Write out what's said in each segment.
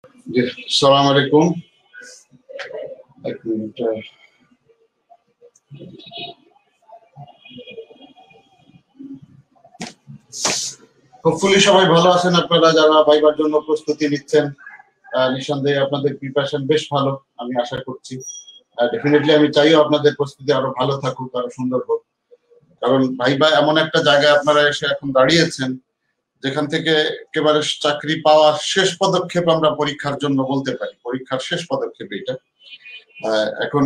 জি, আসসালামু আলাইকুম। এক মিনিট। হোপফুলি সবাই ভালো আছেন। আপনারা যারা ভাইবার জন্য প্রস্তুতি নিচ্ছেন, নিঃসন্দেহে আপনাদের প্রিপারেশন বেশ ভালো, আমি আশা করছি। ডেফিনেটলি আমি চাইও আপনাদের প্রস্তুতি আরো ভালো থাকুক, আরো সুন্দর হোক। কারণ ভাইবা এমন একটা জায়গায় আপনারা এসে এখন দাঁড়িয়েছেন যেখান থেকে একেবারে চাকরি পাওয়ার শেষ পদক্ষেপ আমরা পরীক্ষার জন্য বলতে পারি। পরীক্ষার শেষ পদক্ষেপ এটা। এখন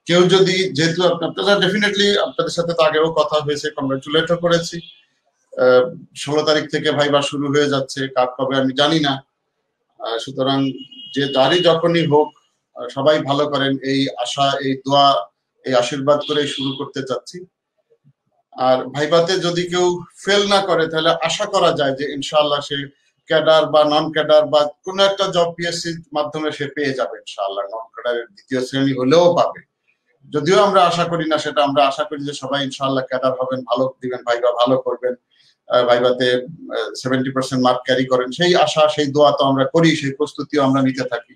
কেউ যদি, যেহেতু আপনারা ডেফিনেটলি, আপনাদের সাথে তো আগেও কথা হয়েছে, কংগ্রেচুলেটও করেছি। 16 তারিখ থেকে ভাইবা শুরু হয়ে যাচ্ছে, কার কবে আমি জানি না। সুতরাং যে যারই যখনই হোক, সবাই ভালো করেন, এই আশা, এই দোয়া, এই আশীর্বাদ করে শুরু করতে চাচ্ছি। আর ভাইবাতে যদি কেউ ফেল না করে তাহলে আশা করা যায় যে ইনশাআল্লাহ সে ক্যাডার বা নন ক্যাডার বা কোনো একটা জব পিএসসির মাধ্যমে সে পেয়ে যাবে ইনশাআল্লাহ। নন ক্যাডারের দ্বিতীয় শ্রেণী হলেও পাবে। যদিও আমরা আশা করি না সেটা, আমরা আশা করি যে সবাই ইনশাআল্লাহ ক্যাডার হবেন, ভালো দিবেন, ভাইবা ভালো করবেন, ভাইবাতে 70% মার্ক ক্যারি করেন, সেই আশা, সেই দোয়া তো আমরা করি, সেই প্রস্তুতিও আমরা নিতে থাকি।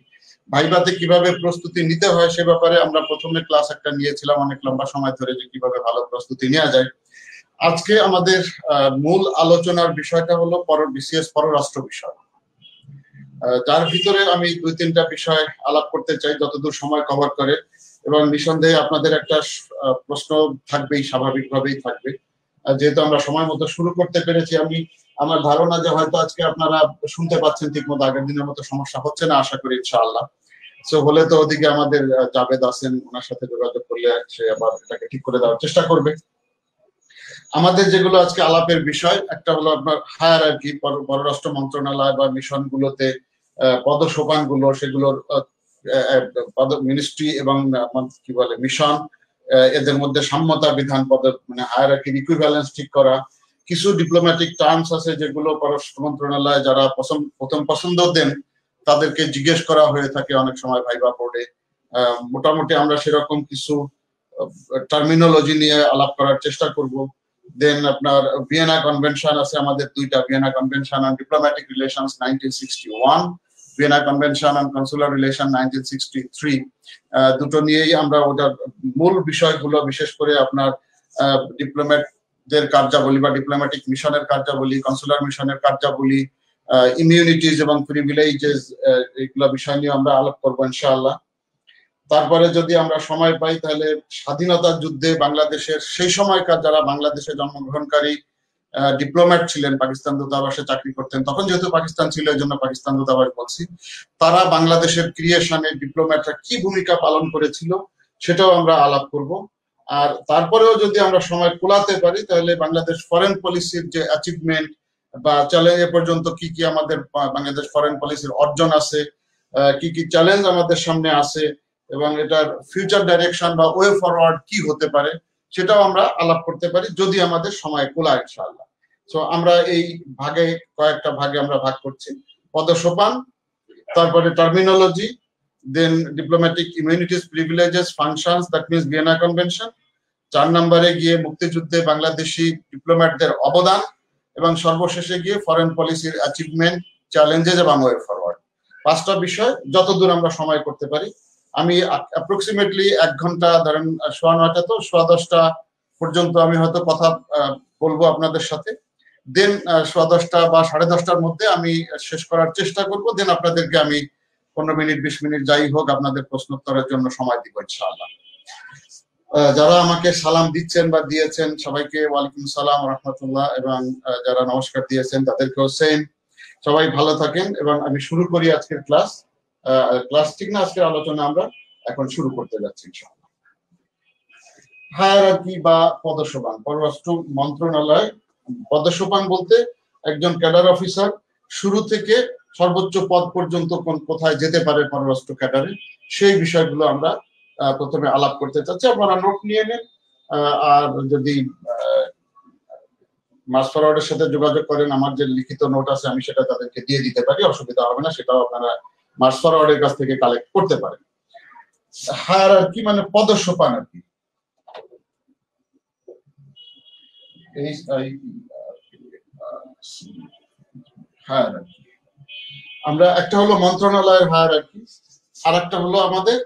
ভাইবাতে কিভাবে প্রস্তুতি নিতে হয় সে ব্যাপারে আমরা প্রথমে ক্লাস একটা নিয়েছিলাম অনেক লম্বা সময় ধরে, যে কিভাবে ভালো প্রস্তুতি নেওয়া যায়। আজকে আমাদের মূল আলোচনার বিষয়টা হলো বিসিএস পররাষ্ট্র বিষয়, যার ভিতরে আমি 2-3টা বিষয় আলাপ করতে চাই যতদূর সময় কভার করে। এবং নিঃসন্দেহে আপনাদের একটা প্রশ্ন থাকবেই, স্বাভাবিকভাবেই থাকবে। যেহেতু আমরা সময় মতো শুরু করতে পেরেছি, আমার ধারণা যে হয়তো আজকে আপনারা শুনতে পাচ্ছেন ঠিক মতো, আগের দিনের মতো সমস্যা হচ্ছে না আশা করি ইনশাআল্লাহ। সো হলে তো ওদিকে আমাদের জাভেদ আছেন, ওনার সাথে যোগাযোগ করলে সে আবার এটাকে ঠিক করে দেওয়ার চেষ্টা করবে। আমাদের যেগুলো আজকে আলাপের বিষয়, একটা হলো আপনার হায়ারার্কি, পররাষ্ট্র মন্ত্রণালয় বা মিশনগুলোতে পদসোপানগুলো, সেগুলোর মিনিস্ট্রি এবং কি বলে মিশন, এদের মধ্যে সাম্যতা বিধান, মানে হায়ারার্কির ইকুইভ্যালেন্স ঠিক করা। কিছু ডিপ্লোম্যাটিক টার্মস আছে যেগুলো পররাষ্ট্র মন্ত্রণালয় যারা প্রথম পছন্দ দেন তাদেরকে জিজ্ঞেস করা হয়ে থাকে অনেক সময় ভাইবা বোর্ডে। মোটামুটি আমরা সেরকম কিছু টার্মিনোলজি নিয়ে আলাপ করার চেষ্টা করব। দেন আপনার ভিয়েনা কনভেনশন আছে আমাদের, দুইটা Vienna convention on diplomatic relations 1961, Vienna convention on consular relation 1963। দুটো নিয়েই আমরা ওটার মূল বিষয়গুলো, বিশেষ করে আপনার ডিপ্লোম্যাটদের কার্যাবলী বা ডিপ্লোম্যাটিক মিশনের কার্যাবলী, কনসুলার মিশনের কার্যাবলী, ইমিউনিটিজ এবং প্রিভিলেজেস, এগুলো বিষয় নিয়ে আমরা আলাপ করবো ইনশাআল্লাহ। তারপরে যদি আমরা সময় পাই তাহলে স্বাধীনতার যুদ্ধে বাংলাদেশের সেই সময়কার যারা বাংলাদেশে জন্মগ্রহণকারী ডিপ্লোম্যাট ছিলেন, পাকিস্তান দূতাবাসে চাকরি করতেন, তখন যেহেতু পাকিস্তান ছিল এই জন্য পাকিস্তান দূতাবাস বলছি, তারা বাংলাদেশের ক্রিয়েশনে ডিপ্লোম্যাটরা কি ভূমিকা পালন করেছিল সেটাও আমরা আলাপ করব। আর তারপরেও যদি আমরা সময় কুলাতে পারি তাহলে বাংলাদেশ ফরেন পলিসির যে অ্যাচিভমেন্ট বা চ্যালেঞ্জ, এ পর্যন্ত কি কি আমাদের বাংলাদেশ ফরেন পলিসির অর্জন আছে, কি কি চ্যালেঞ্জ আমাদের সামনে আছে, এবং এটার ফিউচার ডাইরেকশন বা ওয়ে ফরওয়ার্ড কি হতে পারে, সেটাও আমরা আলাপ করতে পারি যদি আমাদের সময় কুলায় ইনশাআল্লাহ। সো আমরা এই কয়েকটা ভাগে আমরা ভাগ করছি: পদসোপান, তারপরে terminology, then diplomatic immunities, privileges, functions, that means Vienna convention. 4 নম্বরে গিয়ে মুক্তিযুদ্ধে বাংলাদেশি ডিপ্লোম্যাটদের অবদান, এবং সর্বশেষে গিয়ে ফরেন পলিসির অ্যাচিভমেন্ট, চ্যালেঞ্জেস এবং ওয়ে ফরওয়ার্ড। 5টা বিষয় যতদূর আমরা সময় করতে পারি। আমি অ্যাপ্রক্সিমেটলি 1 ঘন্টা, ধরেন 9:15 তো 10:15 পর্যন্ত আমি হয়তো কথা বলবো আপনাদের সাথে। দেন 10:15 বা 10:30টার মধ্যে আমি শেষ করার চেষ্টা করব। দেন আপনাদেরকে আমি 15 মিনিট 20 মিনিট যাই হোক আপনাদের প্রশ্নোত্তরের জন্য সময় দিব ইনশাআল্লাহ। যারা আমাকে সালাম দিচ্ছেন বা দিয়েছেন সবাইকে ওয়ালাইকুম সালাম রাহমাতুল্লাহ, এবং যারা নমস্কার দিয়েছেন তাদেরকেও সেম। সবাই ভালো থাকেন এবং আমি শুরু করি আজকের ক্লাস। ঠিক না, আজকের আলোচনা আমরা এখন শুরু করতে যাচ্ছি ইনশাআল্লাহ। হায়ারার্কি বা পদসোপান, পররাষ্ট্র মন্ত্রণালয়। পদসোপান বলতে একজন ক্যাডার অফিসার শুরু থেকে সর্বোচ্চ পদ পর্যন্ত কোথায় যেতে পারে পররাষ্ট্র ক্যাডারে, সেই বিষয়গুলো আমরা প্রথমে আলাপ করতে চাচ্ছি। আপনারা নোট নিয়ে নেন, আর যদি মাস ফরওয়ার্ডের সাথে যোগাযোগ করেন, আমার যে লিখিত নোট আছে আমি সেটা তাদেরকে দিয়ে দিতে পারি, অসুবিধা হবে না, সেটাও আপনারা মাস ফরওয়ার্ডের কাছ থেকে কালেক্ট করতে পারেন। হায়ারার্কি মানে পদসোপান আর কি। হায়ারার্কি আমরা একটা হলো মন্ত্রণালয়ের হায়ারার্কি, আর একটা হলো আমাদের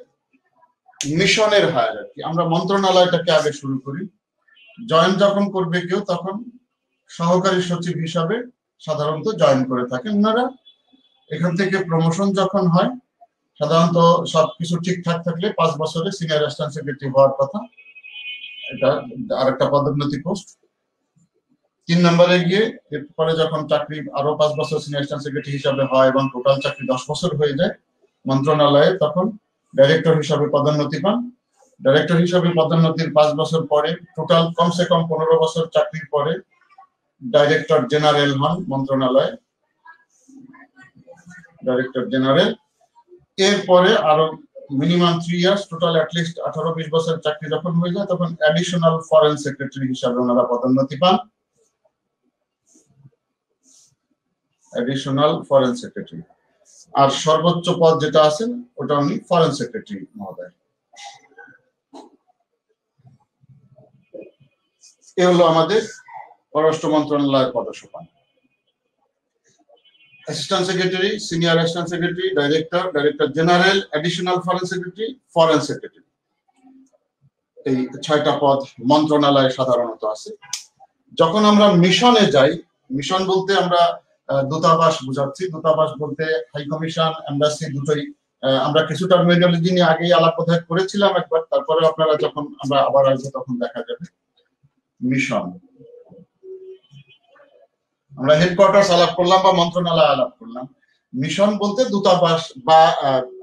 মিশনের হায়ারার্কি। আমরা মন্ত্রণালয়টাকে আগে শুরু করি। জয়েন যখন করবে কেউ তখন সহকারী সচিব হিসাবে সাধারণত জয়েন করে থাকেন ওনারা। এখান থেকে প্রমোশন যখন হয়, সাধারণত সবকিছু ঠিকঠাক থাকলে 5 বছরে সিনিয়র অ্যাসিস্ট্যান্ট সেক্রেটারি হওয়ার কথা। এটা আরেকটা পদোন্নতি পোস্ট। 3 নম্বরে গিয়ে এরপরে যখন চাকরি আরো 5 বছর সিনিয়র অ্যাসিস্ট্যান্ট সেক্রেটারি হিসাবে হয় এবং টোটাল চাকরি 10 বছর হয়ে যায় মন্ত্রণালয়ে, তখন ডাইরেক্টর হিসাবে পদোন্নতি পান। ডাইরেক্টর হিসাবে পদোন্নতির 5 বছর পরে, টোটাল কমসে কম 15 বছর চাকরির পরে ডাইরেক্টর জেনারেল হন মন্ত্রণালয়ে, ডাইরেক্টর জেনারেল। এরপরে আরো মিনিমাম 3 ইয়ার্স, টোটাল অ্যাটলিস্ট 18-20 বছর চাকরি যখন হয়ে যায় তখন অ্যাডিশনাল ফরেন সেক্রেটারি হিসাবে ওনারা পদোন্নতি পান। Additional foreign secretary. আর সর্বোচ্চ পদ যেটা আছেন ওটা উনি ফরেন সেক্রেটারি মহোদয়। এ হলো আমাদের পররাষ্ট্র মন্ত্রণালয়ের পদসোপান। Assistant secretary, senior assistant secretary, director, director general, additional foreign secretary, foreign secretary. এই 6টা পদ মন্ত্রণালয়ে সাধারণত আছে। যখন আমরা মিশনে যাই, মিশন বলতে আমরা দূতাবাস বোঝাচ্ছি। দূতাবাস বলতে হাই কমিশন, এমবাসি দুটোই। আমরা কিছু টার্মিনোলজি নিয়ে আগেই আলাপ বোধহয় করেছিলাম একবার, তারপরে আপনারা যখন আমরা আবার আসবো তখন দেখা যাবে। মিশন, আমরা হেডকোয়ার্টার্স আলাপ করলাম বা মন্ত্রণালয় আলাপ করলাম। মিশন বলতে দূতাবাস বা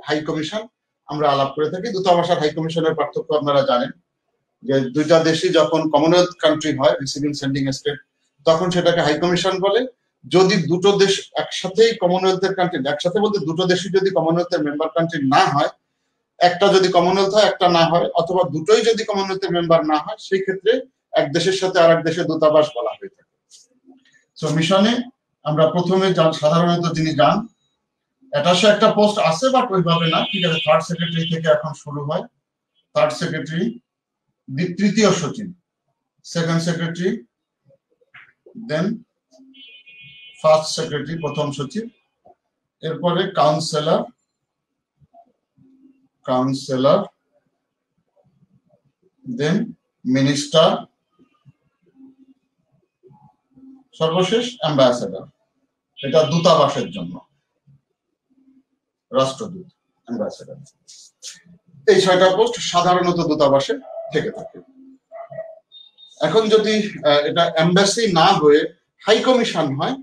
হাই কমিশন আমরা আলাপ করে থাকি। দূতাবাস আর হাই কমিশনের পার্থক্য আপনারা জানেন যে দুইটা দেশই যখন কমনওয়েলথ কান্ট্রি হয়, রিসিভিং সেন্ডিং স্টেট, তখন সেটাকে হাই কমিশন বলে। যদি দুটো দেশ একসাথেই কমনওয়েলথের কান্ট্রি, একসাথে বলতে দুটো দেশই যদি কমনওয়েলথের মেম্বার কান্ট্রি না হয়, একটা যদি কমনওয়েলথ হয় একটা না হয়, অথবা দুটোই যদি কমনওয়েলথের মেম্বার না হয়, সেই ক্ষেত্রে এক দেশের সাথে আর এক দেশের দূতাবাস বলা হয়ে থাকে। তো মিশনে আমরা প্রথমে সাধারণত যিনি যান, অ্যাটাশে একটা পোস্ট আছে বাট ওইভাবে না, ঠিক আছে। থার্ড সেক্রেটারি থেকে এখন শুরু হয়। থার্ড সেক্রেটারি, তৃতীয় সচিব, সেকেন্ড সেক্রেটারি, দেন ফার্স্ট সেক্রেটারি, প্রথম সচিব, এরপরে কাউন্সিলর, কাউন্সিলর, দেন মিনিস্টার, সর্বশেষ অ্যাম্বাসেডর। এটা দূতাবাসের জন্য, রাষ্ট্রদূত, অ্যাম্বাসেডর। এই 6টা পোস্ট সাধারণত দূতাবাসে থেকে থাকে। এখন যদি এটা এমবাসি না হয়ে হাই কমিশন হয়,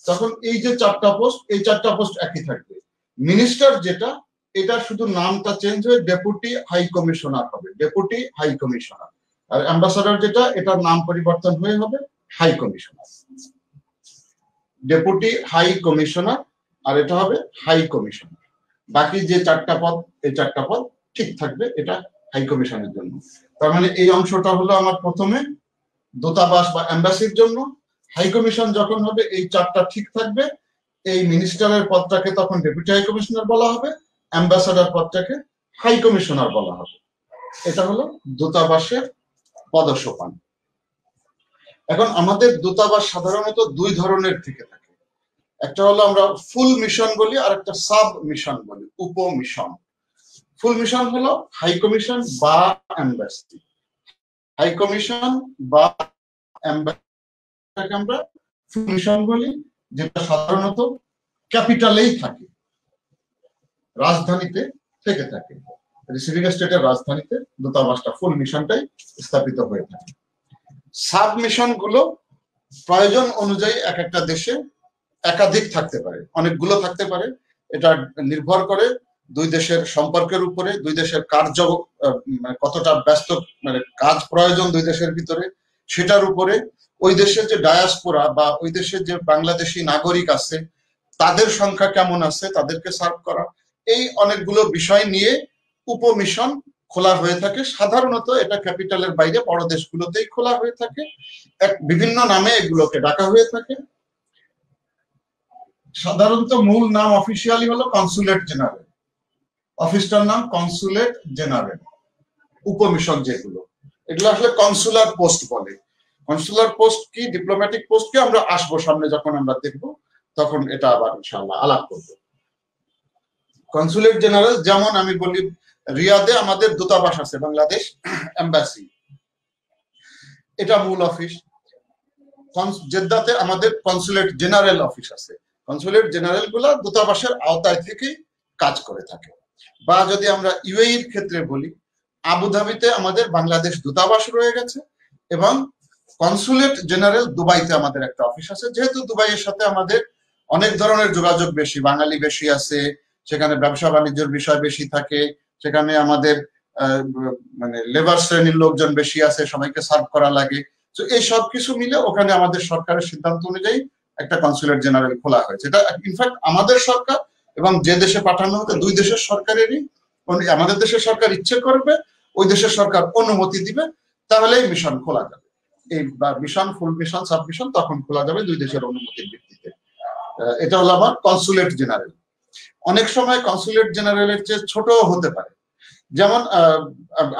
তখন এই যে 4টা পোস্ট, এই 4টা পোস্ট একই থাকবে। মিনিস্টার যেটা, এটা শুধু নামটা চেঞ্জ হয়ে ডেপুটি হাই কমিশনার হবে, ডেপুটি হাই কমিশনার। আর অ্যাম্বাসেডর যেটা, এটার নাম পরিবর্তন হয়ে হবে high commissioner. Deputy high commissioner আর এটা হবে হাই কমিশনার। বাকি যে 4টা পদ, এই 4টা পদ ঠিক থাকবে, এটা হাই কমিশনের জন্য। তার মানে এই অংশটা হলো আমার প্রথমে দূতাবাস বা এমবাসির জন্য। হাই কমিশন যখন হবে এই 4টা ঠিক থাকবে। এই মিনিস্টারের পদটাকে তখন ডেপুটি হাই কমিশনার বলা হবে, অ্যাম্বাসেডর পদটাকে হাই কমিশনার বলা হবে। এটা হলো দূতাবাসের পদসোপান। এখন আমাদের দূতাবাস সাধারণত 2 ধরনের থেকে থাকে। একটা হলো আমরা ফুল মিশন বলি, আর একটা সাব মিশন বলি, উপ মিশন। ফুল মিশন হলো হাই কমিশন বা এমবাসি। হাই কমিশন বা এমবাসিকে আমরা ফুল মিশন বলি, যেটা সাধারণত ক্যাপিটালেই থাকে, রাজধানীতে থেকে থাকে। রিসিভিং স্টেটের রাজধানীতে দূতাবাসটা, ফুল মিশনটাই স্থাপিত হয়ে থাকে। সাব মিশন গুলো প্রয়োজন অনুযায়ী এক একটা দেশে একাধিক থাকতে পারে, অনেকগুলো থাকতে পারে। এটা নির্ভর করে দুই দেশের সম্পর্কের উপরে, দুই দেশের কার্য কতটা ব্যস্ত, মানে কাজ প্রয়োজন দুই দেশের ভিতরে, সেটার উপরে। ওই দেশের যে ডায়াসপোরা বা ওই দেশের যে বাংলাদেশি নাগরিক আছে তাদের সংখ্যা কেমন আছে, তাদেরকে সার্ভ করা, এই অনেকগুলো বিষয় নিয়ে উপমিশন খোলা হয়ে থাকে। সাধারণত এটা ক্যাপিটালের বাইরে বড় দেশগুলোতেই খোলা হয়ে থাকে। বিভিন্ন নামে এগুলোকে ডাকা হয়ে থাকে। সাধারণত মূল নাম অফিসিয়ালি হলো কনসুলেট জেনারেল, অফিসটার নাম কনসুলেট জেনারেল। উপমিশন যেগুলো, এগুলো আসলে কনসুলার পোস্ট বলে। কনসুলার পোস্ট কি, ডিপ্লোম্যাটিক পোস্ট কি, আমরা আসবো সামনে যখন আমরা দেখবো তখন এটা আবার ইনশাআল্লাহ আলাপ করবো। কনসুলেট জেনারেল, যেমন আমি বলি রিয়াদে আমাদের দূতাবাস আছে, বাংলাদেশ এম্বাসি, এটা মূল অফিস। জেদ্দাতে আমাদের কনসুলেট জেনারেল অফিস আছে। কনসুলেট জেনারেল গুলা দূতাবাসের আওতায় থেকে কাজ করে থাকে। বা যদি আমরা ইউএইর ক্ষেত্রে বলি, আবুধাবিতে আমাদের বাংলাদেশ দূতাবাস রয়ে গেছে এবং কনসুলেট জেনারেল দুবাইতে আমাদের একটা অফিস আছে। যেহেতু দুবাইয়ের সাথে আমাদের অনেক ধরনের যোগাযোগ বেশি, বাঙালি বেশি আছে, সেখানে ব্যবসা বাণিজ্যের বিষয় বেশি থাকে, সেখানে আমাদের মানে লেবার শ্রেণীর লোকজন বেশি আছে, সবাইকে সার্ভ করা লাগে। তো এই সব কিছু মিলে ওখানে আমাদের সরকারের সিদ্ধান্ত অনুযায়ী একটা কনসুলেট জেনারেল খোলা হয়েছে। এটা ইনফ্যাক্ট আমাদের সরকার এবং যে দেশে পাঠানো হতো দুই দেশের সরকারেরই, আমাদের দেশের সরকার ইচ্ছে করবে, ওই দেশের সরকার অনুমতি দিবে, তাহলেই মিশন খোলা যাবে। এই মিশন, ফুল মিশন, সাব মিশন তখন খোলা যাবে দুই দেশের অনুমতির ভিত্তিতে। এটা হলো আমার কনসুলেট জেনারেল। অনেক সময় কনসুলেট জেনারেলের চেয়ে ছোট হতে পারে। যেমন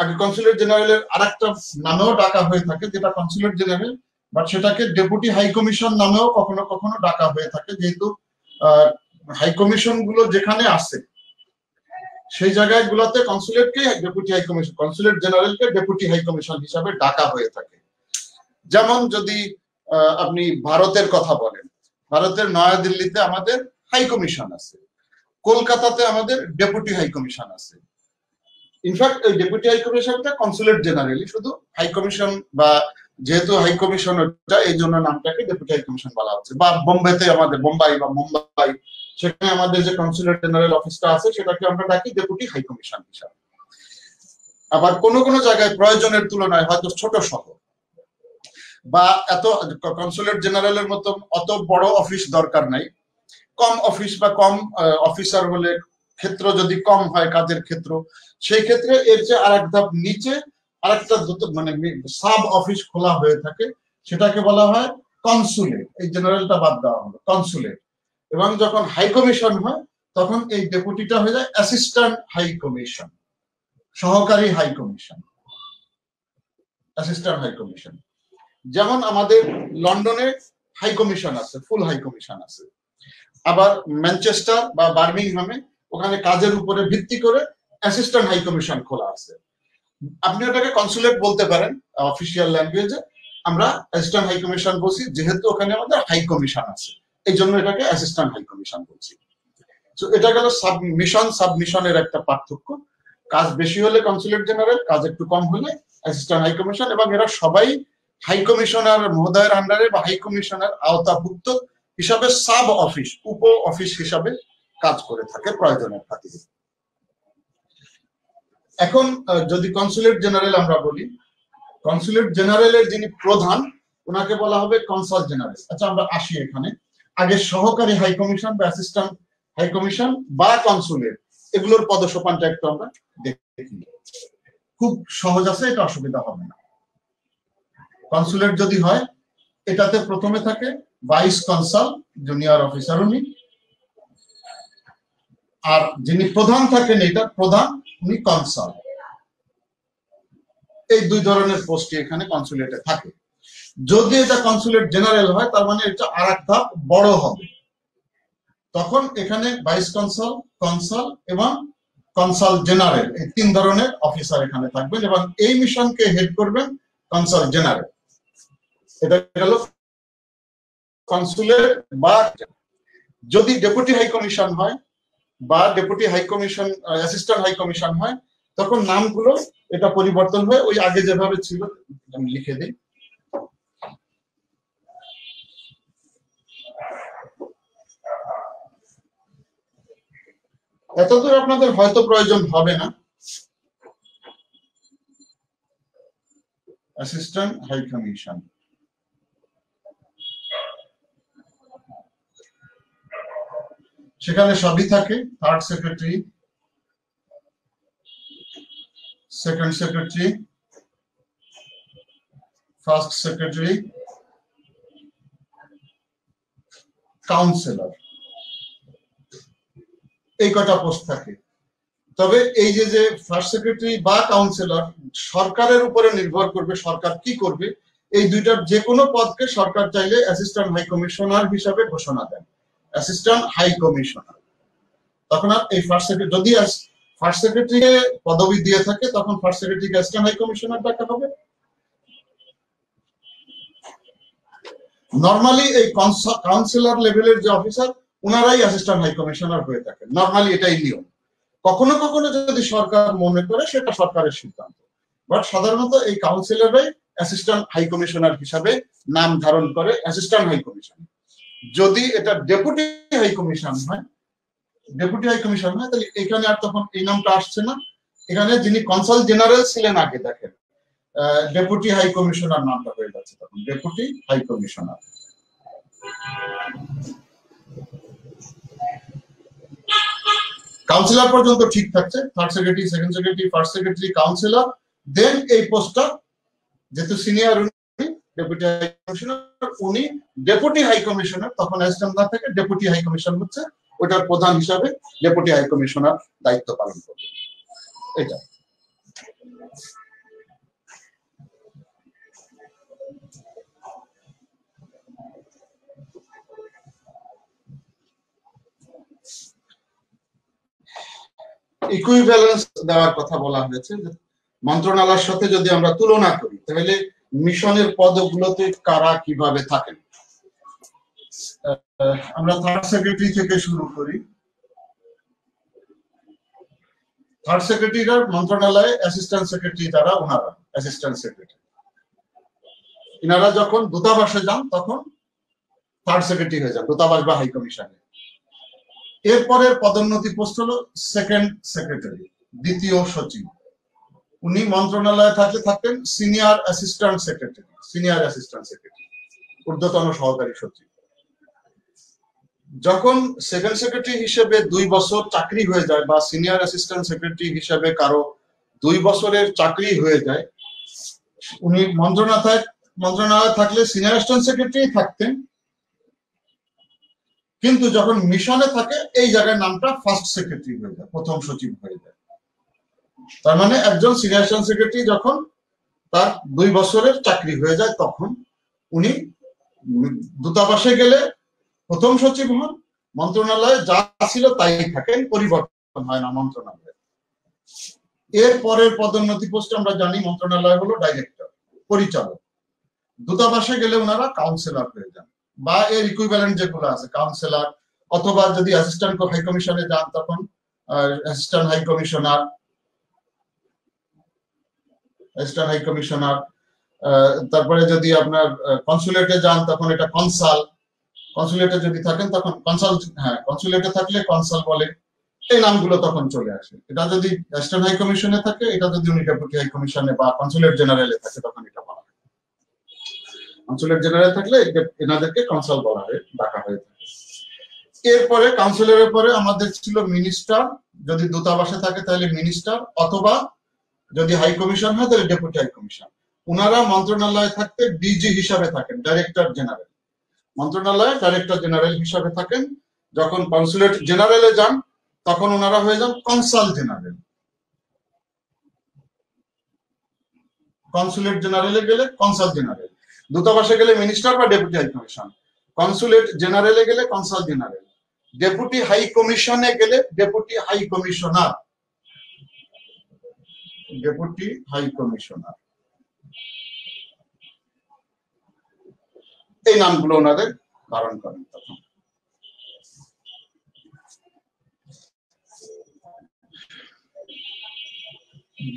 আগে কনসুলেট জেনারেলের আরেকটা নামেও ডাকা হয়ে থাকে, যেটা কনসুলেট জেনারেল, বাট সেটাকে ডেপুটি হাই কমিশন নামেও কখনো কখনো ডাকা হয়ে থাকে। যেহেতু হাই কমিশন গুলো যেখানে আছে সেই জায়গায় গুলোতে কনসুলেটকে ডেপুটি হাই কমিশন, কনসুলেট জেনারেলকে ডেপুটি হাই কমিশন হিসাবে ডাকা হয়ে থাকে। যেমন যদি আপনি ভারতের কথা বলেন, ভারতের নয়াদিল্লিতে আমাদের হাই কমিশন আছে, কলকাতাতে আমাদের ডেপুটি হাই কমিশন আছে। ইনফ্যাক্ট এই ডেপুটি হাই কমিশনটা কনসুলেট জেনারেলি, শুধু হাই কমিশন বা যেহেতু হাই কমিশন ওটা, এই জন্য নামটাকে ডেপুটি হাই কমিশন বলা হচ্ছে। বা বোম্বেতে আমাদের, বোম্বাই বা মুম্বাই, সেখানে আমাদের যে কনসুলেট জেনারেল অফিসটা আছে সেটাকে আমরা ডাকি ডেপুটি হাই কমিশন হিসাবে। আবার কোন কোন জায়গায় প্রয়োজনের তুলনায় হয়তো ছোট শহর বা এত কনসুলেট জেনারেলের মতো অত বড় অফিস দরকার নাই, কম অফিস বা কম অফিসার হলে, ক্ষেত্র যদি কম হয় কাজের ক্ষেত্র, সেই ক্ষেত্রে এর যে আরেক ধাপ নিচে আরেকটা মানে সাব অফিস খোলা হয়ে থাকে, সেটাকে বলা হয় কনসুলেট। এই জেনারেলটা বাদ দেওয়া হলো, কনসুলেট। এবং যখন হাই কমিশন হয় তখন এই ডেপুটিটা হয়ে যায় অ্যাসিস্ট্যান্ট হাই কমিশন, সহকারী high commission, assistant high commission. যেমন আমাদের লন্ডনে হাই কমিশন আছে, ফুল হাই কমিশন আছে। আবার ম্যানচেস্টার বা বার্মিংহামে ওখানে কাজের উপরে ভিত্তি করে অ্যাসিস্ট্যান্ট হাই কমিশন খোলা আছে। আপনি ওটাকে কনসুলেট বলতে পারেন অফিসিয়াল ল্যাঙ্গুয়েজে, আমরা অ্যাসিস্ট্যান্ট হাই কমিশন বলছি যেহেতু ওখানে আমাদের হাই কমিশন আছে, এই জন্য এটাকে অ্যাসিস্ট্যান্ট হাই কমিশন বলছি। তো এটা গেল সাবমিশন সাবমিশনের একটা পার্থক্য। কাজ বেশি হলে কনসুলেট জেনারেল, কাজ একটু কম হলে অ্যাসিস্ট্যান্ট হাই কমিশন। এবং এরা সবাই হাই কমিশনার মহোদয়ের আন্ডারে বা হাই কমিশনার আওতাভুক্ত হিসাবে সাব অফিস, উপ অফিস হিসাবে কাজ করে থাকে প্রয়োজনের খাতিরে। এখন যদি কনসুলেট জেনারেল আমরা বলি, কনসুলেট জেনারেলের যিনি প্রধান ওনাকে বলা হবে কনসাল জেনারেল। আচ্ছা, আমরা আসি এখানে। আগে সহকারী হাই কমিশন বা অ্যাসিস্ট্যান্ট হাই কমিশন বা কনসুলেট, এগুলোর পদসোপানটা একটু আমরা দেখি। খুব সহজ আছে, এটা অসুবিধা হবে না। কনসুলেট যদি হয়, এটাতে প্রথমে থাকে ভাইস কনসাল, জুনিয়র অফিসার উনি। আর যিনি প্রধান থাকেন, এটা প্রধান, উনি কনসাল। এই দুই ধরনের পোস্ট এখানে কনসুলেটে থাকে। যদি এটা কনসুলেট জেনারেল হয়, তার মানে এটা আর এক ধাপ বড় হবে। তখন এখানে ভাইস কনসাল, কনসাল এবং কনসাল জেনারেল, এই তিন ধরনের অফিসার এখানে থাকবেন এবং এই মিশনকে হেড করবেন কনসাল জেনারেল। এটা গেল কনসুলেট। বা যদি ডেপুটি হাই কমিশন হয় বা deputy high commission, assistant high commission হয়, তখন নামগুলো এটা পরিবর্তন হয়ে ওই আগে যেভাবে ছিল, আমি লিখে দিই। এতদূর আপনাদের হয়তো প্রয়োজন হবে না। অ্যাসিস্ট্যান্ট হাই কমিশন, সেখানে সবই থাকে। Third secretary, second secretary, first secretary, councillor, এই কটা পোস্ট থাকে। তবে এই যে ফার্স্ট সেক্রেটারি বা কাউন্সিলর সরকারের উপরে নির্ভর করবে, সরকার কি করবে। এই দুইটার যে কোনো পদকে সরকার চাইলে অ্যাসিস্ট্যান্ট হাই কমিশনার হিসাবে ঘোষণা দেন, অ্যাসিস্ট্যান্ট হাই কমিশনার। তখন আর এই ফার্স্ট সেক্রেটারি যদি ফার্স্ট সেক্রেটারিকে পদবি দিয়ে থাকে তখন ফার্স্ট সেক্রেটারিকে অ্যাসিস্ট্যান্ট হাই কমিশনার ডাকা হবে। নরমালি এই কাউন্সিলর লেভেলের যে অফিসার ওনারাই অ্যাসিস্ট্যান্ট হাই কমিশনার হয়ে থাকেন, নরমালি এটাই নিয়ম। কখনো কখনো যদি সরকার মনে করে সেটা সরকারের সিদ্ধান্ত, বাট সাধারণত এই কাউন্সিলররাই অ্যাসিস্ট্যান্ট হাই কমিশনার হিসাবে নাম ধারণ করে অ্যাসিস্ট্যান্ট হাই কমিশনার। যদি এটা ডেপুটি হাই কমিশন হয়, তাহলে এখানে আর তখন এই নামটা আসছে না। এখানে যিনি কনসাল জেনারেল ছিলেন আগে, দেখেন ডেপুটি হাই কমিশনার নামটা হয়ে যাচ্ছে তখন ডেপুটি হাই কমিশনার। কাউন্সিলর পর্যন্ত ঠিক থাকছে, third secretary, second secretary, first secretary, councillor, then এই পোস্টটা যেহেতু সিনিয়র ডেপুটি হাই কমিশনার, উনি ডেপুটি হাই কমিশনার, তখন অ্যাসিস্ট্যান্ট না থেকে ডেপুটি হাই কমিশন হচ্ছে, ওটার প্রধান হিসাবে ডেপুটি হাই কমিশনার দায়িত্ব পালন করবে। এটা ইকুইভ্যালেন্স দেওয়ার কথা বলা হয়েছে, যে মন্ত্রণালয়ের সাথে যদি আমরা তুলনা করি তাহলে মিশনের পদগুলোতে কারা কিভাবে থাকেন। আমরা থার্ড সেক্রেটারি থেকে শুরু করি। থার্ড সেক্রেটারিরা মন্ত্রণালয়ে অ্যাসিস্ট্যান্ট সেক্রেটারি যারা, ওনারা অ্যাসিস্ট্যান্ট সেক্রেটারি। এনারা যখন দূতাবাসে যান তখন থার্ড সেক্রেটারি হয়ে যান, দূতাবাস বা হাই কমিশনে। এরপরের পদোন্নতি পোস্ট হলো সেকেন্ড সেক্রেটারি, দ্বিতীয় সচিব। উনি মন্ত্রণালয়ে থাকতেন সিনিয়র অ্যাসিস্ট্যান্ট সেক্রেটারি, ঊর্ধ্বতন সহকারী সচিব। যখন সেকেন্ড সেক্রেটারি হিসেবে 2 বছর চাকরি হয়ে যায়, বা সিনিয়র অ্যাসিস্ট্যান্ট সেক্রেটারি হিসেবে কারো 2 বছরের চাকরি হয়ে যায়, উনি মন্ত্রণালয়ে থাকলে সিনিয়র অ্যাসিস্ট্যান্ট সেক্রেটারি থাকতেন, কিন্তু যখন মিশনে থাকে এই জায়গায় নামটা ফার্স্ট সেক্রেটারি হয়ে যায়, প্রথম সচিব হয়ে যায়। তার মানে একজন সিনিয়র অ্যাসিস্ট্যান্ট সেক্রেটারি যখন তার 2 বছরের চাকরি হয়ে যায় তখন উনি দূতাবাসে গেলে প্রথম সচিব হন, মন্ত্রণালয়ে যা ছিল তাই থাকেন, পরিবর্তন হয় না মন্ত্রণালয়ে। এর পরের পদোন্নতি পোস্ট আমরা জানি মন্ত্রণালয় হলো ডাইরেক্টর, পরিচালক। দূতাবাসে গেলে ওনারা কাউন্সিলর হয়ে যান, বা এর ইকুইভ্যালেন্ট যেগুলো আছে কাউন্সিলর, অথবা যদি অ্যাসিস্ট্যান্ট হাই কমিশনে যান তখন অ্যাসিস্ট্যান্ট হাই কমিশনার। তারপরে যদি আপনার কনসুলেটে যান তখন এটা কনসুলেটে যদি থাকেন তখন কনসুলেটে থাকলে কনসাল বলে, এই নামগুলো তখন চলে আসে। এটা যদি অ্যাসিস্ট্যান্ট হাই কমিশনে থাকে, এটা যদি উনি ডেপুটি হাই কমিশনে বা কনসুলেট জেনারেলে থাকে তখন এটা বলা হয়। কনসুলেট জেনারেল থাকলে এনাদেরকে কনসাল বলা হয়, ডাকা হয়ে থাকে। এরপরে কাউন্সিলরের পরে আমাদের ছিল মিনিস্টার, যদি দূতাবাসে থাকে তাহলে মিনিস্টার, অথবা যদি হাই কমিশন হয় তাহলে ডেপুটি হাই কমিশন। ওনারা মন্ত্রণালয়ে থাকতে ডিজি হিসাবে থাকেন, ডাইরেক্টর জেনারেল, মন্ত্রণালয়ে ডাইরেক্টর জেনারেল হিসাবে থাকেন। যখন কনসুলেট জেনারেলে যান তখন ওনারা হয়ে যান কনসাল জেনারেল। কনসুলেট জেনারেলে গেলে কনসাল জেনারেল, দূতাবাসে গেলে মিনিস্টার বা ডেপুটি হাই কমিশন, কনসুলেট জেনারেলে গেলে কনসাল জেনারেল, ডেপুটি হাই কমিশনে গেলে ডেপুটি হাই কমিশনার। এই নামগুলো ওনাদের ধারণ করেন তখন।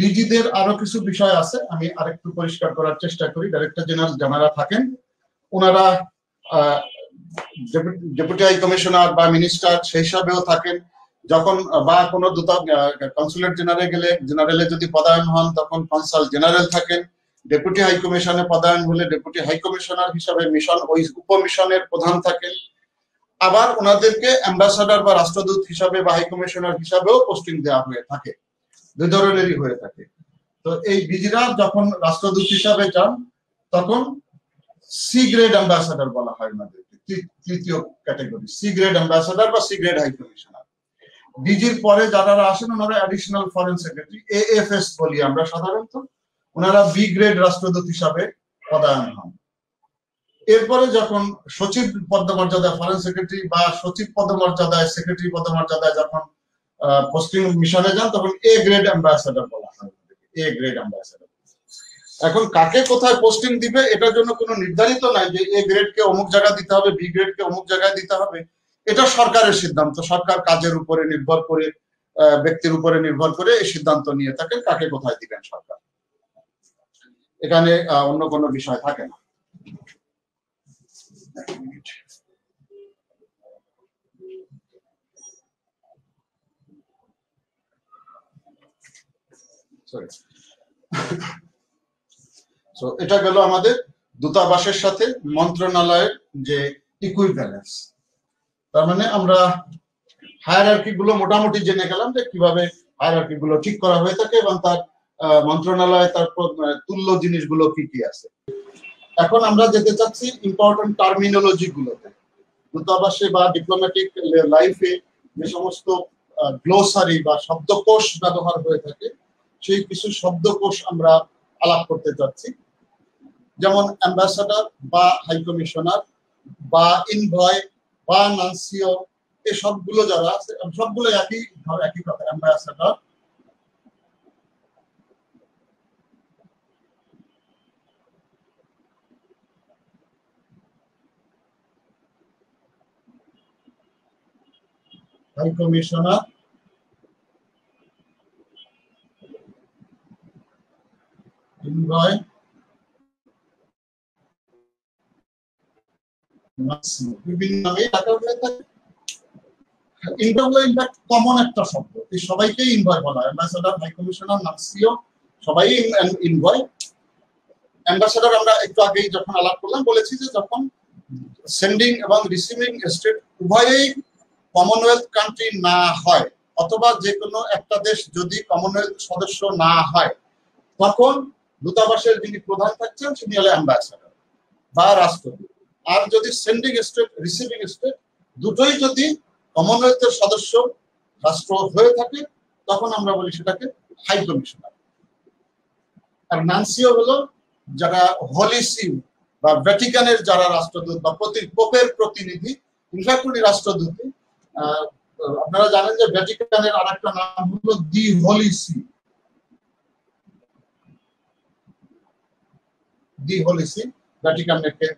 ডিজিদের আরো কিছু বিষয় আছে, আমি আরেকটু পরিষ্কার করার চেষ্টা করি। ডাইরেক্টর জেনারেল যারা থাকেন ওনারা ডেপুটি হাই কমিশনার বা মিনিস্টার সেই হিসাবেও থাকেন। যখন বা কোনো কনসুলেট জেনারেলে যদি পদায়ন হন তখন কনসাল জেনারেল থাকেন। ডেপুটি হাই কমিশনে পদায়ন হলে ডেপুটি হাই কমিশনার হিসাবে মিশন ওই উপমিশনের প্রধান থাকেন। আবার ওনাদেরকে অ্যাম্বাসাডার বা রাষ্ট্রদূত হিসাবে বা হাই কমিশনার হিসাবেও পোস্টিং দেওয়া হয়ে থাকে, 2 ধরনেরই হয়ে থাকে। তো এই ডিজিরা যখন রাষ্ট্রদূত হিসাবে যান তখন সি গ্রেড অ্যাম্বাসাডার বলা হয় ওনাদেরকে, তৃতীয় ক্যাটাগরি সি গ্রেড অ্যাম্বাসাডার বা সি গ্রেড হাই কমিশনার। ডিজির পরে যারা আসেন ওনারা অ্যাডিশনাল ফরেন সেক্রেটারি, এএফএস বলি আমরা সাধারণত, ওনারা বি গ্রেড রাষ্ট্রদূত হিসাবে পদায়ন হন। এরপরে যখন সচিব পদমর্যাদায় ফরেন সেক্রেটারি বা সচিব পদমর্যাদায় সেক্রেটারি পদমর্যাদায় যখন পোস্টিং মিশনে যান তখন এ গ্রেড অ্যাম্বাসেডর বলা হয়, এ গ্রেড অ্যাম্বাসেডর। এখন কাকে কোথায় পোস্টিং দিবে এটার জন্য কোনো নির্ধারিত নাই যে এ গ্রেড কে অমুক জায়গায় দিতে হবে, বি গ্রেড কে অমুক জায়গায় দিতে হবে। এটা সরকারের সিদ্ধান্ত, সরকার কাজের উপরে নির্ভর করে, ব্যক্তির উপরে নির্ভর করে এই সিদ্ধান্ত নিয়ে থাকে কাকে কোথায় দিবেন সরকার। এখানে অন্য কোনো বিষয় থাকে না। এটা গেল আমাদের দূতাবাসের সাথে মন্ত্রণালয়ের যে ইকুইভ্যালেন্স। তার মানে আমরা হায়ারার্কি গুলো মোটামুটি জেনে গেলাম যে কিভাবে হায়ারার্কি গুলো ঠিক করা হয়ে থাকে এবং তার মন্ত্রণালয়ে তার তুল্য জিনিসগুলো কি কি আছে। এখন আমরা যেতে চাচ্ছি ইম্পর্টেন্ট টার্মিনোলজি গুলোতে। দূতাবাসে বা ডিপ্লোম্যাটিক লাইফে যে সমস্ত গ্লোসারি বা শব্দকোষ ব্যবহার হয়ে থাকে সেই কিছু শব্দকোষ আমরা আলাপ করতে চাচ্ছি। যেমন অ্যাম্বাসাডার বা হাই কমিশনার বা ইনভয় বা নানসিও, এই সবগুলো যারা আছে সবগুলো একই কথা। অ্যাম্বাসাডার, হাই কমিশনার, ইনভয়, বিভিন্ন নামে ডাকা হয়ে থাকে। ইনভয় ইনফ্যাক্ট কমন একটা শব্দ, এই সবাইকেই ইনভয় বলা হয়। অ্যাম্বাসাডার, হাই কমিশনার, নানসিও সবাই ইনভয়। অ্যাম্বাসাডার আমরা একটু আগেই যখন আলাপ করলাম বলেছি যে যখন সেন্ডিং এবং রিসিভিং স্টেট উভয়েই কমনওয়েলথ কান্ট্রি না হয় অথবা যে কোনো একটা দেশ যদি কমনওয়েলথ সদস্য না হয় তখন দূতাবাসের যিনি প্রধান থাকছেন তিনি হলে অ্যাম্বাসাডার বা রাষ্ট্রদূত। আর যদি সেন্ডিং স্টেট, রিসিভিং স্টেট দুটোই যদি কমনওয়েলথের সদস্য রাষ্ট্র হয়ে থাকে তখন আমরা বলি সেটাকে হাই কমিশনার। আর নানসিও হলো যারা হোলি সি বা ভ্যাটিকানের যারা রাষ্ট্রদূত বা পোপের প্রতিনিধি, ইনফ্যাক্ট উনি রাষ্ট্রদূত। আপনারা জানেন যে ভ্যাটিকানের আরেকটা নাম হলো the holy see, the holy see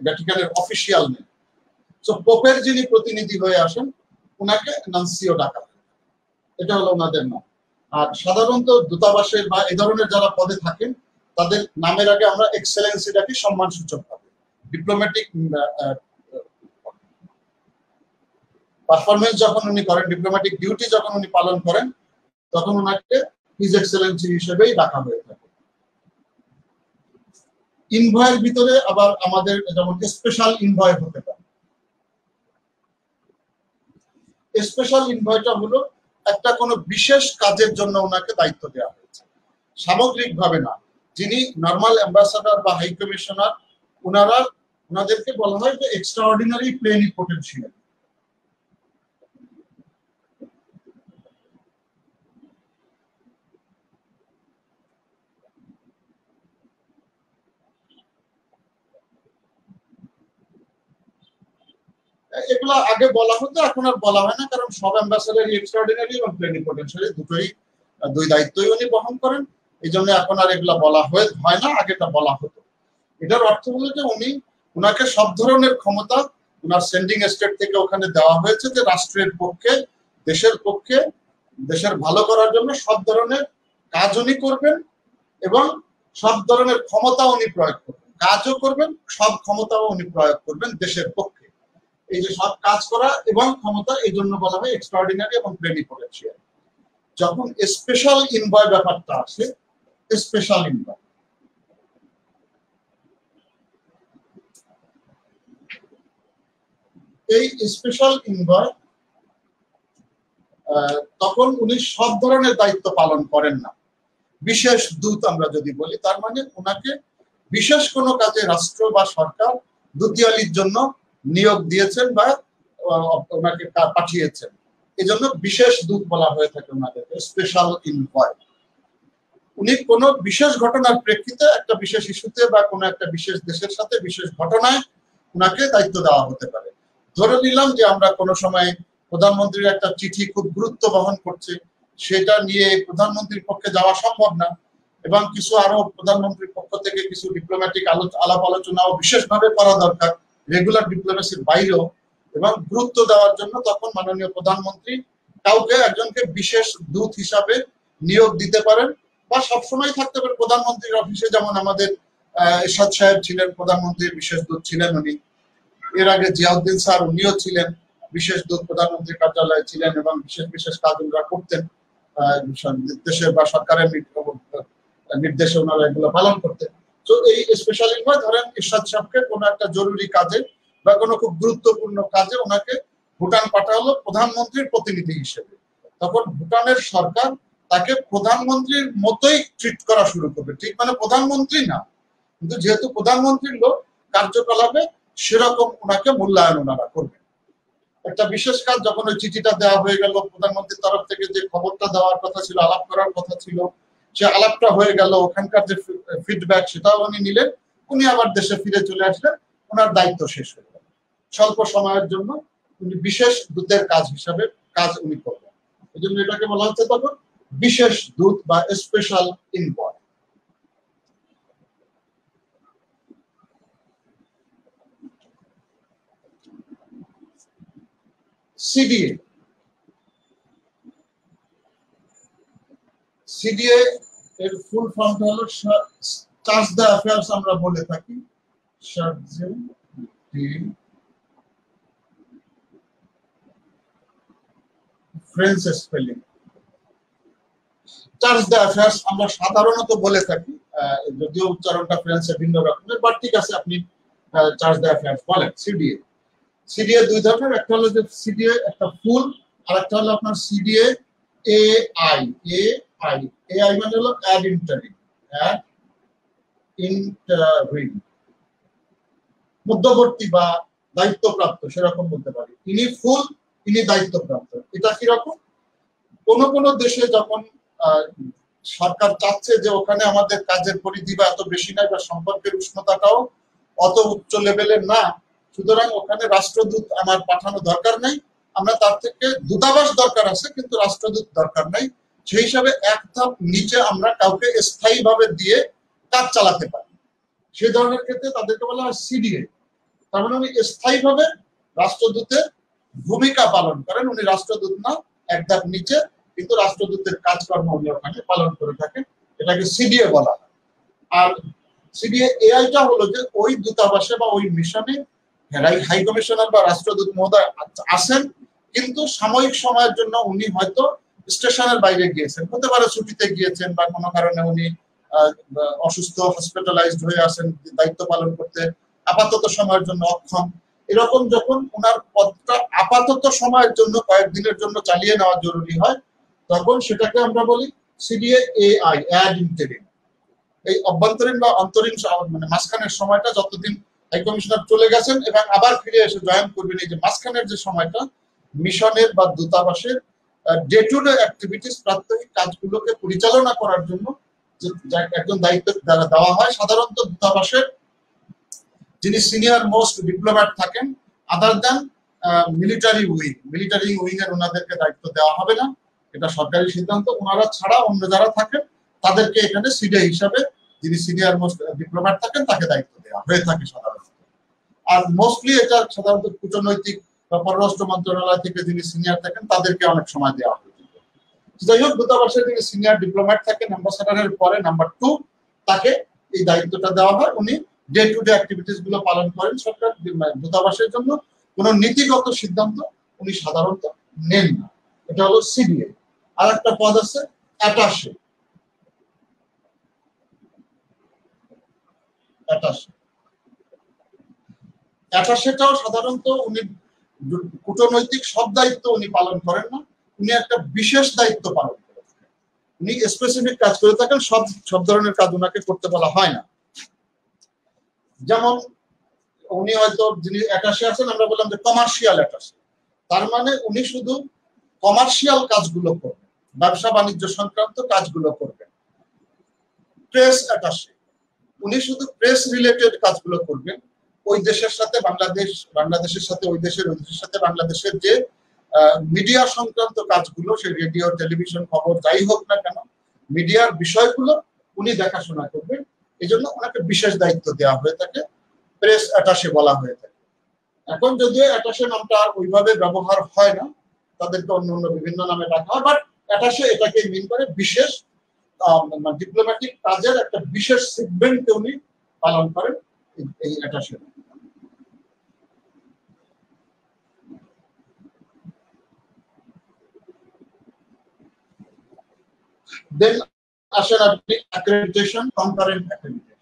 ভ্যাটিকানের অফিসিয়াল নেম। সো পোপের যিনি প্রতিনিধি হয়ে আসেন ওনাকে নানসিও ডাকা হয়, এটা হলো ওনাদের নাম। আর সাধারণত দূতাবাসের বা এই ধরনের যারা পদে থাকেন তাদের নামের আগে আমরা এক্সেলেন্সি ডাকি সম্মান সূচক ভাবে। ডিপ্লোম্যাটিক পারফরমেন্স যখন উনি করেন, ডিপ্লোম্যাটিক ডিউটি যখন উনি পালন করেন তখন ওনাকে হিজ এক্সেলেন্সি হিসেবেই ডাকা হয়ে থাকে। ইনভয়ের ভিতরে আবার আমাদের যেমন স্পেশাল ইনভয় হতে পারে। স্পেশাল ইনভয়টা হলো একটা কোনো বিশেষ কাজের জন্য ওনাকে দায়িত্ব দেওয়া হয়েছে, সামগ্রিকভাবে না। যিনি নর্মাল অ্যাম্বাসাডার বা হাই কমিশনার ওনাদেরকে বলা হয় যে এক্সট্রাঅর্ডিনারি প্লেনিপোটেনশিয়াল। এগুলো আগে বলা হতো, এখন আর বলা হয় না, কারণ সব অ্যাম্বাসাডার এক্সট্রাঅর্ডিনারি এবং প্লেনিপোটেনশিয়াল দুই দায়িত্বই উনি বহন করেন। এই জন্য এখন আর এগুলা বলা হয় না, আগেটা বলা হতো। এটার অর্থ হলো যে উনাকে সব ধরনের ক্ষমতা উনার সেন্ডিং স্টেট থেকে ওখানে দেওয়া হয়েছে যে রাষ্ট্রের পক্ষে, দেশের পক্ষে, দেশের ভালো করার জন্য সব ধরনের কাজ উনি করবেন এবং সব ধরনের ক্ষমতা উনি প্রয়োগ করবেন। কাজও করবেন, সব ক্ষমতাও উনি প্রয়োগ করবেন দেশের পক্ষে। এই যে সব কাজ করা এবং ক্ষমতা, এই জন্য বলা হয় এক্সট্রাঅর্ডিনারি এবং প্লেনিপোটেনশিয়াল। যখন স্পেশাল ইনভয় ব্যাপারটা আসে, স্পেশাল ইনভয় এই স্পেশাল ইনভয় তখন উনি সব ধরনের দায়িত্ব পালন করেন না। বিশেষ দূত আমরা যদি বলি তার মানে ওনাকে বিশেষ কোনো কাজে রাষ্ট্র বা সরকার দুতিয়ালির জন্য নিয়োগ দিয়েছেন বা ওনাকে পাঠিয়েছেন, এই জন্য বিশেষ দূত বলা হয়ে থাকে ওনাদেরকে স্পেশাল ইনভয়। উনি কোনো বিশেষ ঘটনার প্রেক্ষিতে একটা বিশেষ ইস্যুতে বা কোনো একটা বিশেষ দেশের সাথে বিশেষ ঘটনায় ওনাকে দায়িত্ব দেওয়া হতে পারে। ধরে নিলাম যে আমরা কোনো সময় প্রধানমন্ত্রীর একটা চিঠি খুব গুরুত্ব বহন করছে, সেটা নিয়ে প্রধানমন্ত্রীর পক্ষে যাওয়া সম্ভব না, এবং কিছু আরো প্রধানমন্ত্রীর পক্ষ থেকে কিছু ডিপ্লোম্যাটিক আলাপ আলোচনাও বিশেষভাবে করা দরকার রেগুলার ডিপ্লোমেসির বাইরেও, এবং গুরুত্ব দেওয়ার জন্য তখন মাননীয় প্রধানমন্ত্রী কাউকে একজনকে বিশেষ দূত হিসাবে নিয়োগ দিতে পারেন, বা সবসময় থাকতে পারে প্রধানমন্ত্রীর অফিসে। যেমন আমাদের এরশাদ সাহেব ছিলেন প্রধানমন্ত্রীর বিশেষ দূত ছিলেন উনি, এর আগে জিয়াউদ্দিন স্যার উনিও ছিলেন বিশেষ দূত, প্রধানমন্ত্রীর কার্যালয়ে ছিলেন এবং বিশেষ বিশেষ কাজ ওনারা করতেন, দেশের বা সরকারের নির্দেশে ওনারা এগুলো পালন করতেন। তো এই স্পেশালি ধরেন এরশাদ সাহেবকে কোনো একটা জরুরি কাজে বা কোনো খুব গুরুত্বপূর্ণ কাজে ওনাকে ভুটান পাঠালো প্রধানমন্ত্রীর প্রতিনিধি হিসেবে, তখন ভুটানের সরকার তাকে প্রধানমন্ত্রীর মতোই ট্রিট করা শুরু করবে, ঠিক মানে প্রধানমন্ত্রী না, কিন্তু যেহেতু প্রধানমন্ত্রীর লোক কার্যকলাপে সেরকম ওনাকে মূল্যায়ন ওনারা করবে। একটা বিশেষ কাজ যখন ওই চিঠিটা দেওয়া হয়ে গেল, প্রধানমন্ত্রীর তরফ থেকে যে খবরটা দেওয়ার কথা ছিল, আলাপ করার কথা ছিল, সে আলাপটা হয়ে গেল, ওখানকার যে ফিডব্যাক সেটাও উনি নিলেন, উনি আবার দেশে ফিরে চলে আসলেন, ওনার দায়িত্ব শেষ হয়ে গেল। স্বল্প সময়ের জন্য উনি বিশেষ দূতের কাজ হিসাবে কাজ উনি করবেন, এই জন্য এটাকে বলা হচ্ছে তখন বিশেষ দূত বা স্পেশাল এনভয়। সিডিএ, সিডিএ এর ফুল ফর্মটা হলো চার্জ দ্য অ্যাফেয়ার্স আমরা বলে থাকি, French spelling. Charge the affairs আমরা সাধারণত বলে থাকি, যদিও উচ্চারণটা ফ্রেঞ্চে ভিন্ন রকমের, বাট ঠিক আছে আপনি চার্জ দ্য অ্যাফেয়ার্স বলেন। সিডিএ, সিডিএ দুই ধরনের, একটা হলো যে সিডিএ একটা ফুল, আর একটা হলো আপনার সিডিএ এআই। এআই এআই মানে হলো অ্যাড ইন্টারিম, অ্যাড ইন্টারিম, মধ্যবর্তী বা দায়িত্বপ্রাপ্ত সেরকম বলতে পারি। ইনি ফুল, ইনি দায়িত্বপ্রাপ্ত। এটা কিরকম, কোন কোন দেশে যখন সরকার চাচ্ছে যে ওখানে আমাদের কাজের পরিধি বা এত বেশি নাই বা সম্পর্কের উষ্ণতাটাও অত উচ্চ লেভেলের না, সুতরাং ওখানে রাষ্ট্রদূত আমার পাঠানো দরকার নাই, আমরা তার থেকে দূতাবাস দরকার আছে কিন্তু রাষ্ট্রদূত দরকার নাই, সেই হিসাবে এক ধাপ নিচে আমরা কাউকে স্থায়ীভাবে দিয়ে কাজ চালাতে পারি। সেই ধরনের ক্ষেত্রে তাদেরকে বলা হয় সিডিএ। তার মানে উনি স্থায়ীভাবে রাষ্ট্রদূতের ভূমিকা পালন করেন, উনি রাষ্ট্রদূত না, এক ধাপ নিচে, কিন্তু রাষ্ট্রদূতের কাজকর্ম উনি ওখানে পালন করে থাকেন, এটাকে সিডিএ বলা হয়। আর সিডিএ এআইটা হলো যে ওই দূতাবাসে বা ওই মিশনে হাই কমিশনার বা রাষ্ট্রদূত মহোদয় আসেন, কিন্তু সাময়িক সময়ের জন্য উনি হয়তো স্টেশনের বাইরে গিয়েছেন, হতে পারে ছুটিতে গিয়েছেন বা কোনো কারণে উনি অসুস্থ, হসপিটালাইজড হয়ে আসেন, দায়িত্ব পালন করতে আপাতত সময়ের জন্য অক্ষম। এরকম যখন ওনার পদটা আপাতত সময়ের জন্য কয়েকদিনের জন্য চালিয়ে নেওয়া জরুরি হয়, তখন সেটাকে আমরা বলি সিডিএ এআই, অ্যাড ইন্টারিম। এই অভ্যন্তরীণ বা অন্তরীণ মানে মাঝখানের সময়টা, যতদিন হাই কমিশনার চলে গেছেন এবং আবার ফিরে এসে জয়েন করবেন, এই যে মাঝখানের যে সময়টা মিশনের বা দূতাবাসের ডে টু ডে অ্যাক্টিভিটিস, প্রাত্যহিক কাজগুলোকে পরিচালনা করার জন্য একজন দায়িত্ব দ্বারা দেওয়া হয়। সাধারণত দূতাবাসের যিনি সিনিয়র মোস্ট ডিপ্লোম্যাট থাকেন, আদার দ্যান মিলিটারি উইং এর ওনাদেরকে দায়িত্ব দেওয়া হবে না, এটা সরকারি সিদ্ধান্ত। ওনারা ছাড়া অন্য যারা থাকেন তাদেরকে এখানে সিডিএ হিসাবে যিনি সিনিয়র মোস্ট ডিপ্লোম্যাট থাকেন তাকে দায়িত্ব দেওয়া হয়ে থাকে সাধারণত। আর মোস্টলি এটা সাধারণত কূটনৈতিক বা পররাষ্ট্র মন্ত্রণালয় থেকে যিনি সিনিয়র থাকেন তাদেরকে অনেক সময় দেওয়া হয়। যাই হোক, দূতাবাসে যিনি সিনিয়র ডিপ্লোম্যাট থাকেন, অ্যাম্বাসাডারের পরে নাম্বার 2, তাকে এই দায়িত্বটা দেওয়া হয়। উনি ডে টু ডে অ্যাক্টিভিটিস গুলো পালন করেন। সরকার দূতাবাসের জন্য কোনো নীতিগত সিদ্ধান্ত উনি সাধারণত নেন না, এটা হলো সিডিএ। আর একটা পদ আছে অ্যাটাশে। অ্যাটাশেটাও সাধারণত উনি কূটনৈতিক সব দায়িত্ব উনি পালন করেন না, উনি একটা বিশেষ দায়িত্ব পালন করে থাকেন, উনি স্পেসিফিক কাজ করে থাকেন, সব ধরনের কাজ উনাকে করতে বলা হয় না। যেমন উনি হয়তো যিনি অ্যাটাশে আছেন, আমরা বললাম যে কমার্শিয়াল অ্যাটাশে, তার মানে উনি শুধু কমার্শিয়াল কাজগুলো করবেন, ব্যবসা বাণিজ্য সংক্রান্ত কাজগুলো করবেন। প্রেস অ্যাটাশে, উনি শুধু প্রেস রিলেটেড কাজগুলো করবেন, ওই দেশের সাথে বাংলাদেশের সাথে ওই দেশের সাথে বাংলাদেশের যে মিডিয়া সংক্রান্ত কাজগুলো, সে রেডিও টেলিভিশন খবর যাই হোক না কেন, মিডিয়ার বিষয়গুলো উনি দেখাশোনা করবেন। এই জন্য ওনাকে বিশেষ দায়িত্ব দেওয়া হয়ে থাকে, প্রেস অ্যাটাশে বলা হয়ে থাকে। এখন যদিও অ্যাটাশে নামটা আর ওইভাবে ব্যবহার হয় না, তাদেরকে অন্য অন্য বিভিন্ন নামে ডাকা হয়, বাট অ্যাটাশে এটাকে মিন করে বিশেষ ডিপ্লোম্যাটিক কাজের একটা বিশেষ সেগমেন্টকে উনি পালন করেন এই অ্যাটাশে। দেন আসেন আপনি accreditation, concurrent accreditation.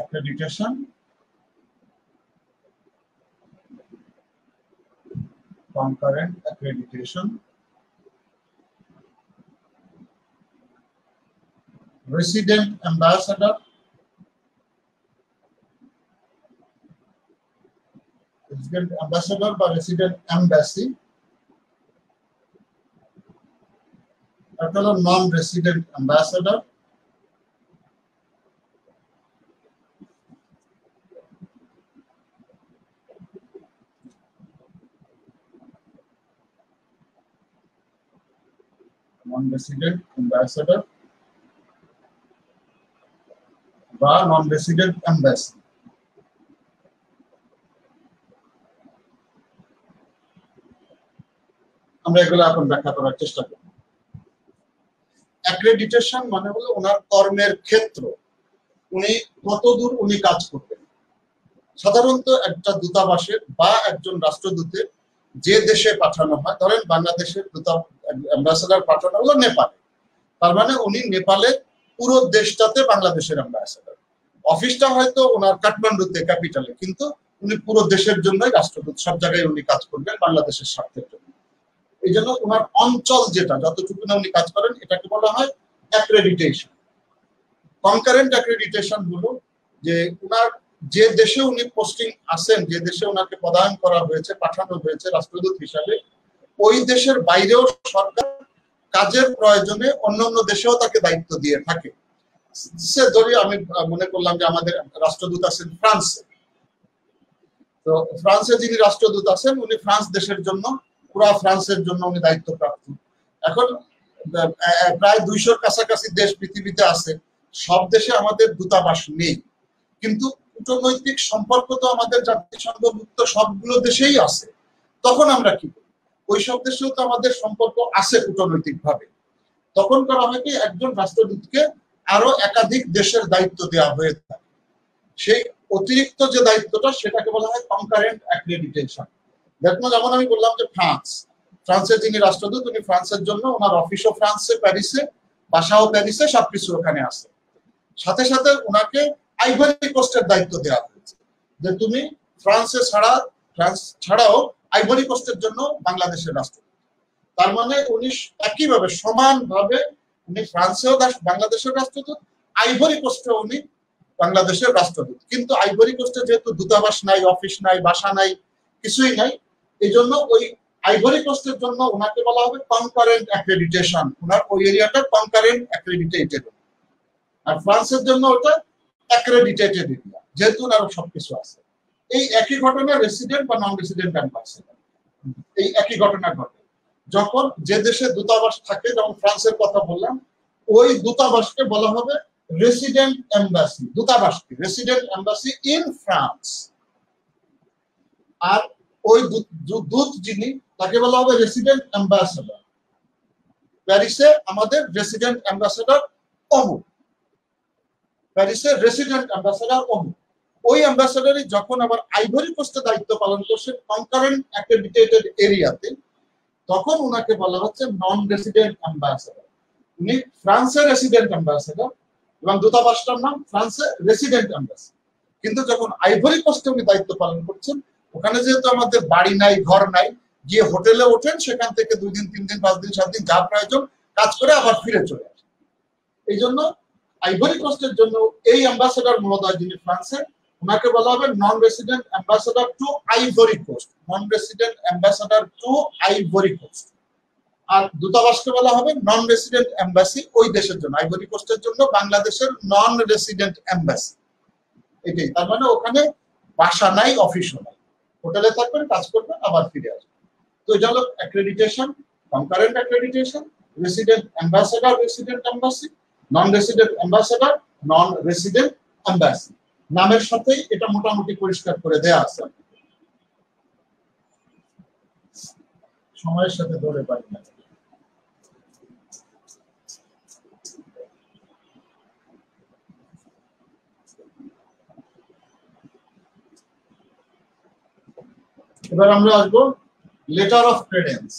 Accreditation, concurrent accreditation, resident ambassador, বা resident embassy, একটা হলো নন রেসিডেন্ট অ্যাম্বাসেডর, non-resident ambassador বা non-resident embassy। আমরা এগুলো এখন ব্যাখ্যা করার চেষ্টা করব। অ্যাক্রেডিটেশন মানে হলো ওনার কর্মের ক্ষেত্র, উনি কতদূর উনি কাজ করবেন। সাধারণত একটা দূতাবাসে বা একজন রাষ্ট্রদূতের যে দেশে পাঠানো হয়, ধরেন বাংলাদেশের অ্যাম্বাসেডর পাঠানো হলো নেপালে, তার মানে উনি নেপালের পুরো দেশটাতে বাংলাদেশের অ্যাম্বাসেডর। অফিসটা হয়তো ওনার কাঠমান্ডুতে, ক্যাপিটালে, কিন্তু উনি পুরো দেশের জন্যই রাষ্ট্রদূত, সব জায়গায় উনি কাজ করবেন বাংলাদেশের স্বার্থের জন্য। এই জন্য ওনার অঞ্চল যেটা, যতটুকু না উনি কাজ করেন, এটাকে বলা হয় অ্যাক্রেডিটেশন। কনকারেন্ট অ্যাক্রেডিটেশন হলো যে ওনার যে দেশে উনি পোস্টিং আছেন, যে দেশে ওনাকে পদায়ন করা হয়েছে, পাঠানো হয়েছে রাষ্ট্রদূত হিসাবে, ওই দেশের বাইরেও সরকার কাজের প্রয়োজনে অন্যান্য দেশেও তাকে দায়িত্ব দিয়ে থাকে। সে ধরি আমি মনে করলাম যে আমাদের রাষ্ট্রদূত আছেন ফ্রান্সে, তো ফ্রান্সে যিনি রাষ্ট্রদূত আছেন উনি ফ্রান্স দেশের জন্য, পুরা ফ্রান্সের জন্য উনি দায়িত্বপ্রাপ্ত। এখন প্রায় 200-র কাছাকাছি দেশ পৃথিবীতে আছে, সব দেশে আমাদের দূতাবাস নেই, কিন্তু কূটনৈতিক সম্পর্ক তো আমাদের জাতিসংঘভুক্ত সবগুলো দেশেই আছে। তখন আমরা কি করি, ওই সব দেশেও তো আমাদের সম্পর্ক আছে কূটনৈতিক ভাবে। তখন করা হয় কি, একজন রাষ্ট্রদূতকে আরো একাধিক দেশের দায়িত্ব দেওয়া হয়ে থাকে। সেই অতিরিক্ত যে দায়িত্বটা, সেটাকে বলা হয় কনকারেন্ট অ্যাক্রেডিটেশন। যেমন আমি বললাম যে ফ্রান্সের যিনি রাষ্ট্রদূত, উনি ফ্রান্সের জন্য, ওনার অফিসও ফ্রান্সে, প্যারিসে, বাসাও প্যারিসে, সবকিছু ওখানে আছে। সাথে সাথে ওনাকে আইভরি কোস্টের দায়িত্ব দেওয়া হয়েছে, যে তুমি ফ্রান্স ছাড়াও আইভরি কোস্টের জন্য বাংলাদেশের রাষ্ট্রদূত। তার মানে উনি একইভাবে সমানভাবে উনি ফ্রান্সেও বাংলাদেশের রাষ্ট্রদূত, আইভরি কোস্টেও উনি বাংলাদেশের রাষ্ট্রদূত। কিন্তু আইভরি কোস্টে যেহেতু দূতাবাস নাই, অফিস নাই, বাসা নাই, কিছুই নাই, এই জন্য ওই আইভরি কোস্টের জন্য ওনাকে বলা হবে কনকারেন্ট অ্যাক্রেডিটেশন। ওনার ওই এরিয়াটা কনকারেন্ট অ্যাক্রেডিটেটেড, আর ফ্রান্সের জন্য ওটা অ্যাক্রেডিটেটেড এরিয়া, যেহেতু ওনার সবকিছু আছে। এই একই ঘটনা রেসিডেন্ট বা নন রেসিডেন্ট অ্যাম্বাসেডর, এই একই ঘটনা ঘটে যখন যে দেশে দূতাবাস থাকে। যেমন ফ্রান্সের কথা বললাম, ওই দূতাবাসকে বলা হবে রেসিডেন্ট এম্বাসি, দূতাবাসকে রেসিডেন্ট এম্বাসি ইন ফ্রান্স। আর ওই দূত যিনি, তাকে বলা হবে রেসিডেন্ট অ্যাম্বাসেডর। প্যারিসে আমাদের রেসিডেন্ট অ্যাম্বাসেডর অমুক, প্যারিসের রেসিডেন্ট অ্যাম্বাসেডর অমুক। ওই অ্যাম্বাসেডরই যখন আবার আইভরি কোস্টে দায়িত্ব পালন করছেন কনকারেন্ট অ্যাক্রেডিটেটেড এরিয়াতে, তখন ওনাকে বলা হচ্ছে নন রেসিডেন্ট অ্যাম্বাসেডর। উনি ফ্রান্সের রেসিডেন্ট অ্যাম্বাসেডর এবং দূতাবাসটার নাম ফ্রান্সের রেসিডেন্ট অ্যাম্বাসি। কিন্তু যখন আইভরি কোস্টে উনি দায়িত্ব পালন করছেন, ওখানে যেহেতু আমাদের বাড়ি নাই, ঘর নাই, গিয়ে হোটেলে ওঠেন, সেখান থেকে 2 দিন 3 দিন 5 দিন 7 দিন যা প্রয়োজন কাজ করে আবার ফিরে চলে আসেন। এই জন্য আইভরি কোস্টের জন্য এই অ্যাম্বাসেডর মহোদয় যিনি ফ্রান্সের, ওনাকে বলা হবে non resident ambassador to Ivory Coast, non resident ambassador to Ivory Coast. আর দূতাবাসকে বলা হবে নন রেসিডেন্ট এম্বাসি ওই দেশের জন্য। আইভরি কোস্টের জন্য বাংলাদেশের নন রেসিডেন্ট এম্বাসি। এটাই, তার মানে ওখানে বাসা নাই, অফিসও নাই, হোটেলে থাকবেন, কাজ করবেন, আবার ফিরে আসবেন। তো এটা হলো accreditation, concurrent accreditation, resident ambassador, resident embassy, নন resident ambassador, non resident embassy. নামের সাথেই এটা মোটামুটি পরিষ্কার করে দেয়া আছে। সময়ের সাথে ধরে পারি না। এবার আমরা আসবো লেটার অফ ক্রেডেন্স।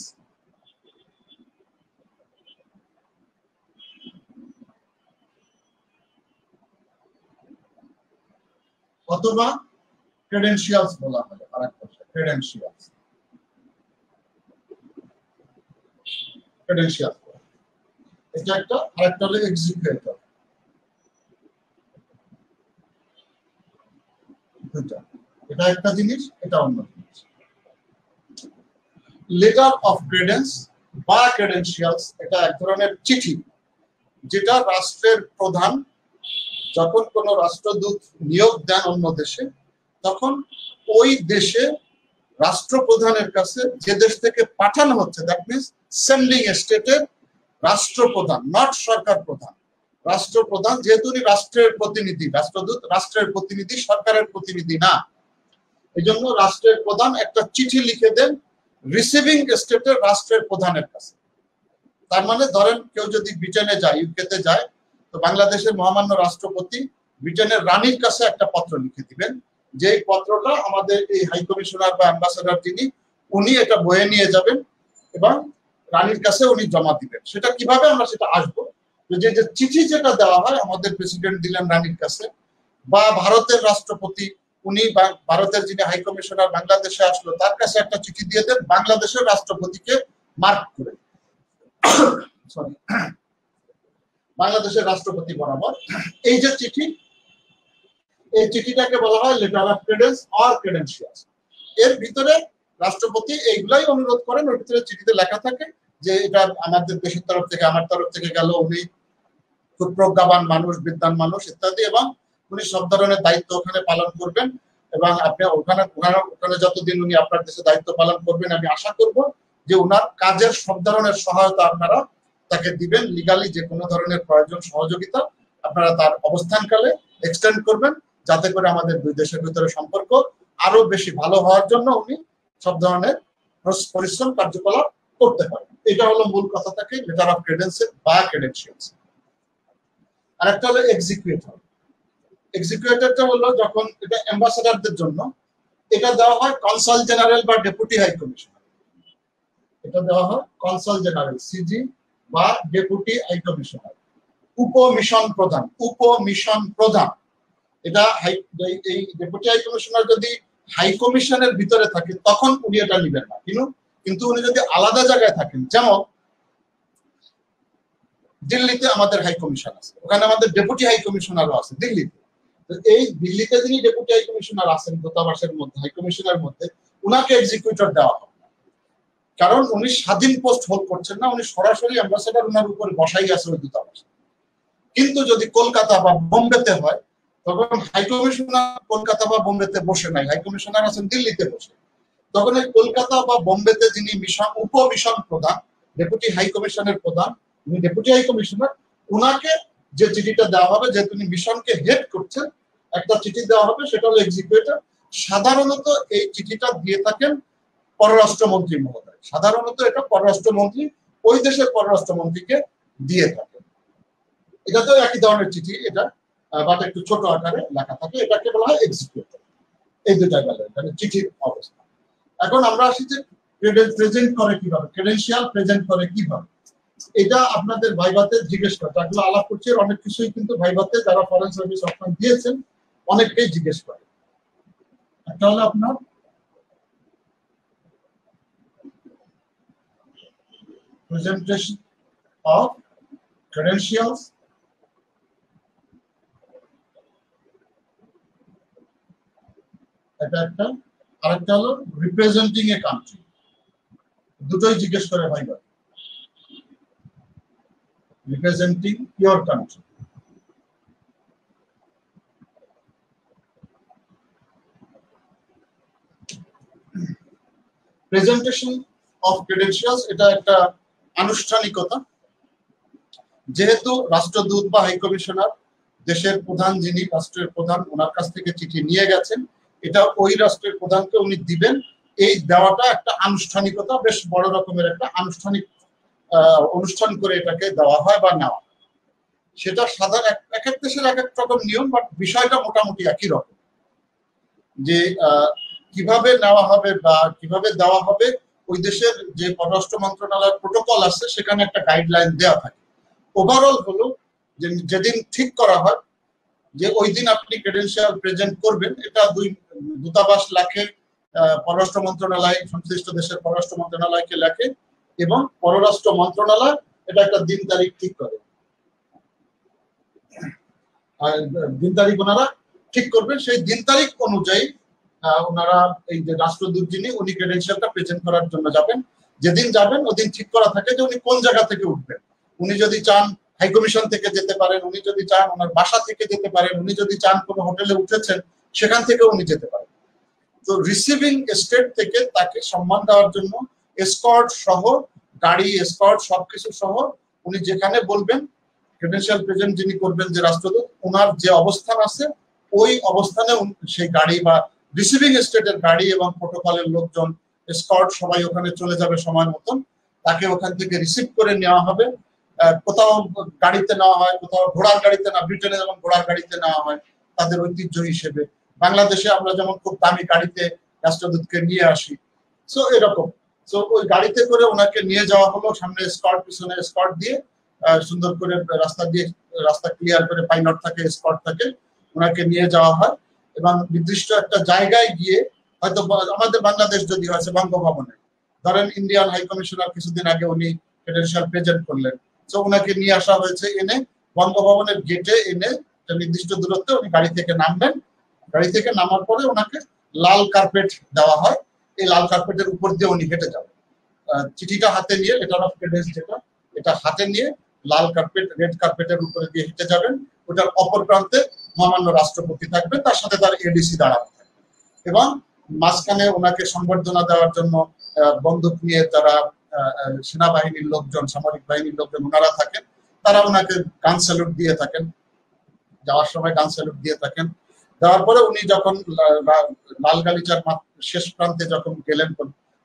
অথবা ক্রেডেনশিয়ালস বলা হয় আরেক ভাষায়, ক্রেডেনশিয়ালস। ক্রেডেনশিয়াল এটা একটা, আরেকটা হলো এক্সিকিউটর। এটা একটা জিনিস, এটা অন্য জিনিস। লেটার অফ ক্রেডেন্স বা ক্রেডেনশিয়ালস এটা এক ধরনের চিঠি, যেটা রাষ্ট্রের প্রধান যখন কোন রাষ্ট্রদূত নিয়োগ দেন অন্য দেশে, তখন ওই দেশে রাষ্ট্রপ্রধানের কাছে যে দেশ থেকে পাঠানো হচ্ছে, দ্যাট মিনস সেন্ডিং স্টেটের রাষ্ট্রপ্রধান, নট সরকার প্রধান, রাষ্ট্রপ্রধান, যেহেতু উনি রাষ্ট্রের প্রতিনিধি, রাষ্ট্রদূত রাষ্ট্রের প্রতিনিধি, সরকারের প্রতিনিধি না, এই জন্য রাষ্ট্রের প্রধান একটা চিঠি লিখে দেন রিসিভিং স্টেটের রাষ্ট্রের প্রধানের কাছে। তার মানে ধরেন কেউ যদি ব্রিটেনে যায়, ইউকেতে যায়, তো বাংলাদেশের মহামান্য রাষ্ট্রপতি ব্রিটেনের রানীর কাছে একটা পত্র লিখে দিবেন, যে পত্রটা আমাদের এই হাই কমিশনার বা অ্যাম্বাসেডর যিনি, উনি এটা বয়ে নিয়ে যাবেন এবং রানীর কাছে উনি জমা দিবেন। সেটা কিভাবে, আমরা সেটা আসবো। যে চিঠি যেটা দেওয়া হয়, আমাদের প্রেসিডেন্ট দিলেন রানীর কাছে, বা ভারতের রাষ্ট্রপতি উনি ভারতের যিনি হাই কমিশনার বাংলাদেশে আসলো, তার কাছে একটা চিঠি দিয়ে দেন বাংলাদেশের রাষ্ট্রপতিকে মার্ক করে, সরি, বাংলাদেশের রাষ্ট্রপতি বরাবর। এই যে চিঠি, এই চিঠিটাকে বলা হয় লেটার অফ ক্রেডেন্স অর ক্রেডেনশিয়ালস। এর ভিতরে রাষ্ট্রপতি এইগুলাই অনুরোধ করেন, ওর ভিতরে চিঠিতে লেখা থাকে যে এটা আমাদের দেশের তরফ থেকে, আমার তরফ থেকে গেল, উনি খুব প্রজ্ঞাবান মানুষ, বিদ্বান মানুষ ইত্যাদি, এবং উনি সব ধরনের দায়িত্ব ওখানে পালন করবেন, এবং আপনি ওখানে যতদিন উনি আপনার দেশে দায়িত্ব পালন করবেন, আমি আশা করব যে উনার কাজের সব ধরনের সহায়তা আপনারা তাকে দিবেন, লিগালি যে কোনো ধরনের প্রয়োজন সহযোগিতা আপনারা তার অবস্থানকালে এক্সটেন্ড করবেন, যাতে করে আমাদের দুই দেশের ভিতরে সম্পর্ক আরো বেশি ভালো হওয়ার জন্য উনি সব ধরনের পরিশ্রম কার্যকলাপ করতে পারেন। এটা হলো মূল কথা থাকে লেটার অফ ক্রেডেন্স বা ক্রেডেনশিয়ালস। আরেকটা হলো এক্সিকিউটর। এক্সিকিউটরটা হলো যখন এটা অ্যাম্বাসেডরদের জন্য, এটা দেওয়া হয় কনসাল জেনারেল বা ডেপুটি হাই কমিশনার। এটা দেওয়া হয় কনসাল জেনারেল, সিজি, বা ডেপুটি হাই কমিশনার, উপমিশন প্রধান, উপমিশন প্রধান। এটা এই ডেপুটি হাই কমিশনার যদি হাই কমিশনের ভিতরে থাকে তখন উনি এটা নেবেন না, কিন্তু উনি যদি আলাদা জায়গায় থাকেন, যেমন দিল্লিতে আমাদের হাই কমিশন আছে, ওখানে আমাদের ডেপুটি হাই কমিশনারও আছে দিল্লিতে। এই দিল্লিতে যিনি ডেপুটি হাই কমিশনার আছেন দূতাবাসের মধ্যে, হাই কমিশনের মধ্যে, উনাকে এক্সিকিউটর দেওয়া হবে না, কারণ উনি স্বাধীন পোস্ট হোল্ড করছেন না, উনি সরাসরি অ্যাম্বাসেডর উনার উপরে বসাই আছে ওই দূতাবাসে। কিন্তু যদি কলকাতা বা বোম্বেতে হয়, তখন হাই কমিশনার কলকাতা বা বোম্বেতে বসে নাই, হাই কমিশনার আছেন দিল্লিতে বসে। তখন এই কলকাতা বা বোম্বেতে যিনি মিশন, উপমিশন প্রধান, ডেপুটি হাই কমিশনের প্রধান, উনি ডেপুটি হাই কমিশনার, উনাকে যে চিঠিটা দেওয়া হবে, যেহেতু উনি মিশনকে হেড করছেন, একটা চিঠি দেওয়া হবে, সেটা হলো এক্সিকিউটর। সাধারণত এই চিঠিটা দিয়ে থাকেন পররাষ্ট্রমন্ত্রী মহোদয়, সাধারণত এটা পররাষ্ট্রমন্ত্রী ওই দেশের পররাষ্ট্রমন্ত্রীকে দিয়ে থাকেন। এটা তো একই ধরনের চিঠি, এটা বাট একটু ছোট আকারে লেখা থাকে, এটাকে বলা হয় এক্সিকিউটর। এই দুটা গেল মানে চিঠির অবস্থা। এখন আমরা আসি যে প্রেজেন্ট করে কিভাবে, ক্রেডেনশিয়াল প্রেজেন্ট করে কিভাবে, এটা আপনাদের ভাইভাতে জিজ্ঞেস করে, যেগুলো আলাপ করছে অনেক কিছুই কিন্তু ভাইভাতে যারা ফরেন সার্ভিস অপশন দিয়েছেন অনেককেই জিজ্ঞেস করে। একটা হলো আপনার presentation of credentials, এটা একটা, আরেকটা হলো রিপ্রেজেন্টিং এ কান্ট্রি, দুটোই জিজ্ঞেস করে viva, representing your country. Presentation of credentials এটা একটা আনুষ্ঠানিকতা, যেহেতু রাষ্ট্রদূত বা হাই কমিশনার দেশের প্রধান, যিনি রাষ্ট্রের প্রধান, ওনার কাছ থেকে চিঠি নিয়ে গেছেন, এটা ওই রাষ্ট্রের প্রধানকে উনি দিবেন। এই দেওয়াটা একটা আনুষ্ঠানিকতা, বেশ বড় রকমের একটা আনুষ্ঠানিক অনুষ্ঠান করে এটাকে দেওয়া হয় বা নেওয়া। সেটা সাধারণ এক এক দেশের এক এক রকম নিয়ম, বাট বিষয়টা মোটামুটি একই রকম, যে কিভাবে নেওয়া হবে বা কিভাবে দেওয়া হবে ওই দেশের যে পররাষ্ট্র মন্ত্রণালয়ের প্রোটোকল আছে সেখানে একটা গাইডলাইন দেওয়া থাকে। ওভারঅল হলো যে যেদিন ঠিক করা হয় যে ওই দিন আপনি ক্রেডেনশিয়াল প্রেজেন্ট করবেন, এটা দুই দূতাবাস লেখে, পররাষ্ট্র মন্ত্রণালয় সংশ্লিষ্ট দেশের পররাষ্ট্র মন্ত্রণালয়কে লেখে, এবং পররাষ্ট্র মন্ত্রণালয় এটা একটা দিন তারিখ ঠিক করে। আর দিন তারিখ ওনারা ঠিক করবেন, সেই দিন তারিখ অনুযায়ী ওনারা এই যে রাষ্ট্রদূত যিনি উনি ক্রেডেনশিয়ালটা প্রেজেন্ট করার জন্য যাবেন। যেদিন যাবেন ওদিন ঠিক করা থাকে যে উনি কোন জায়গা থেকে উঠবেন। উনি যদি চান হাই কমিশন থেকে যেতে পারেন, উনি যদি চান ওনার বাসা থেকে যেতে পারেন, উনি যদি চান কোনো হোটেলে উঠেছেন সেখান থেকে উনি যেতে পারেন। তো রিসিভিং স্টেট থেকে তাকে সম্মান দেওয়ার জন্য এসকর্ট সহ, গাড়ি এসকর্ট সবকিছু সহ, উনি যেখানে বলবেন ক্রেডেনশিয়াল প্রেজেন্ট যিনি করবেন যে রাষ্ট্রদূত, ওনার যে অবস্থান আছে ওই অবস্থানে সেই গাড়ি বা রিসিভিং স্টেটের গাড়ি এবং প্রোটোকলের লোকজন এসকর্ট সবাই ওখানে চলে যাবে সময় মতন। তাকে ওখান থেকে রিসিভ করে নেওয়া হবে। কোথাও গাড়িতে নেওয়া হয়, কোথাও ঘোড়ার গাড়িতে না, ব্রিটেনে যেমন ঘোড়ার গাড়িতে নেওয়া হয় তাদের ঐতিহ্য হিসেবে। বাংলাদেশে আমরা যেমন খুব দামি গাড়িতে রাষ্ট্রদূতকে নিয়ে আসি, সো এরকম। সো ওই গাড়িতে করে ওনাকে নিয়ে যাওয়া হলো, সামনে স্কট, পিছনে স্কট দিয়ে সুন্দর করে রাস্তা ক্লিয়ার করে, পাইলট থাকে, স্কট থাকে, ওনাকে নিয়ে যাওয়া হয়। এবং নির্দিষ্ট একটা জায়গায় গিয়ে, হয়তো আমাদের বাংলাদেশ যদি হয়েছে বঙ্গভবনে, ধরেন ইন্ডিয়ান হাই কমিশনার কিছুদিন আগে উনি ক্রেডেনশিয়াল প্রেজেন্ট করলেন, তো ওনাকে নিয়ে আসা হয়েছে, এনে বঙ্গভবনের গেটে এনে নির্দিষ্ট দূরত্বে উনি গাড়ি থেকে নামবেন। গাড়ি থেকে নামার পরে ওনাকে লাল কার্পেট দেওয়া হয়, এই লাল কার্পেটের উপর দিয়ে উনি হেঁটে যাবেন। চিঠিটা হাতে নিয়ে, লেটার অফ ক্রেডেন্স যেটা, এটা হাতে নিয়ে লাল কার্পেট, রেড কার্পেটের উপরে দিয়ে হেঁটে যাবেন। ওটার অপর প্রান্তে মহামান্য রাষ্ট্রপতি থাকবে, তার সাথে তার এডিসি দাঁড়ানো থাকবে, এবং মাঝখানে ওনাকে সংবর্ধনা দেওয়ার জন্য বন্দুক নিয়ে যারা সেনাবাহিনীর লোকজন, সামরিক বাহিনীর লোকজন ওনারা থাকেন, তারা ওনাকে গান স্যালুট দিয়ে থাকেন, যাওয়ার সময় গান স্যালুট দিয়ে থাকেন। দেওয়ার পরে উনি যখন লাল গালিচার শেষ প্রান্তে যখন গেলেন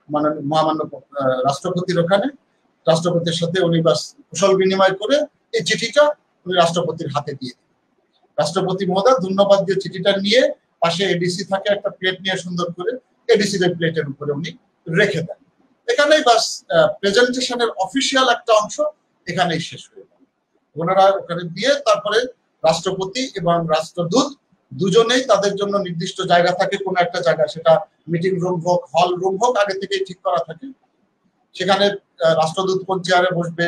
মানে মহামান্য রাষ্ট্রপতির ওখানে, রাষ্ট্রপতির সাথে উনি বাস কুশল বিনিময় করে এই চিঠিটা উনি রাষ্ট্রপতির হাতে দিয়ে দিন। রাষ্ট্রপতি মহোদয় ধন্যবাদ দিয়ে চিঠিটা নিয়ে, পাশে এডিসি থাকে, একটা প্লেট নিয়ে সুন্দর করে এডিসির প্লেটের উপরে উনি রেখে দেন। এখানেই বাস প্রেজেন্টেশনের অফিসিয়াল একটা অংশ এখানেই শেষ হয়ে গেল। ওনারা ওখানে দিয়ে তারপরে রাষ্ট্রপতি এবং রাষ্ট্রদূত দুজনেই, তাদের জন্য নির্দিষ্ট জায়গা থাকে, কোনো একটা জায়গা, সেটা মিটিং রুম হোক, হল রুম হোক, আগে থেকেই ঠিক করা থাকে। সেখানে রাষ্ট্রদূত কোন চেয়ারে বসবে,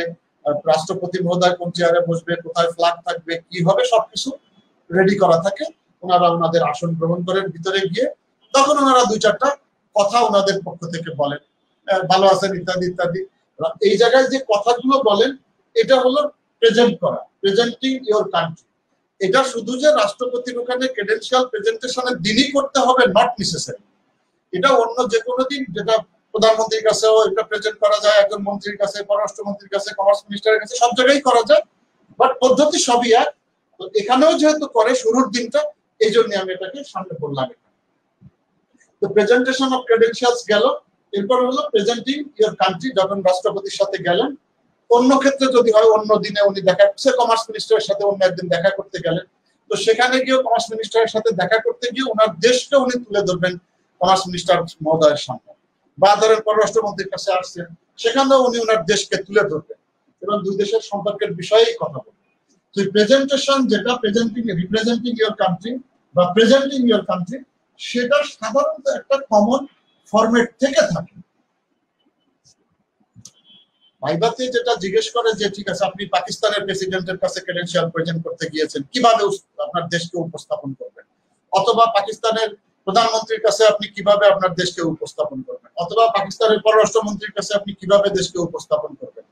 রাষ্ট্রপতি মহোদয় কোন চেয়ারে বসবে, কোথায় ফ্ল্যাগ থাকবে, কি হবে, সবকিছু রেডি করা থাকে। ওনারা ওনাদের আসন গ্রহণ করেন ভিতরে গিয়ে। তখন ওনারা দুই চারটা কথা ওনাদের পক্ষ থেকে বলেন, ভালো আছেন ইত্যাদি ইত্যাদি। এই জায়গায় যে কথাগুলো বলেন এটা হলো প্রেজেন্ট করা, প্রেজেন্টিং ইওর কান্ট্রি। এটা শুধু যে রাষ্ট্রপতির ওখানে ক্রেডেনশিয়াল প্রেজেন্টেশনের দিনই করতে হবে, নট নেসেসারি। এটা অন্য যে কোনো দিন, যেটা প্রধানমন্ত্রীর কাছেও এটা প্রেজেন্ট করা যায়, একজন মন্ত্রীর কাছে, পররাষ্ট্রমন্ত্রীর কাছে, কমার্স মিনিস্টারের কাছে, সব জায়গায় করা যায়, বাট পদ্ধতি সবই এক। তো এখানেও যেহেতু করে শুরুর দিনটা, এই জন্য আমি এটাকে সামনে বললাম। তো প্রেজেন্টেশন অফ ক্রেডেনশিয়ালস গেল, এরপর হলো প্রেজেন্টিং ইওর কান্ট্রি। যখন রাষ্ট্রপতির সাথে গেলেন, অন্য ক্ষেত্রে যদি হয় অন্য দিনে উনি দেখা করছে, কমার্স মিনিস্টারের সাথে অন্য একদিন দেখা করতে গেলেন, তো সেখানে গিয়ে কমার্স মিনিস্টারের সাথে দেখা করতে গিয়ে ওনার দেশকে উনি তুলে ধরবেন কমার্স মিনিস্টার মহোদয়ের সামনে। বা ধরেন পররাষ্ট্রমন্ত্রীর কাছে আসছেন, সেখানেও উনি ওনার দেশকে তুলে ধরবেন এবং দুই দেশের সম্পর্কের বিষয়েই কথা বলবেন। তো প্রেজেন্টেশন যেটা, রিপ্রেজেন্টিং ইওর কান্ট্রি বা প্রেজেন্টিং ইওর কান্ট্রি, সেটা সাধারণত একটা কমন ফরম্যাট থেকে থাকে। ভাইভাতে যেটা জিজ্ঞেস করে যে ঠিক আছে, আপনি পাকিস্তানের প্রেসিডেন্টের কাছে ক্রেডেনশিয়াল প্রেজেন্ট করতে গিয়েছেন, কিভাবে আপনার দেশকে উপস্থাপন করবেন, অথবা পাকিস্তানের প্রধানমন্ত্রীর কাছে আপনি কিভাবে আপনার দেশকে উপস্থাপন করবেন, অথবা পাকিস্তানের পররাষ্ট্রমন্ত্রীর কাছে আপনি কিভাবে দেশকে উপস্থাপন করবেন।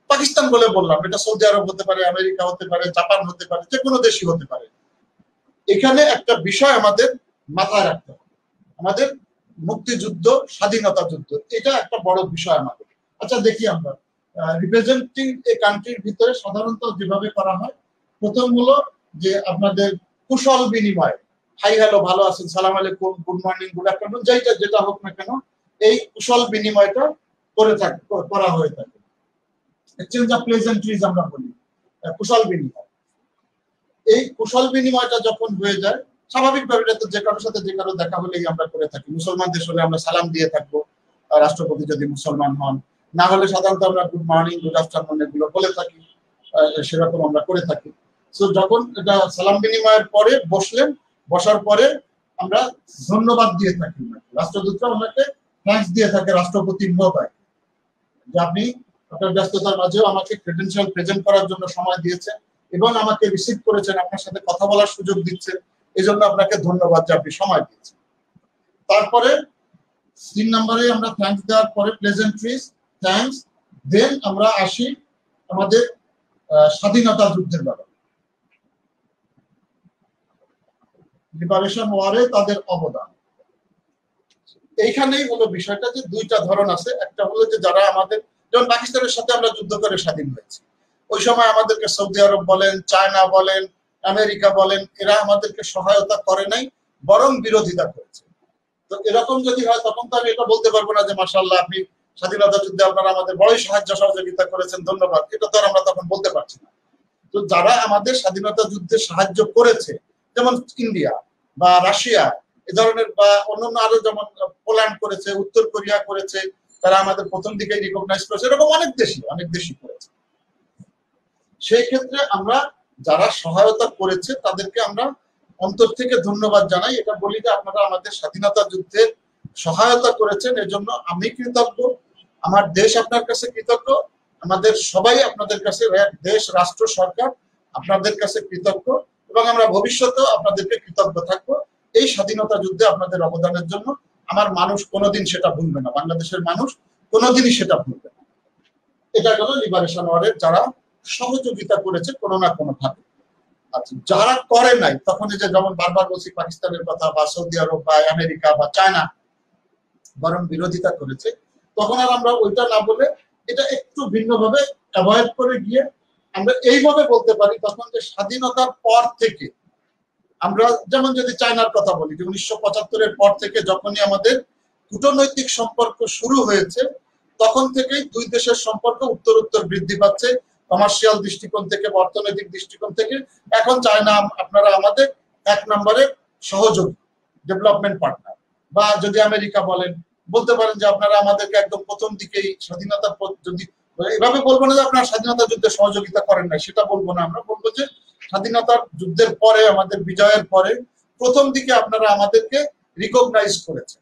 পাকিস্তান বলে বললাম, এটা সৌদি আরব হতে পারে, আমেরিকা হতে পারে, জাপান হতে পারে, যে কোনো দেশই হতে পারে। এখানে একটা বিষয় আমাদের মাথায় রাখতে হবে, আমাদের মুক্তিযুদ্ধ, স্বাধীনতা যুদ্ধ, এটা একটা বড় বিষয় আমাদের। আচ্ছা দেখি আমরা রিপ্রেজেন্টিং এ কান্ট্রির ভিতরে সাধারণত যেভাবে করা হয়, প্রথম হলো যে আপনাদের কুশল বিনিময়, হাই হ্যালো, ভালো আছেন, সালাম আলাইকুম, গুড মর্নিং, গুড আফটারনুন, যেটা হোক না কেন, এই কুশল বিনিময়টা করা হয়ে থাকে। এক্সচেঞ্জ অফ প্লেজেন্ট্রিজ আমরা বলি, কুশল বিনিময়। এই কুশল বিনিময়টা যখন হয়ে যায়, স্বাভাবিকভাবে এটা তো যে কারোর সাথে যে কারো দেখা হলেই আমরা করে থাকি। মুসলমান দেশ হলে আমরা সালাম দিয়ে থাকবো, রাষ্ট্রপতি যদি মুসলমান হন, না হলে সাধারণত আমরা গুড মর্নিং, গুড আফটারনুন এগুলো বলে থাকি, সেরকম আমরা করে থাকি। তো যখন এটা সালাম বিনিময়ের পরে বসার পরে আমরা ধন্যবাদ দিয়ে থাকি, রাষ্ট্রদূতরা ওনাকে থ্যাঙ্কস দিয়ে থাকে রাষ্ট্রপতি মহোদয়, যে আপনি আপনার ব্যস্ততার মাঝেও আমাকে ক্রেডেনশিয়াল প্রেজেন্ট করার জন্য সময় দিয়েছেন এবং আমাকে রিসিভ করেছেন, আপনার সাথে কথা বলার সুযোগ দিচ্ছেন, এই জন্য আপনাকে ধন্যবাদ যে আপনি সময় দিয়েছেন। তারপরে 3 নম্বরে আমরা থ্যাঙ্কস দেওয়ার পরে প্লেজেন্ট্রিজ, থ্যাঙ্কস, দেন আমরা আসি আমাদের স্বাধীনতা যুদ্ধের ব্যাপারে, লিবারেশন ওয়ারে তাদের অবদান। এইখানেই হলো বিষয়টা যে দুইটা ধরন আছে। একটা হলো যে যারা আমাদের, যেমন পাকিস্তানের সাথে আমরা যুদ্ধ করে স্বাধীন হয়েছি, ওই সময় আমাদেরকে সৌদি আরব বলেন, চায়না বলেন, আমেরিকা বলেন, এরা আমাদেরকে সহায়তা করে নাই, বরং বিরোধিতা করেছে। তো এরকম যদি হয় তখন তো আমি এটা বলতে পারবো না যে মাশাআল্লাহ আপনি স্বাধীনতা যুদ্ধে আপনারা আমাদের বড়ই সাহায্য সহযোগিতা করেছেন, ধন্যবাদ, এটা তো আর আমরা তখন বলতে পারছি না। তো যারা আমাদের স্বাধীনতা যুদ্ধে সাহায্য করেছে, যেমন ইন্ডিয়া বা রাশিয়া এ ধরনের, বা অন্যান্য আরো যেমন পোল্যান্ড করেছে, উত্তর কোরিয়া করেছে, তারা আমাদের প্রথম দিকেই রিকগনাইজ করেছে, এরকম অনেক দেশই করেছে। সেই ক্ষেত্রে আমরা যারা সহায়তা করেছে তাদেরকে আমরা অন্তর থেকে ধন্যবাদ জানাই, এটা বলি যে আপনারা আমাদের স্বাধীনতা যুদ্ধে সহায়তা করেছেন, এজন্য আমি কৃতজ্ঞ, আমার দেশ আপনার কাছে কৃতজ্ঞ, আমাদের সবাই আপনাদের কাছে, দেশ, রাষ্ট্র, সরকার আপনাদের কাছে কৃতজ্ঞ, এবং আমরা ভবিষ্যতেও আপনাদেরকে কৃতজ্ঞ থাকবো এই স্বাধীনতা যুদ্ধে আপনাদের অবদানের জন্য। আমার মানুষ কোনোদিন সেটা ভুলবে না, বাংলাদেশের মানুষ কোনোদিনই সেটা ভুলবে না। এটা গেল লিবারেশন ওয়ারের যারা সহযোগিতা করেছে কোনো না কোনো ভাবে। আচ্ছা, যারা করে নাই, তখন এই যে যেমন বারবার বলছি পাকিস্তানের কথা, বা সৌদি আরব বা আমেরিকা বা চায়না বরং বিরোধিতা করেছে, তখন আর আমরা ওইটা না বলে এটা একটু ভিন্নভাবে অ্যাভয়েড করে গিয়ে আমরা এইভাবে বলতে পারি তখন যে স্বাধীনতার পর থেকে আমরা, যেমন যদি চায়নার কথা বলি, যে 1975-এর পর থেকে যখনই আমাদের কূটনৈতিক সম্পর্ক শুরু হয়েছে, তখন থেকেই দুই দেশের সম্পর্ক উত্তর বৃদ্ধি পাচ্ছে, কমার্শিয়াল দৃষ্টিকোণ থেকে, অর্থনৈতিক দৃষ্টিকোণ থেকে। এখন চায়না আপনারা আমাদের 1 নম্বরে সহযোগী, ডেভেলপমেন্ট পার্টনার। বা যদি আমেরিকা বলেন, বলতে পারেন যে আপনারা আমাদেরকে একদম প্রথম দিকেই স্বাধীনতার পর, যদি এভাবে বলবো না যে আপনারা স্বাধীনতা যুদ্ধে সহযোগিতা করেন না, সেটা বলবো না, আমরা বলবো যে স্বাধীনতার যুদ্ধের পরে, আমাদের বিজয়ের পরে প্রথম দিকে আপনারা আমাদেরকে রিকগনাইজ করেছেন,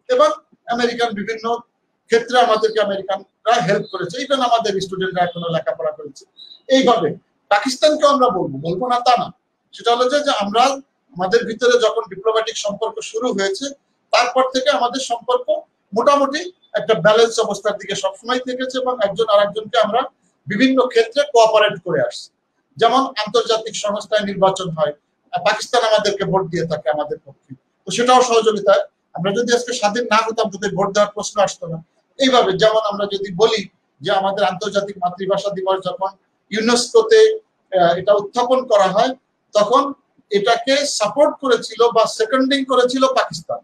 এবং আমেরিকান বিভিন্ন ক্ষেত্রে আমাদেরকে আমেরিকানরা হেল্প করেছে, ইভেন আমাদের স্টুডেন্টরা এখনো লেখাপড়া করেছে। এইভাবে পাকিস্তানকে আমরা বলবো না তা না, সেটা হলো যে আমরা আমাদের ভিতরে যখন ডিপ্লোম্যাটিক সম্পর্ক শুরু হয়েছে, তারপর থেকে আমাদের সম্পর্ক মোটামুটি একটা ব্যালেন্স অবস্থার দিকে সবসময় থেকেছে, এবং একজন আরেকজনকে আমরা বিভিন্ন ক্ষেত্রে কোঅপারেট করে আসছি। যেমন আন্তর্জাতিক সংস্থায় নির্বাচন হয়, পাকিস্তান আমাদেরকে ভোট দিয়ে থাকে আমাদের পক্ষে, তো সেটাও সহযোগিতা। আমরা যদি আজকে স্বাধীন না হতাম, তাদের ভোট দেওয়ার প্রশ্ন আসতো না। এইভাবে যেমন আমরা যদি বলি যে আমাদের আন্তর্জাতিক মাতৃভাষা দিবস যখন ইউনেস্কোতে এটা উত্থাপন করা হয়, তখন এটাকে সাপোর্ট করেছিল বা সেকেন্ডিং করেছিল পাকিস্তান।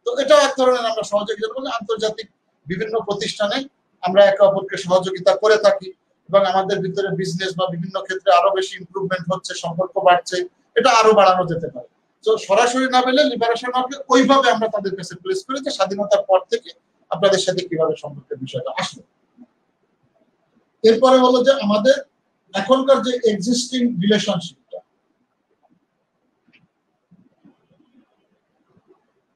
তো এটাও এক ধরনের আমরা সহযোগিতা বলি। আন্তর্জাতিক বিভিন্ন প্রতিষ্ঠানে আমরা একে অপরকে সহযোগিতা করে থাকি, এবং আমাদের ভিতরে বিজনেস বা বিভিন্ন ক্ষেত্রে আরো বেশি ইমপ্রুভমেন্ট হচ্ছে, সম্পর্ক বাড়ছে, এটা আরো বাড়ানো যেতে পারে। তো সরাসরি না পেলে লিবারেশন ওয়ারকে ওইভাবে আমরা তাদের কাছে প্লেস করি যে স্বাধীনতার পর থেকে আপনাদের সাথে কিভাবে সম্পর্কের বিষয়টা আসলো। এরপরে হলো যে আমাদের এখনকার যে এক্সিস্টিং রিলেশনশিপটা,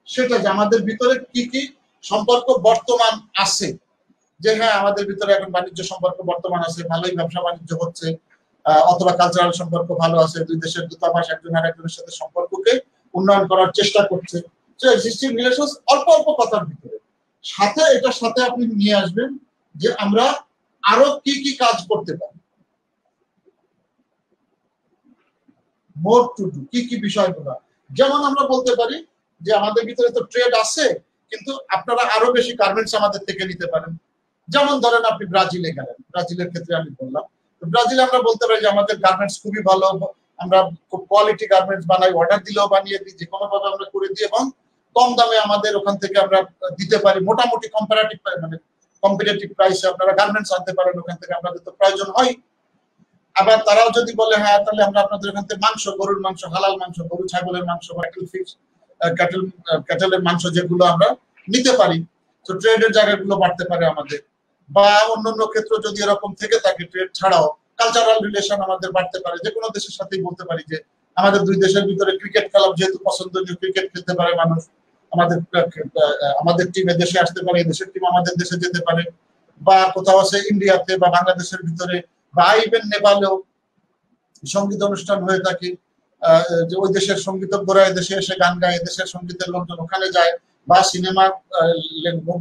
সেটা যে আমাদের ভিতরে কি কি সম্পর্ক বর্তমান আছে, যে হ্যাঁ আমাদের ভিতরে এখন বাণিজ্য সম্পর্ক বর্তমান আছে, ভালোই ব্যবসা বাণিজ্য হচ্ছে, অথবা কালচারাল সম্পর্ক ভালো আছে, দুই দেশের দূতাবাস একজন আরেকজনের সাথে সম্পর্ককে উন্নয়ন করার চেষ্টা করছে। এক্সিস্টিং রিলেশনস অল্প অল্প কথার ভিতরে, সাথে এটার সাথে আপনি নিয়ে আসবেন যে আমরা আরো কি কি কাজ করতে পারি, মোর টু ডু, কি কি বিষয়গুলো। যেমন আমরা বলতে পারি যে আমাদের ভিতরে তো ট্রেড আছে, কিন্তু আপনারা আরো বেশি গার্মেন্টস আমাদের থেকে নিতে পারেন। যেমন ধরেন আপনি ব্রাজিলে গেলেন, ব্রাজিলের ক্ষেত্রে আমি বললাম, ব্রাজিলে আমরা বলতে পারি যে আমাদের গার্মেন্টস খুবই ভালো, আমরা খুব কোয়ালিটি গার্মেন্টস বানাই, অর্ডার দিলেও বানিয়ে দিই, যে কোনো ভাবে আমরা করে দিই এবং কম দামে আমাদের ওখান থেকে আমরা দিতে পারি, মোটামুটি কম্পারেটিভ মানে কম্পিটিটিভ প্রাইসে আপনারা গার্মেন্টস আনতে পারেন ওখান থেকে, আপনাদের তো প্রয়োজন হয়। আবার তারাও যদি বলে হ্যাঁ তাহলে আমরা আপনাদের ওখান থেকে মাংস, গরুর মাংস, হালাল মাংস, গরু ছাগলের মাংস, ক্যাটেলের মাংস যেগুলো আমরা নিতে পারি, তো ট্রেডের জায়গাগুলো বাড়তে পারে আমাদের। বা অন্যান্য ক্ষেত্র যদি এরকম থেকে থাকে ট্রেড ছাড়াও কালচারাল রিলেশন আমাদের বাড়তে পারে, যে কোনো দেশের সাথেই বলতে পারি যে আমাদের দুই দেশের ভিতরে ক্রিকেট খেলা যেহেতু পছন্দনীয়, ক্রিকেট খেলতে পারে মানুষ, আমাদের টিম এদেশে আসতে পারে, দেশের টিম আমাদের দেশে যেতে পারে, বা কোথাও আছে ইন্ডিয়াতে বা বাংলাদেশের ভিতরে বা ইভেন নেপালেও সঙ্গীত অনুষ্ঠান হয়ে থাকে, যে ওই দেশের সঙ্গীতজ্ঞরা এদেশে এসে গান গায়, দেশের সঙ্গীতের লোকজন ওখানে যায়, বা সিনেমা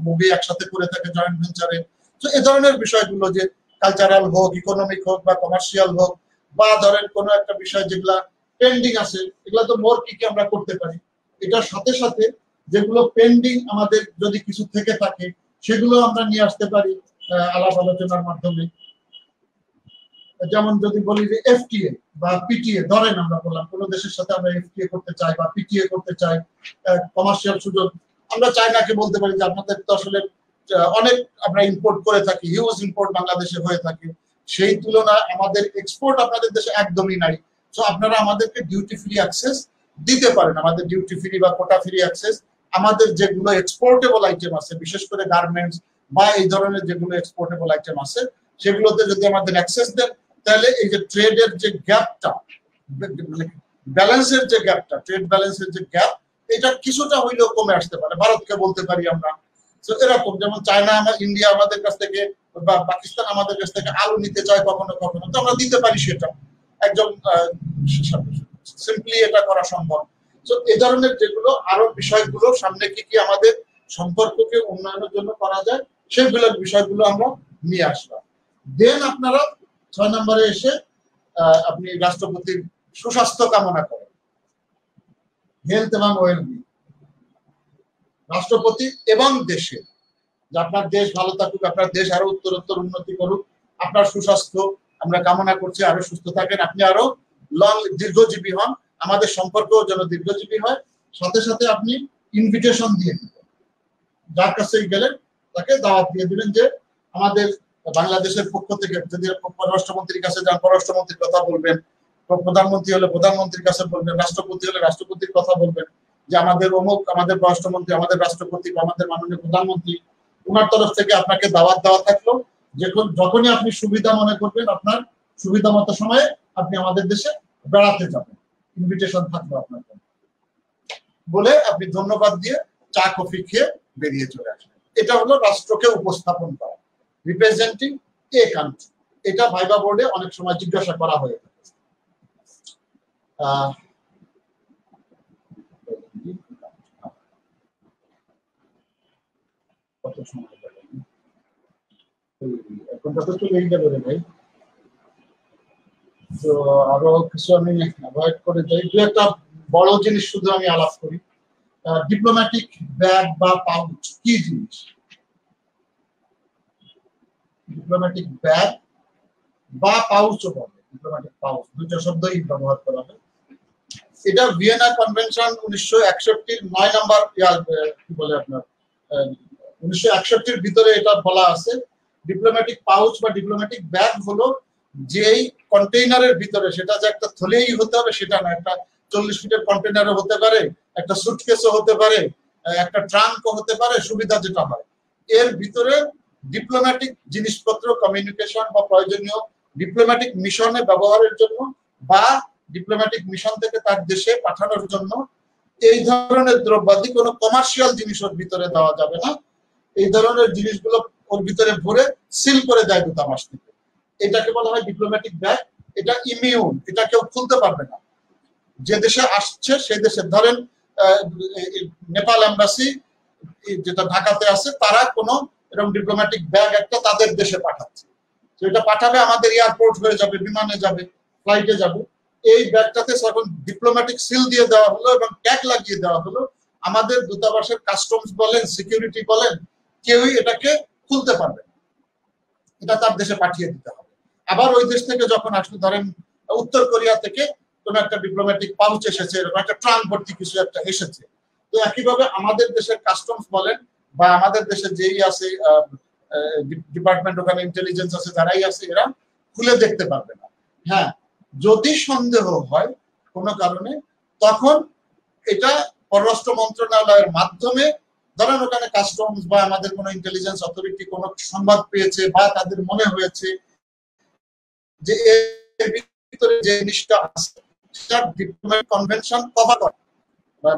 মুভি একসাথে করে থাকে জয়েন্ট ভেঞ্চারে। তো এই ধরনের বিষয়গুলো যে কালচারাল হোক, ইকোনমিক হোক বা কমার্শিয়াল হোক, বা ধরেন কোনো একটা বিষয় যেগুলা পেন্ডিং আছে, এগুলা তো মোর কি আমরা করতে পারি। এটার সাথে সাথে যেগুলো পেন্ডিং আমাদের যদি কিছু থেকে থাকে সেগুলো আমরা নিয়ে আসতে পারি আলাপ আলোচনার মাধ্যমে। যেমন যদি বলি যে এফটিএ বা পিটিএ, ধরেন আমরা বললাম কোনো দেশের সাথে আমরা এফটিএ করতে চাই বা পিটিএ করতে চাই, কমার্শিয়াল সুযোগ, আমরা চায়নাকে বলতে পারি যে আপনাদের তো আসলে অনেক আমরা ইম্পোর্ট করে থাকি, হিউজ ইম্পোর্ট বাংলাদেশে হয়ে থাকে, সেই তুলনায় আমাদের এক্সপোর্ট আপনাদের দেশে একদমই নাই, তো আপনারা আমাদেরকে ডিউটি ফ্রি অ্যাক্সেস দিতে পারেন, আমাদের ডিউটি ফ্রি বা কোটা ফ্রি অ্যাক্সেস আমাদের যেগুলো এক্সপোর্টেবল আইটেম আছে, বিশেষ করে গার্মেন্টস বা এই ধরনের যেগুলো এক্সপোর্টেবল আইটেম আছে সেগুলোতে যদি আমাদের অ্যাক্সেস দেন, তাহলে এই যে ট্রেডের যে গ্যাপটা, মানে ব্যালেন্সের যে গ্যাপটা, ট্রেড ব্যালেন্সের যে গ্যাপ, এটা কিছুটা হইলেও কমে আসতে পারে। ভারতকে বলতে পারি আমরা, তো এরকম যেমন চায়না, ইন্ডিয়া আমাদের কাছ থেকে বা পাকিস্তান আমাদের কাছ থেকে আলু নিতে চায় কখনো কখনো, তো আমরা দিতে পারি, সেটা একদম সিম্পলি এটা করা সম্ভব। তো এই ধরনের যেগুলো আরো বিষয়গুলো সামনে কি কি আমাদের সম্পর্ককে উন্নয়নের জন্য করা যায় সেগুলোর বিষয়গুলো আমরা নিয়ে আসলাম। দেন আপনারা 6 নম্বরে এসে আপনি রাষ্ট্রপতির সুস্বাস্থ্য কামনা করেন, হেলথ এবং ওয়েলবিং, রাষ্ট্রপতি এবং দেশে, যে আপনার দেশ ভালো থাকুক, আপনার দেশ আরো উত্তরোত্তর উন্নতি করুক, আপনার সুস্বাস্থ্য আমরা কামনা করছি, আরো সুস্থ থাকেন, আপনি আরো দীর্ঘজীবী হন, আমাদের সম্পর্কও যেন দীর্ঘজীবী হয়। সাথে সাথে আপনি ইনভিটেশন দিয়ে দিবেন, যার কাছে গেলেন তাকে দাওয়াত দিয়ে দিবেন যে আমাদের বাংলাদেশের পক্ষ থেকে, যদি পররাষ্ট্রমন্ত্রীর কাছে যান পররাষ্ট্রমন্ত্রীর কথা বলবেন, প্রধানমন্ত্রী হলে প্রধানমন্ত্রীর কাছে বলবেন, রাষ্ট্রপতি হলে রাষ্ট্রপতির কথা বলবেন, যে আমাদের অমুক, আমাদের পররাষ্ট্রমন্ত্রী, আমাদের রাষ্ট্রপতি বা আমাদের মাননীয় প্রধানমন্ত্রী, ওনার তরফ থেকে আপনাকে দাওয়াত দেওয়া থাকলো, যখনই আপনি সুবিধা মনে করবেন, আপনার সুবিধা মতো সময়ে আপনি আমাদের দেশে বেড়াতে যাবেন, ইনভিটেশন থাকলো আপনার বলে আপনি ধন্যবাদ দিয়ে চা কফি খেয়ে বেরিয়ে চলে আসবেন। এটা হলো রাষ্ট্রকে উপস্থাপন করা, রিপ্রেজেন্টিং এ কান্ট্রি। এটা ভাইবা বোর্ডে অনেক সময় জিজ্ঞাসা করা হয়ে থাকে। কত সময় এখনটা তো চলেই যাবে রে ভাই, তো আরো কিছু আমি অ্যাভয়েড করে যাই। দু একটা বড় জিনিস শুধু আমি আলাপ করি। ডিপ্লোম্যাটিক ব্যাগ বা পাউচ কি জিনিস? ডিপ্লোম্যাটিক ব্যাগ বা পাউচও বলে, ডিপ্লোম্যাটিক পাউচ, দুটো শব্দই ব্যবহার করা হয়। এটা ভিয়েনা কনভেনশন 1961 9 নম্বর কি বলে আপনার 1961 ভিতরে এটা বলা আছে। ডিপ্লোম্যাটিক পাউচ বা ডিপ্লোম্যাটিক ব্যাগ হলো যেই কন্টেইনারের ভিতরে, সেটা যে একটা থলেই হতে হবে সেটা না, একটা 40 ফিটের কন্টেইনারও হতে পারে, একটা সুটকেসও হতে পারে, একটা ট্রাঙ্কও হতে পারে, সুবিধা যেটা হয় এর ভিতরে ডিপ্লোম্যাটিক জিনিসপত্র, কমিউনিকেশন বা প্রয়োজনীয় ডিপ্লোম্যাটিক মিশনে ব্যবহারের জন্য বা ডিপ্লোম্যাটিক মিশন থেকে তার দেশে পাঠানোর জন্য এই ধরনের দ্রব্যাদি কোনো কমার্শিয়াল জিনিস ওর ভিতরে দেওয়া যাবে না। এই ধরনের জিনিসগুলো ওর ভিতরে ভরে সিল করে দেয় দূতাবাস থেকে, এটাকে বলা হয় ডিপ্লোম্যাটিক ব্যাগ। এটা ইমিউন, এটা কেউ খুলতে পারবে না। যে দেশে আসছে সেই দেশে, ধরেন নেপাল এম্বাসি যেটা ঢাকাতে আছে, তারা কোনো এরকম ডিপ্লোম্যাটিক ব্যাগ একটা তাদের দেশে পাঠাচ্ছে, তো এটা পাঠাবে, আমাদের এয়ারপোর্ট হয়ে যাবে, বিমানে যাবে, ফ্লাইটে যাবে, এই ব্যাগটাতে এখন ডিপ্লোম্যাটিক সিল দিয়ে দেওয়া হলো এবং ট্যাগ লাগিয়ে দেওয়া হলো আমাদের দূতাবাসের কাস্টমস বলেন, সিকিউরিটি বলেন, কেউই এটাকে খুলতে পারবে না, এটা তার দেশে পাঠিয়ে দিতে হবে। আবার ওই দেশ থেকে যখন আসলে ধরেন উত্তর কোরিয়া থেকে কোনো একটা ডিপ্লোম্যাটিক পাউচ এসেছে, এরকম একটা ট্রাঙ্ক ভর্তি কিছু একটা এসেছে, তো একইভাবে আমাদের দেশের কাস্টমস বলেন বা আমাদের দেশে যেই আছে ডিপার্টমেন্ট, ওখানে ইন্টেলিজেন্স আছে, যারাই আছে, এরা খুলে দেখতে পারবে না। হ্যাঁ, যদি সন্দেহ হয় কোনো কারণে, তখন এটা পররাষ্ট্র মন্ত্রণালয়ের মাধ্যমে, ধরেন ওখানে কাস্টমস বা আমাদের কোনো ইন্টেলিজেন্স অথরিটি কোনো সংবাদ পেয়েছে বা তাদের মনে হয়েছে যে এর ভিতরে যে জিনিসটা আছে সেটা ডিপ্লোম্যাটিক কনভেনশন কভার করে,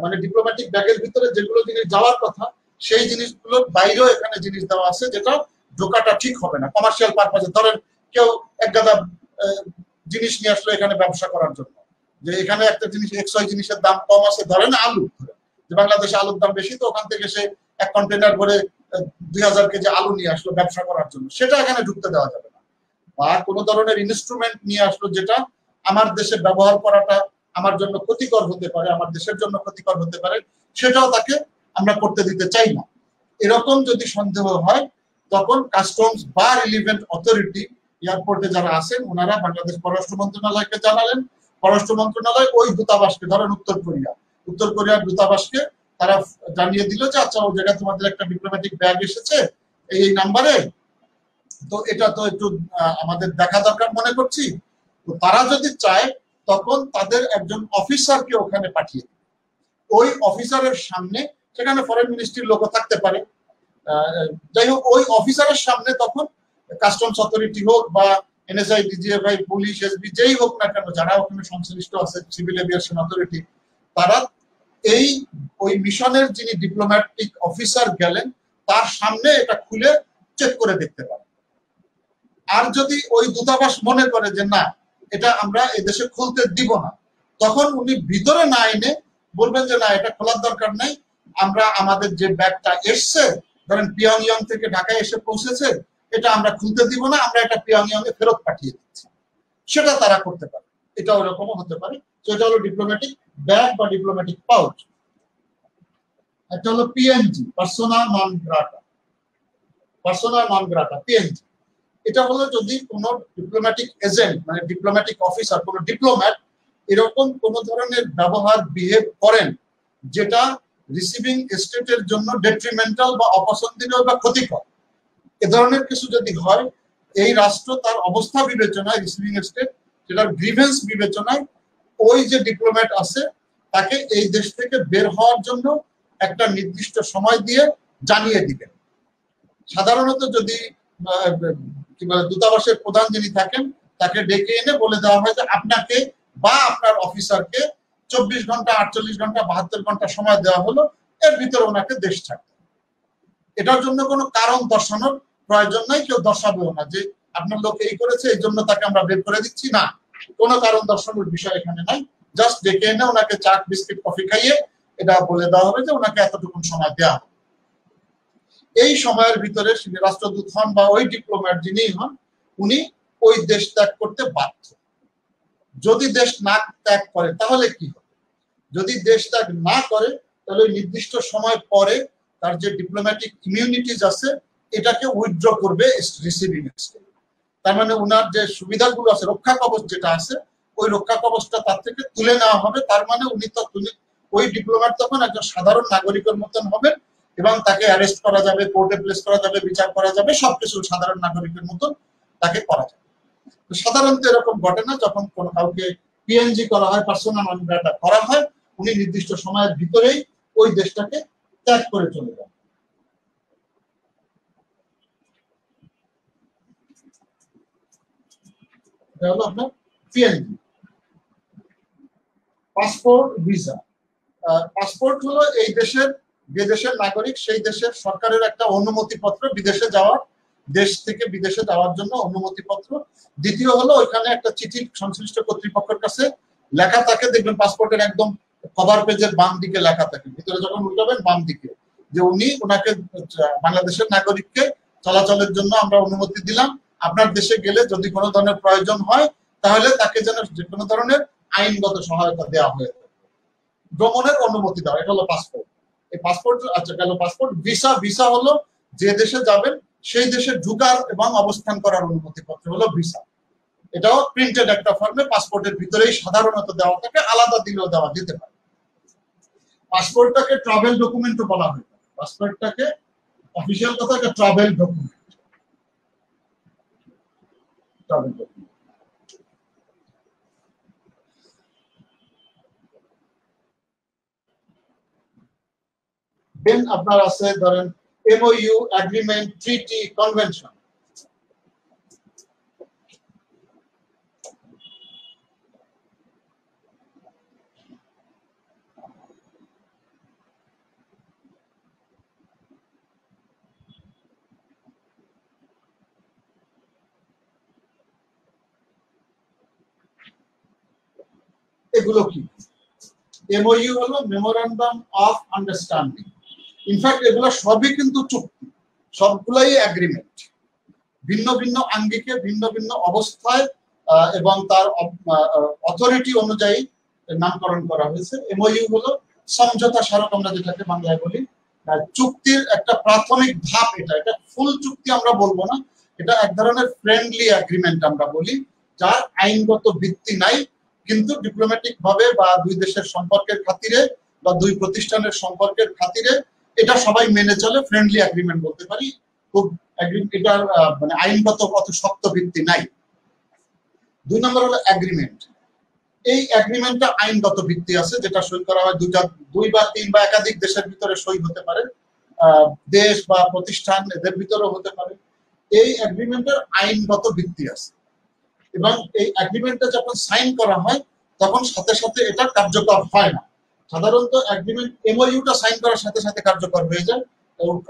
মানে ডিপ্লোম্যাটিক ব্যাগের ভিতরে যেগুলো জিনিস যাওয়ার কথা সেই জিনিসগুলোর বাইরেও এখানে জিনিস দেওয়া আছে, যেটা ঢোকাটা ঠিক হবে না কমার্শিয়াল পারপাজে। ধরেন কেউ এক গাদা জিনিস নিয়ে আসলো এখানে ব্যবসা করার জন্য, যে এখানে একটা জিনিস XY জিনিসের দাম কম আছে, ধরেন আলু, যে বাংলাদেশে আলুর দাম বেশি, তো ওখান থেকে সে এক কন্টেনার ভরে 2000 কেজি আলু নিয়ে আসলো ব্যবসা করার জন্য, সেটা এখানে ঢুকতে দেওয়া যাবে না। বা কোনো ধরনের ইনস্ট্রুমেন্ট নিয়ে আসলো যেটা আমার দেশে ব্যবহার করাটা আমার জন্য ক্ষতিকর হতে পারে, আমার দেশের জন্য ক্ষতিকর হতে পারে, সেটাও তাকে আমরা করতে দিতে চাই না। এরকম যদি সন্দেহ হয়, তখন কাস্টমস বা রিলিভেন্ট অথরিটি এয়ারপোর্টে যারা আছেন ওনারা বাংলাদেশ পররাষ্ট্র মন্ত্রণালয়কে জানালেন, পররাষ্ট্র মন্ত্রণালয় ওই দূতাবাসকে, ধরেন উত্তর কোরিয়ার দূতাবাসকে তারা জানিয়ে দিল যে আচ্ছা, ওই জায়গায় তোমাদের একটা ডিপ্লোম্যাটিক ব্যাগ এসেছে এই নাম্বারে, তো এটা তো একটু আমাদের দেখা দরকার মনে করছি। তো তারা যদি চায় তখন তাদের একজন অফিসারকে ওখানে পাঠিয়ে দেবে, ওই অফিসারের সামনে, সেখানে ফরেন মিনিস্ট্রির লোকও থাকতে পারে, যাই হোক ওই অফিসারের সামনে তখন কাস্টমস অথরিটি হোক বা NSI, DGFI, পুলিশ, SB যেই হোক না কেন, যারা ওখানে সংশ্লিষ্ট আছে, সিভিল এভিয়েশন অথরিটি, তারা এই ওই মিশনের যিনি ডিপ্লোম্যাটিক অফিসার গেলেন তার সামনে এটা খুলে চেক করে দেখতে পারে। আর যদি ওই দূতাবাস মনে করে যে না, এটা আমরা এদেশে খুলতে দিব না, তখন উনি ভিতরে না এনে বলবেন যে না, এটা খোলার দরকার নাই, আমরা আমাদের যে ব্যাগটা এসছে, ধরেন পিয়ংইয়ং থেকে ঢাকায় এসে পৌঁছেছে, এটা আমরা খুলতে দিব না, আমরা এটা পিয়ংইয়ং এ ফেরত পাঠিয়ে দিচ্ছি, সেটা তারা করতে পারে। এটা ওরকমও হতে পারে। তো এটা হলো ডিপ্লোম্যাটিক ব্যাগ বা ডিপ্লোম্যাটিক পাউচ। এটা হলো PNG, পার্সোনা নন গ্রাটা, PNG। এটা হলো যদি কোনো ডিপ্লোম্যাটিক এজেন্ট, মানে ডিপ্লোম্যাটিক অফিসার, কোনো ডিপ্লোম্যাট এরকম কোন ধরনের ব্যবহার বিহেভ করেন যেটা রিসিভিং স্টেটের জন্য ডেট্রিমেন্টাল বা অপছন্দনীয় বা ক্ষতিকর, এ ধরনের কিছু যদি হয়, এই রাষ্ট্র তার অবস্থা বিবেচনায়, রিসিভিং স্টেট সেটার গ্রিভেন্স বিবেচনায় ওই যে ডিপ্লোম্যাট আছে তাকে এই দেশ থেকে বের হওয়ার জন্য একটা নির্দিষ্ট সময় দিয়ে জানিয়ে দিবেন। সাধারণত যদি দূতাবাসের প্রধান যিনি থাকেন তাকে ডেকে এনে বলে দেওয়া হয় যে আপনাকে বা আপনার অফিসারকে 24 ঘন্টা, 48 ঘন্টা, 72 ঘন্টা সময় দেওয়া হলো, এর ভিতরে ওনাকে দেশ ছাড়তে। এটার জন্য কোনো কারণ দর্শানোর প্রয়োজন নাই, কেউ দর্শাবেও না যে আপনার লোক এই করেছে এই জন্য তাকে আমরা বের করে দিচ্ছি, না, কোনো কারণ দর্শানোর বিষয় এখানে নাই। জাস্ট ডেকে এনে ওনাকে চা, বিস্কিট, কফি খাইয়ে এটা বলে দেওয়া হবে যে ওনাকে এতটুকু সময় দেওয়া হবে। এই সময়ের ভিতরে রাষ্ট্রদূত হন বা ওই ডিপ্লোম্যাট যিনি হন, উনি ওই দেশ ত্যাগ করতে বাধ্য। যদি দেশ না ত্যাগ করে তাহলে কি হবে? যদি দেশ ত্যাগ না করে তাহলে নির্দিষ্ট সময় পরে তার যে ডিপ্লোম্যাটিক ইমিউনিটিজ আছে এটাকে উইথড্র করবে রিসিভিং স্টেট। তার মানে ওনার যে সুবিধাগুলো আছে, রক্ষা কবচ যেটা আছে, ওই রক্ষা কবচটা তার থেকে তুলে নেওয়া হবে। তার মানে উনি ওই ডিপ্লোম্যাট তখন একজন সাধারণ নাগরিকের মতন হবেন এবং তাকে অ্যারেস্ট করা যাবে, কোর্টে প্লেস করা যাবে, বিচার করা যাবে, সবকিছু সাধারণ নাগরিকের মতন তাকে করা যাবে। সাধারণত এরকম ঘটে না, যখন কোনো কাউকে PNG করা হয়, পার্সোনা নন গ্রাটা করা হয়, উনি নির্দিষ্ট সময়ের ভিতরেই ওই দেশটাকে ত্যাগ করে চলে যান। এটা হলো আপনার PNG। Passport, visa. পাসপোর্ট হলো এই দেশের, যে দেশের নাগরিক সেই দেশের সরকারের একটা অনুমতিপত্র, বিদেশে যাওয়ার, দেশ থেকে বিদেশে যাওয়ার জন্য অনুমতিপত্র। দ্বিতীয় হলো ওইখানে একটা চিঠি সংশ্লিষ্ট কর্তৃপক্ষের কাছে লেখা থাকে, দেখবেন পাসপোর্টের একদম কভার পেজের বাম দিকে লেখা থাকে, ভিতরে যখন উল্টাবেন বাম দিকে, যে উনি ওনাকে বাংলাদেশের নাগরিককে চলাচলের জন্য আমরা অনুমতি দিলাম, আপনার দেশে গেলে যদি কোনো ধরনের প্রয়োজন হয় তাহলে তাকে যেন যে কোনো ধরনের আইনগত সহায়তা দেওয়া হয়ে থাকে, ভ্রমণের অনুমতি দেওয়া, এটা হলো পাসপোর্ট। এই পাসপোর্ট, আচ্ছা গেল পাসপোর্ট। ভিসা, ভিসা হলো যে দেশে যাবেন সেই দেশে ঢুকার এবং অবস্থান করার অনুমতিপত্র হলো ভিসা। এটাও প্রিন্টেড একটা ফর্মে পাসপোর্টের ভিতরেই সাধারণত দেওয়া থাকে, আলাদা দিলেও দেওয়া যেতে পারে। পাসপোর্টটাকে ট্রাভেল ডকুমেন্টও বলা হয়। পাসপোর্টটাকে অফিসিয়াল কথা একটা travel document. Travel document. Then আপনার আছে ধরেন এমওইউ, এগ্রিমেন্ট, ট্রিটি, কনভেনশন। এগুলো কি? এমওইউ হলো মেমোরান্ডাম অফ আন্ডারস্ট্যান্ডিং। ইনফ্যাক্ট এগুলো সবই কিন্তু চুক্তি, সবগুলাই এগ্রিমেন্ট। ভিন্ন ভিন্ন আঙ্গিকে ভিন্ন ভিন্ন অবস্থায় এবং তার অথরিটি অনুযায়ী নামকরণ করা হয়েছে। এমওইউ হলো সমঝোতা স্মারক, আমরা যেটাকে বাংলায় বলি। চুক্তির একটা প্রাথমিক ধাপ এটা। এটা ফুল চুক্তি আমরা বলবো না, এটা এক ধরনের ফ্রেন্ডলি এগ্রিমেন্ট আমরা বলি, যার আইনগত ভিত্তি নাই, কিন্তু ডিপ্লোম্যাটিক ভাবে বা দুই দেশের সম্পর্কের খাতিরে বা দুই প্রতিষ্ঠানের সম্পর্কের খাতিরে এটা সবাই মেনে চলে, ফ্রেন্ডলি এগ্রিমেন্ট বলতে পারি। খুব এটার মানে আইনগত কত শক্ত ভিত্তি নাই। 2 নম্বর হলো এগ্রিমেন্ট। এই এগ্রিমেন্টটা আইনগত ভিত্তি আছে, যেটা সই করা হয় দুই বা তিন বা একাধিক দেশের ভিতরে সই হতে পারে, দেশ বা প্রতিষ্ঠান এদের ভিতরেও হতে পারে। এই এগ্রিমেন্টের আইনগত ভিত্তি আছে এবং এই এগ্রিমেন্টটা যখন সাইন করা হয় তখন সাথে সাথে এটা কার্যকর হয় না। সাধারণত এগ্রিমেন্ট এমওইউটা সাইন করার সাথে সাথে কার্যকর হয়ে যায়,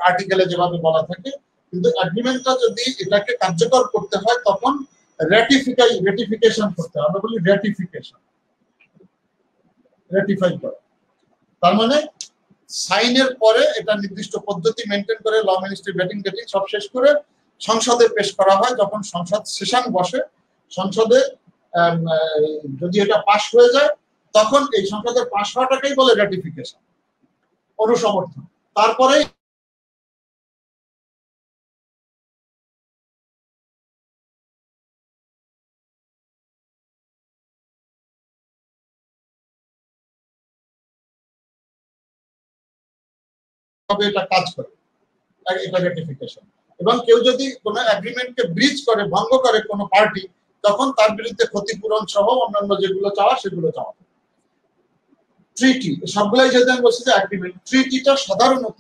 আর্টিকেলে যেভাবে বলা থাকে। কিন্তু এগ্রিমেন্টটা যদি এটাকে কার্যকর করতে হয় তখন রেটিফিকেশন করতে হবে। আমরা বলি রেটিফিকেশন, রেটিফাই করা। তার মানে সাইনের পরে এটা নির্দিষ্ট পদ্ধতি মেনটেন করে ল মিনিস্ট্রি ব্যাটিং সব শেষ করে সংসদে পেশ করা হয়। যখন সংসদ সেশন বসে, সংসদে যদি এটা পাস হয়ে যায় তখন এই সংসদের পাস হওয়াটাকেই বলে রেটিফিকেশন, অনুসমর্থন। তারপরে এটা কাজ করে, এটা রেটিফিকেশন। এবং কেউ যদি কোনো এগ্রিমেন্টকে ব্রিচ করে, ভঙ্গ করে কোনো পার্টি, তখন তার বিরুদ্ধে ক্ষতিপূরণ সহ অন্যান্য যেগুলো চাওয়া সেগুলো চাওয়া। ট্রিটি সবগুলাই যেহেতু আমি বলছি যে এগ্রিমেন্ট, ট্রিটিটা সাধারণত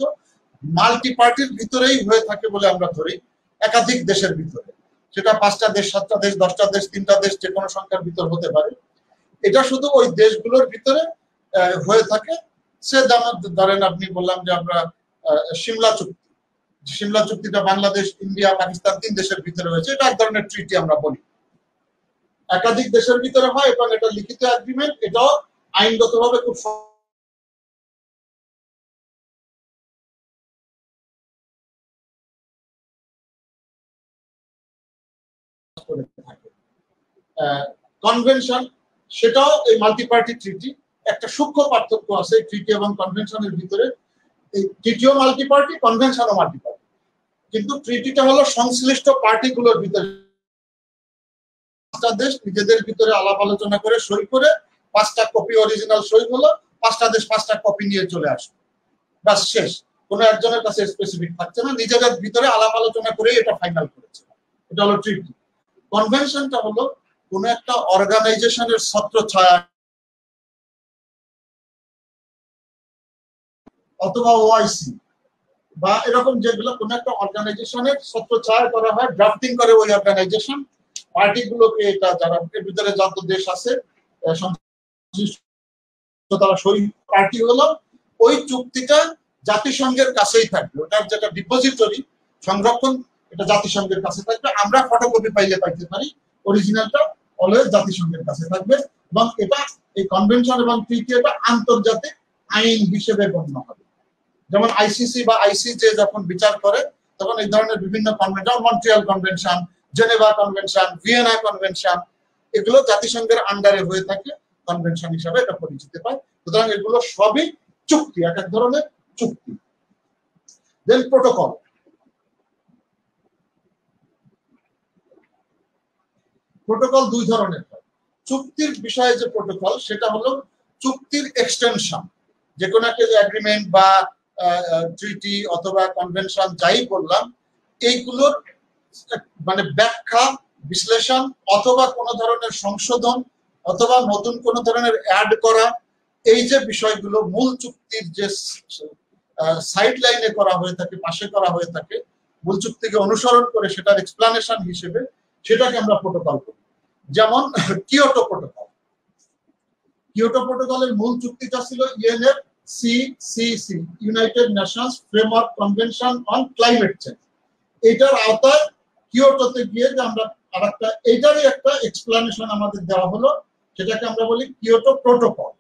মাল্টি পার্টির ভিতরেই হয়ে থাকে বলে আমরা ধরি, একাধিক দেশের ভিতরে। সেটা 5টা দেশ, 7টা দেশ, 10টা দেশ, 3টা দেশ, যে কোনো সংখ্যার ভিতর হতে পারে। এটা শুধু ওই দেশগুলোর ভিতরে হয়ে থাকে। সে ধরেন আপনি বললাম যে আমরা সিমলা চুক্তি, সিমলা চুক্তিটা বাংলাদেশ, ইন্ডিয়া, পাকিস্তান 3 দেশের ভিতরে হয়েছে, এটা এক ধরনের ট্রিটি আমরা বলি। একাধিক দেশের ভিতরে হয় এবং এটা লিখিত এগ্রিমেন্ট, এটাও আইনগতভাবে খুব করে থাকে। কনভেনশন সেটাও এই মাল্টি পার্টি ট্রিটি। একটা সূক্ষ্ম পার্থক্য আছে ট্রিটি এবং কনভেনশনের ভিতরে। এই ট্রিটিও মাল্টি পার্টি, কনভেনশনও মাল্টি পার্টি, কিন্তু ট্রিটিটা হলো সংশ্লিষ্ট পার্টিগুলোর ভিতরে 5টা দেশ নিজেদের ভিতরে আলাপ আলোচনা করে সই করে 5টা কপি অরিজিনাল সই হলো, 5টা দেশ 5টা কপি নিয়ে চলে আসবে, বাস শেষ। কোনো একজনের কাছে স্পেসিফিক থাকছে না, নিজেদের ভিতরে আলাপ আলোচনা করে এটা ফাইনাল করেছে। এটা হলো ট্রিটি। কনভেনশনটা হলো কোন একটা অর্গানাইজেশনের ছত্রছায়া অথবা ওআইসি বা এরকম যেগুলো কোন একটা অর্গানাইজেশনের ছত্রছায়া করা হয়, ড্রাফটিং করে ওই অর্গানাইজেশন, পার্টিগুলোকে এটা যারা এর ভিতরে যত দেশ আছে তারা সই পার্টি হলো, ওই চুক্তিটা জাতিসংঘের কাছেই থাকবে। ওটার যেটা ডিপোজিটরি সংরক্ষণ, এটা জাতিসংঘের কাছে থাকবে। আমরা ফটোকপি পাইলে পাইতে পারি, অরিজিনালটা অলওয়েজ জাতিসংঘের কাছে থাকবে। এবং এটা এই কনভেনশন এবং ট্রিটি এটা আন্তর্জাতিক আইন হিসেবে গণ্য হবে। যেমন আইসিসি বা আইসিজে যখন বিচার করে তখন এই ধরনের বিভিন্ন convention, Montreal convention, Geneva convention, Vienna convention, এগুলো জাতিসংঘের আন্ডারে হয়ে থাকে, কনভেনশন হিসাবে এটা পরিচিতি পায়। সুতরাং এগুলো সবই চুক্তি, এক এক ধরনের চুক্তি। দেন প্রোটোকল। প্রোটোকল দুই ধরনের হয়। চুক্তির বিষয়ে যে প্রোটোকল সেটা হলো চুক্তির এক্সটেনশন, যে কোনো একটা এগ্রিমেন্ট বা ট্রিটি অথবা কনভেনশন যাই বললাম, এইগুলোর মানে ব্যাখ্যা, বিশ্লেষণ অথবা কোনো ধরনের সংশোধন অথবা নতুন কোনো ধরনের অ্যাড করা, এই যে বিষয়গুলো মূল চুক্তির যে সাইড লাইনে করা হয়ে থাকে, পাশে করা হয়ে থাকে, মূল চুক্তিকে অনুসরণ করে সেটার এক্সপ্লানেশন হিসেবে, সেটাকে আমরা প্রোটোকল করি। যেমন কিয়োটো প্রোটোকল। কিয়োটো প্রোটোকলের মূল চুক্তিটা ছিল UNFCCC, United Nations framework convention on climate change. এটার আওতায় কিয়োটোতে গিয়ে যে আমরা আরেকটা, এটারই একটা এক্সপ্লানেশন আমাদের দেওয়া হলো, সেটাকে আমরা বলি কিয়োটো প্রোটোকল।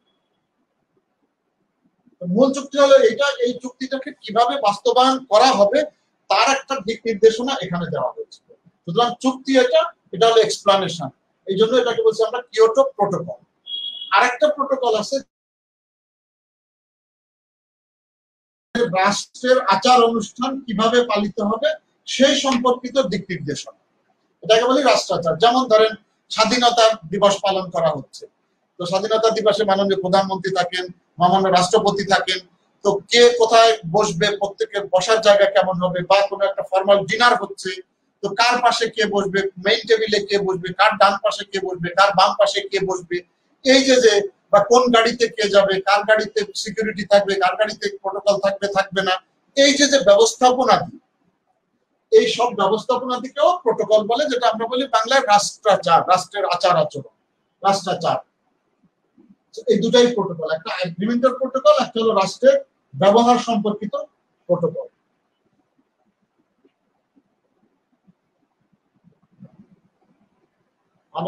মূল চুক্তি হলো এটা, এই চুক্তিটাকে কিভাবে বাস্তবায়ন করা হবে তার একটা দিক নির্দেশনা এখানে দেওয়া হয়েছে। সুতরাং চুক্তি এটা হলো এক্সপ্লানেশন, এই জন্য এটাকে বলছি আমরা কিয়োটো প্রোটোকল। আরেকটা প্রোটোকল আছে রাষ্ট্রের আচার অনুষ্ঠান কিভাবে পালিত হবে সেই সম্পর্কিত দিক নির্দেশনা, এটাকে বলি রাষ্ট্রাচার। যেমন ধরেন স্বাধীনতা দিবস পালন করা হচ্ছে, তো স্বাধীনতা দিবসে মাননীয় প্রধানমন্ত্রী থাকেন, মাননীয় রাষ্ট্রপতি থাকেন, তো কে কোথায় বসবে, প্রত্যেকের বসার জায়গা কেমন হবে, বা কোনো একটা ফর্মাল ডিনার হচ্ছে, তো কার পাশে কে বসবে, মেইন টেবিলে কে বসবে, কার ডান পাশে কে বসবে, কার বাম পাশে কে বসবে, এই যে বা কোন গাড়িতে কে যাবে, কার গাড়িতে সিকিউরিটি থাকবে, কার গাড়িতে প্রোটোকল থাকবে থাকবে না, এই যে ব্যবস্থাপনা, এই সব ব্যবস্থাপনা দিকেও প্রোটোকল বলে, যেটা আমরা বলি বাংলায় রাষ্ট্রাচার, রাষ্ট্রের আচার আচরণ, রাষ্ট্রাচার। এই দুটাই প্রোটোকল, একটা এগ্রিমেন্টের প্রোটোকল, একটা হলো রাষ্ট্রের ব্যবহার সম্পর্কিত প্রোটোকল।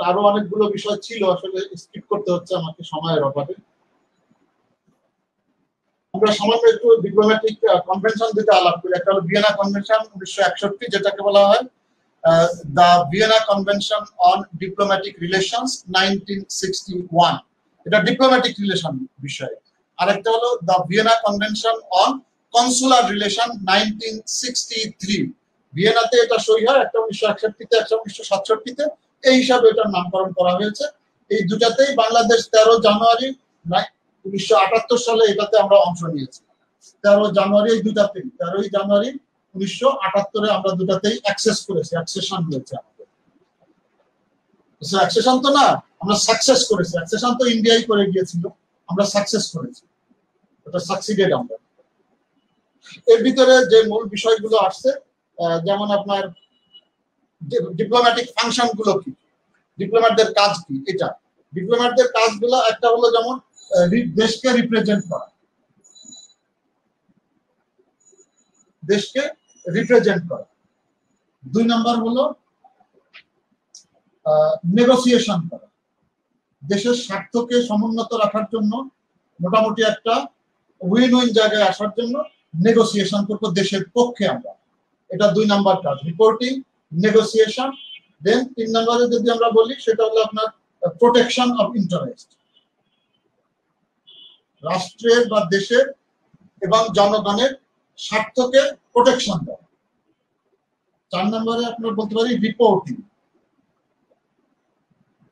আরো অনেকগুলো বিষয় ছিল, আসলে স্কিপ করতে হচ্ছে আমাকে সময়ের অভাবে। আমরা সামান্য একটু ডিপ্লোম্যাটিক কনভেনশন দুটো আলাপ করি। একটা হলো ভিয়েনা কনভেনশন 1961, যেটাকে বলা হয় the Vienna convention on diplomatic relations 1961, এটা ডিপ্লোম্যাটিক রিলেশন বিষয়ে। আরেকটা হলো the Vienna convention on consular relation 1963, ভিয়েনাতে এটা সই হয়, একটা 1961-তে, একটা 1967-তে, এই হিসাবে এটার নামকরণ করা হয়েছে। এই দুটাতেই বাংলাদেশ 13 জানুয়ারি 1978 সালে এটাতে আমরা অংশ নিয়েছি। 13 জানুয়ারি, এই দুটাতেই 13 জানুয়ারি 1978 আমরা দুটাতেই অ্যাক্সেস করেছি, অ্যাকসেশন হয়েছে আমাদের। অ্যাকসেশন তো না, আমরা সাকসেস করেছি। অ্যাকসেশন তো ইন্ডিয়াই করে গিয়েছিল, আমরা সাকসেস করেছি, এটা সাকসিডেড আমরা। এর ভিতরে যে মূল বিষয়গুলো আসছে, যেমন আপনার ডিপ্লোম্যাটিক ফাংশন গুলো কি, ডিপ্লোম্যাটদের কাজ কি, এটা ডিপ্লোম্যাটদের কাজগুলো একটা হলো যেমন দেশকে রিপ্রেজেন্ট করা, দেশকে রিপ্রেজেন্ট করা। 2 নাম্বার হলো নেগোসিয়েশন করা, দেশের স্বার্থকে সমুন্নত রাখার জন্য মোটামুটি একটা উইন উইন জায়গায় আসার জন্য নেগোসিয়েশন করবো দেশের পক্ষে আমরা, এটা 2 নাম্বার কাজ, রিপোর্টিং, নেগোসিয়েশন। দেন 3 নম্বরে যদি আমরা বলি সেটা হলো আপনার প্রোটেকশন অফ ইন্টারেস্ট, রাষ্ট্রের বা দেশের এবং জনগণের স্বার্থকে প্রোটেকশন দেওয়া। 4 নম্বরে আপনার বলতে পারি রিপোর্টিং,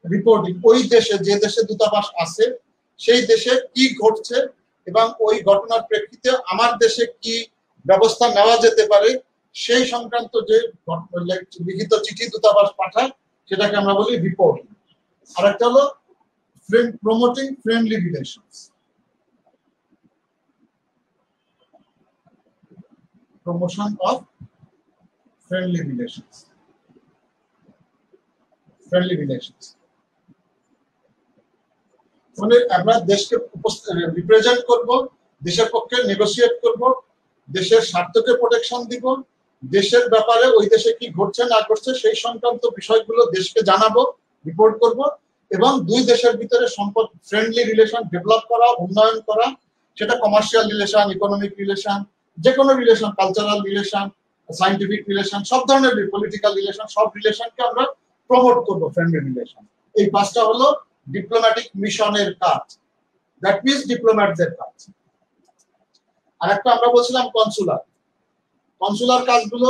রিপোর্টিং ওই দেশে, যে দেশে দূতাবাস আছে সেই দেশে কি ঘটছে এবং ওই ঘটনার প্রেক্ষিতে আমার দেশে কি ব্যবস্থা নেওয়া যেতে পারে সেই সংক্রান্ত যে লিখিত চিঠি দূতাবাস পাঠায় সেটাকে আমরা বলি রিপোর্টিং। আর একটা হলো promoting friendly relations, promotion of friendly relations, friendly relations মানে আমরা দেশকে রিপ্রেজেন্ট করব, দেশের পক্ষে নেগোসিয়েট করব, দেশের স্বার্থকে প্রোটেকশন দিব, দেশের ব্যাপারে ওই দেশে কি ঘটছে না ঘটছে সেই সংক্রান্ত বিষয়গুলো দেশকে জানাবো, রিপোর্ট করব, এবং দুই দেশের ভিতরে সম্পর্ক, ফ্রেন্ডলি রিলেশন ডেভেলপ করা, উন্নয়ন করা, সেটা কমার্শিয়াল রিলেশন, ইকোনমিক রিলেশন, যে কোনো relation, cultural relation, scientific relation, সব ধরনের পলিটিক্যাল রিলেশন, সব রিলেশনকে আমরা প্রমোট করব, ফ্রেন্ডলি রিলেশন। এই 5টা হলো ডিপ্লোম্যাটিক মিশনের কাজ, দ্যাট মিন্স ডিপ্লোম্যাটদের কাজ। আর একটা আমরা বলছিলাম কনসুলার কাজগুলো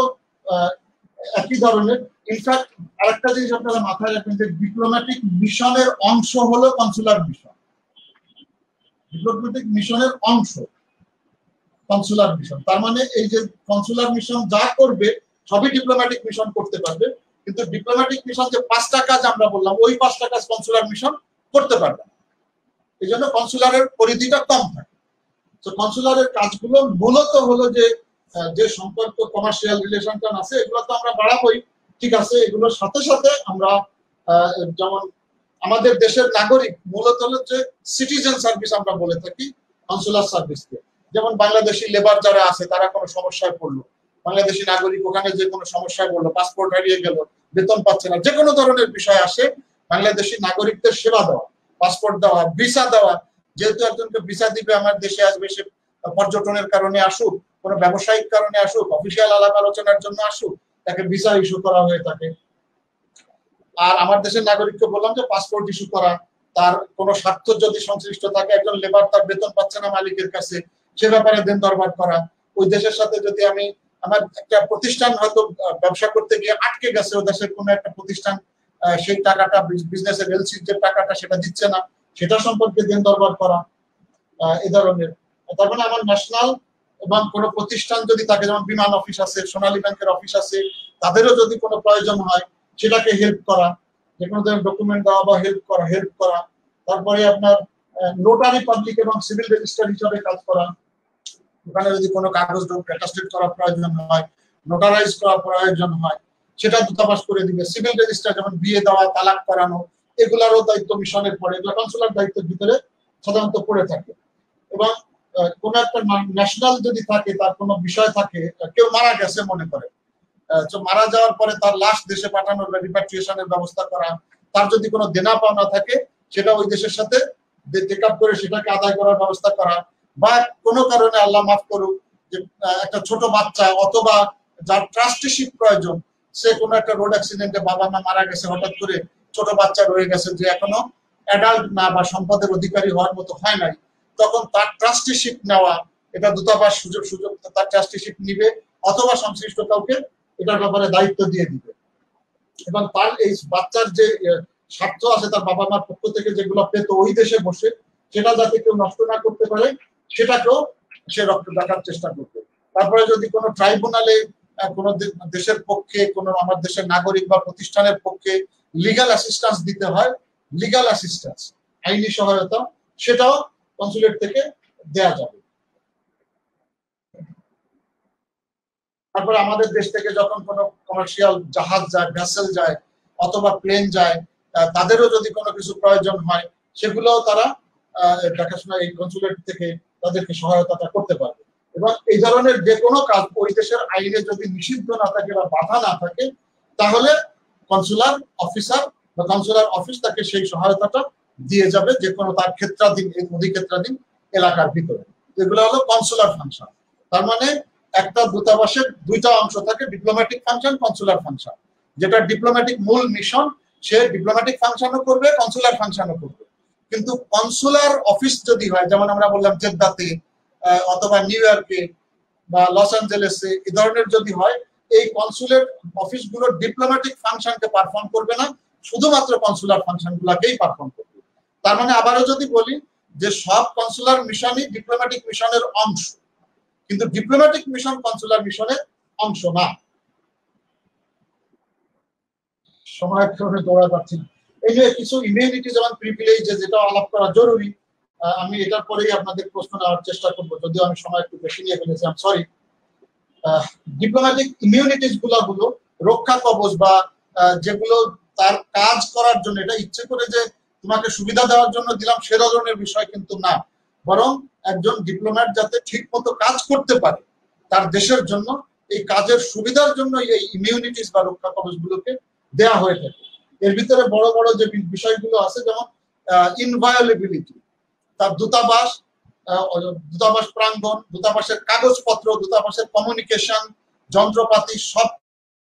একই ধরনের। ইনফ্যাক্ট আরেকটা জিনিস আপনারা মাথায় রাখবেন যে ডিপ্লোম্যাটিক মিশনের অংশ হলো কনসুলার মিশন। ডিপ্লোম্যাটিক মিশনের অংশ কনসুলার মিশন। তার মানে এই যে কনসুলার মিশন যা করবে সবই ডিপ্লোম্যাটিক মিশন করতে পারবে, কিন্তু ডিপ্লোম্যাটিক মিশন যে 5টা কাজ আমরা বললাম ওই 5টা কাজ কনসুলার মিশন করতে পারবে না। এই জন্য কনসুলারের পরিধিটা কম থাকে। তো কনসুলারের কাজগুলো মূলত হলো যে সম্পর্ক কমার্শিয়াল রিলেশনটা আছে এগুলো তো আমরা বাড়াবোই, ঠিক আছে। এগুলোর সাথে সাথে আমরা যেমন আমাদের দেশের নাগরিক মূলত হলো যে সিটিজেন সার্ভিস আমরা বলে থাকি কনসুলার সার্ভিসকে। যেমন বাংলাদেশি লেবার যারা আছে তারা কোনো সমস্যায় পড়লো, বাংলাদেশি নাগরিক ওখানে যে কোনো সমস্যায় পড়লো, পাসপোর্ট হারিয়ে গেল, বেতন পাচ্ছে না, যে কোনো ধরনের বিষয় আসে, বাংলাদেশি নাগরিকদের সেবা দেওয়া, পাসপোর্ট দেওয়া, ভিসা দেওয়া। যেহেতু একজনকে ভিসা দিবে আমার দেশে আসবে, সে পর্যটনের কারণে আসুক, কোনো ব্যবসায়িক কারণে আসুক, অফিসিয়াল আলাপ আলোচনার জন্য আসুক, তাকে ভিসা ইস্যু করা হয়ে থাকে। আর আমার দেশের নাগরিককে বললাম যে পাসপোর্ট ইস্যু করা, তার কোনো স্বার্থ যদি সংশ্লিষ্ট থাকে, একজন লেবার তার বেতন পাচ্ছে না মালিকের কাছে, সে ব্যাপারে দেন দরবার করা। ওই দেশের সাথে যদি আমার একটা প্রতিষ্ঠান হয়তো ব্যবসা করতে গিয়ে আটকে গেছে, ওই দেশের কোনো একটা প্রতিষ্ঠান সেই টাকাটা বিজনেসের এলসির যে টাকাটা সেটা দিচ্ছে না, সেটা সম্পর্কে দেন দরবার করা, এই ধরনের। তার মানে আমার ন্যাশনাল এবং কোনো প্রতিষ্ঠান যদি থাকে, যেমন বিমান অফিস আছে, সোনালী ব্যাংকের অফিস আছে, তাদেরও যদি কোনো প্রয়োজন হয় সেটাকে হেল্প করা, যে কোনো ধরনের ডকুমেন্ট দেওয়া বা হেল্প করা। তারপরে আপনার নোটারি পাবলিক এবং সিভিল রেজিস্ট্রার হিসাবে কাজ করা, ওখানে যদি কোনো কাগজ অ্যাটাস্টেড করা প্রয়োজন হয়, নোটারাইজ করা প্রয়োজন হয়, সেটা দূতাবাস করে দিবে। সিভিল রেজিস্ট্রার যেমন বিয়ে দেওয়া, তালাক করানো, এগুলারও দায়িত্ব মিশনের পড়ে, এগুলো কনসুলার দায়িত্বের ভিতরে সাধারণত পড়ে থাকে। এবং কোন একটা ন্যাশনাল যদি থাকে, তার কোনো বিষয় থাকে, কেউ মারা গেছে মনে করে, তো মারা যাওয়ার পরে তার লাশ দেশে পাঠানোর বা রিপাট্রিয়েশনের ব্যবস্থা করা, তার যদি কোনো দেনা পাওনা থাকে সেটা ওই দেশের সাথে টেক আপ করে সেটাকে আদায় করার ব্যবস্থা করা, বা কোনো কারণে আল্লাহ মাফ করুক যে একটা ছোট বাচ্চা অথবা যার ট্রাস্টিশিপ প্রয়োজন, সে কোনো একটা রোড অ্যাক্সিডেন্টে বাবা মা মারা গেছে, হঠাৎ করে ছোট বাচ্চা রয়ে গেছে যে এখনো অ্যাডাল্ট না বা সম্পদের অধিকারী হওয়ার মতো হয় নাই, তখন তার ট্রাস্টিশিপ নেওয়া, এটা দূতাবাস সুযোগ তার ট্রাস্টিশিপ নিবে অথবা সংশ্লিষ্ট কাউকে এটার ব্যাপারে দায়িত্ব দিয়ে দিবে। এবং তার এই বাচ্চার যে স্বার্থ আছে, তার বাবা মার পক্ষ থেকে যেগুলো পেত ওই দেশে বসে, সেটা যাতে কেউ নষ্ট না করতে পারে সেটাকেও সে রক্ত দেখার চেষ্টা করবে। তারপরে যদি কোনো ট্রাইব্যুনালে কোনো দেশের পক্ষে, কোনো আমার দেশের নাগরিক বা প্রতিষ্ঠানের পক্ষে লিগ্যাল অ্যাসিস্ট্যান্স দিতে হয়, লিগ্যাল অ্যাসিস্ট্যান্স, আইনি সহায়তা, সেটাও কনসুলেট থেকে দেয়া যাবে। তারপরে আমাদের দেশ থেকে যখন কোনো কমার্শিয়াল জাহাজ যায়, ভেসেল যায় অথবা প্লেন যায়, তাদেরও যদি কোনো কিছু প্রয়োজন হয় সেগুলো তারা দেখাশোনা এই কনসুলেট থেকে তাদেরকে সহায়তা করতে পারবে। এবং এই ধরনের যে কোনো কাজ ওই দেশের আইনে যদি নিষিদ্ধ না থাকে বা বাধা না থাকে, তাহলে কনসুলার অফিসার বা কনসুলার অফিস তাকে সেই সহায়তাটা দিয়ে যাবে, যে কোনো তার ক্ষেত্রাধীন অধিক্ষেত্রাধীন এলাকার ভিতরে। এগুলো হলো কনসুলার ফাংশন। তার মানে একটা দূতাবাসের দুইটা অংশ থাকে, ডিপ্লোম্যাটিক ফাংশন, কনসুলার ফাংশন। যেটা ডিপ্লোম্যাটিক মূল মিশন, সে ডিপ্লোম্যাটিক ফাংশনও করবে, কনসুলার ফাংশনও করবে। কিন্তু কনসুলার অফিস যদি হয়, যেমন আমরা বললাম জেদ্দাতে অথবা নিউ ইয়র্কে বা লস অ্যাঞ্জেলেসে, এই ধরনের যদি হয়, এই কনসুলেট অফিসগুলো ডিপ্লোম্যাটিক ফাংশনকে পারফর্ম করবে না, শুধুমাত্র কনসুলার ফাংশন গুলাকেই পারফর্ম করবে। তার মানে আবারও যদি বলি যে সব কনসুলার মিশনই ডিপ্লোম্যাটিক মিশনের অংশ, কিন্তু ডিপ্লোম্যাটিক মিশন কনসুলার মিশনের অংশ না। সময়ের কারণে দৌড়া যাচ্ছে না। এই যে কিছু ইমিউনিটি যেমন প্রিভিলেজ, যেটা আলাপ করা জরুরি, আমি এটার পরেই আপনাদের প্রশ্ন নেওয়ার চেষ্টা করবো, যদিও আমি সময় একটু বেশি নিয়ে ফেলেছি, আমি সরি। ডিপ্লোম্যাটিক ইমিউনিটিস গুলো রক্ষা কবচ বা যেগুলো তার কাজ করার জন্য, এটা ইচ্ছে করে যে তোমাকে সুবিধা দেওয়ার জন্য দিলাম সে ধরনের বিষয় কিন্তু না, বরং একজন ডিপ্লোম্যাট যাতে ঠিক মতো কাজ করতে পারে তার দেশের জন্য, এই কাজের সুবিধার জন্য এই ইমিউনিটিস বা রক্ষা কবচ গুলোকে দেয়া হয়ে থাকে। এর ভিতরে বড় বড় যে বিষয়গুলো আছে, যেমন ইনভায়োলেবিলিটি, তার দূতাবাস প্রাঙ্গণ, দূতাবাসের কাগজপত্র, দূতাবাসের কমিউনিকেশন যন্ত্রপাতি সব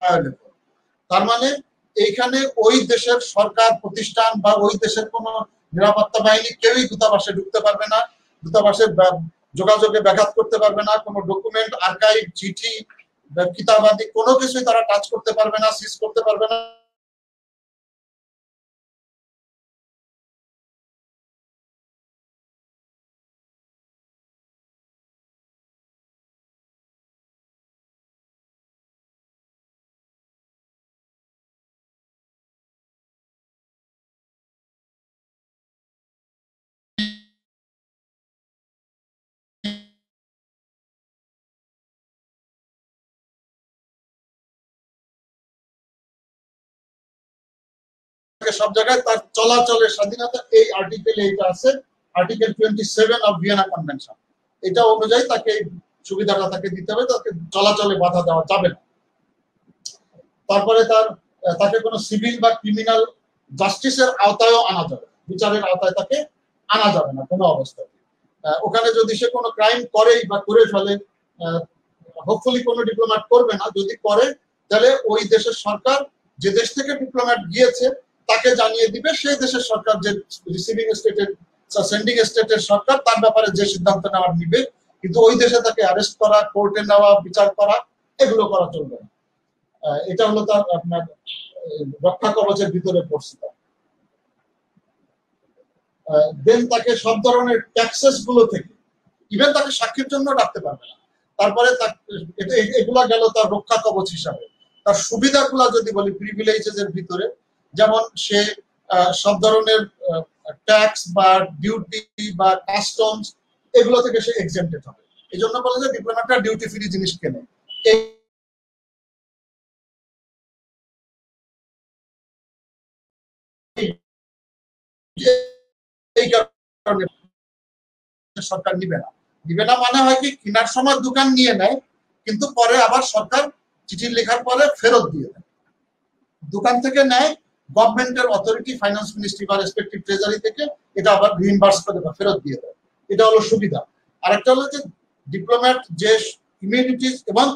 ভায়োলেবল। তার মানে এইখানে ওই দেশের সরকার প্রতিষ্ঠান বা ওই দেশের কোনো নিরাপত্তা বাহিনী কেউই দূতাবাসে ঢুকতে পারবে না, দূতাবাসের যোগাযোগে ব্যাঘাত করতে পারবে না, কোনো ডকুমেন্ট, আর্কাইভ, চিঠি, কিতাবাদি কোনো কিছুই তারা টাচ করতে পারবে না, সিজ করতে পারবে না। সব জায়গায় তার চলাচলের স্বাধীনতা এই আর্টিকেল এইটা আছে, আর্টিকেল 27 অফ ভিয়েনা কনভেনশন। এটা অনুযায়ী তাকে সুবিধাটা তাকে দিতে হবে, তাকে চলাচলে বাধা দেওয়া যাবে না। তারপরে তাকে কোনো সিভিল বা ক্রিমিনাল জাস্টিসের আওতায়ও আনা যাবে না, বিচারের আওতায় তাকে আনা যাবে না কোনো অবস্থায়। ওখানে যদি সে কোনো ক্রাইম করেই বা করে ফেলে, হোপফুলি কোনো ডিপ্লোম্যাট করবে না, যদি করে তাহলে ওই দেশের সরকার যে দেশ থেকে ডিপ্লোম্যাট গিয়েছে তাকে জানিয়ে দিবে, সেই দেশের সরকার যে রিসিভিং স্টেটের সেন্ডিং স্টেটের সরকার তার ব্যাপারে যে সিদ্ধান্ত নেওয়ার নিবে, কিন্তু ওই দেশে তাকে অ্যারেস্ট করা, কোর্টে নেওয়া, বিচার করা এগুলো করা চলবে না। এটা হলো তার আপনার রক্ষা কবচের ভিতরে পড়ছে। দেন তাকে সব ধরনের ট্যাক্সেস গুলো থেকে ইভেন তাকে সাক্ষীর জন্য রাখতে পারবে না। তারপরে এগুলা গেল তার রক্ষা কবচ হিসাবে। তার সুবিধাগুলা যদি বলি প্রিভিলেজেস এর ভিতরে, যেমন সে সব ধরনের ট্যাক্স বা ডিউটি বা কাস্টমস এগুলো থেকে সে এক্সেম্পটেড হবে। এই জন্য বলে যে ডিপ্লোম্যাটরা ডিউটি ফ্রি জিনিস কেনে। এই কারণে সরকার নিবে না মানে হয় কি, কেনার সময় দোকান নিয়ে নেয় কিন্তু পরে আবার সরকার চিঠি লেখার পরে ফেরত দিয়ে দেয়। দোকান থেকে নেয়, গভর্নমেন্টের অথরিটি, ফাইন্যান্স মিনিস্ট্রি বা রেসপেক্টিভ ট্রেজারি থেকে এটা আবার রিইম্বার্স করে বা ফেরত দিয়ে দেয়। এটা হলো সুবিধা। আরেকটা হলো যে ডিপ্লোম্যাট যে ইমিউনিটিস এবং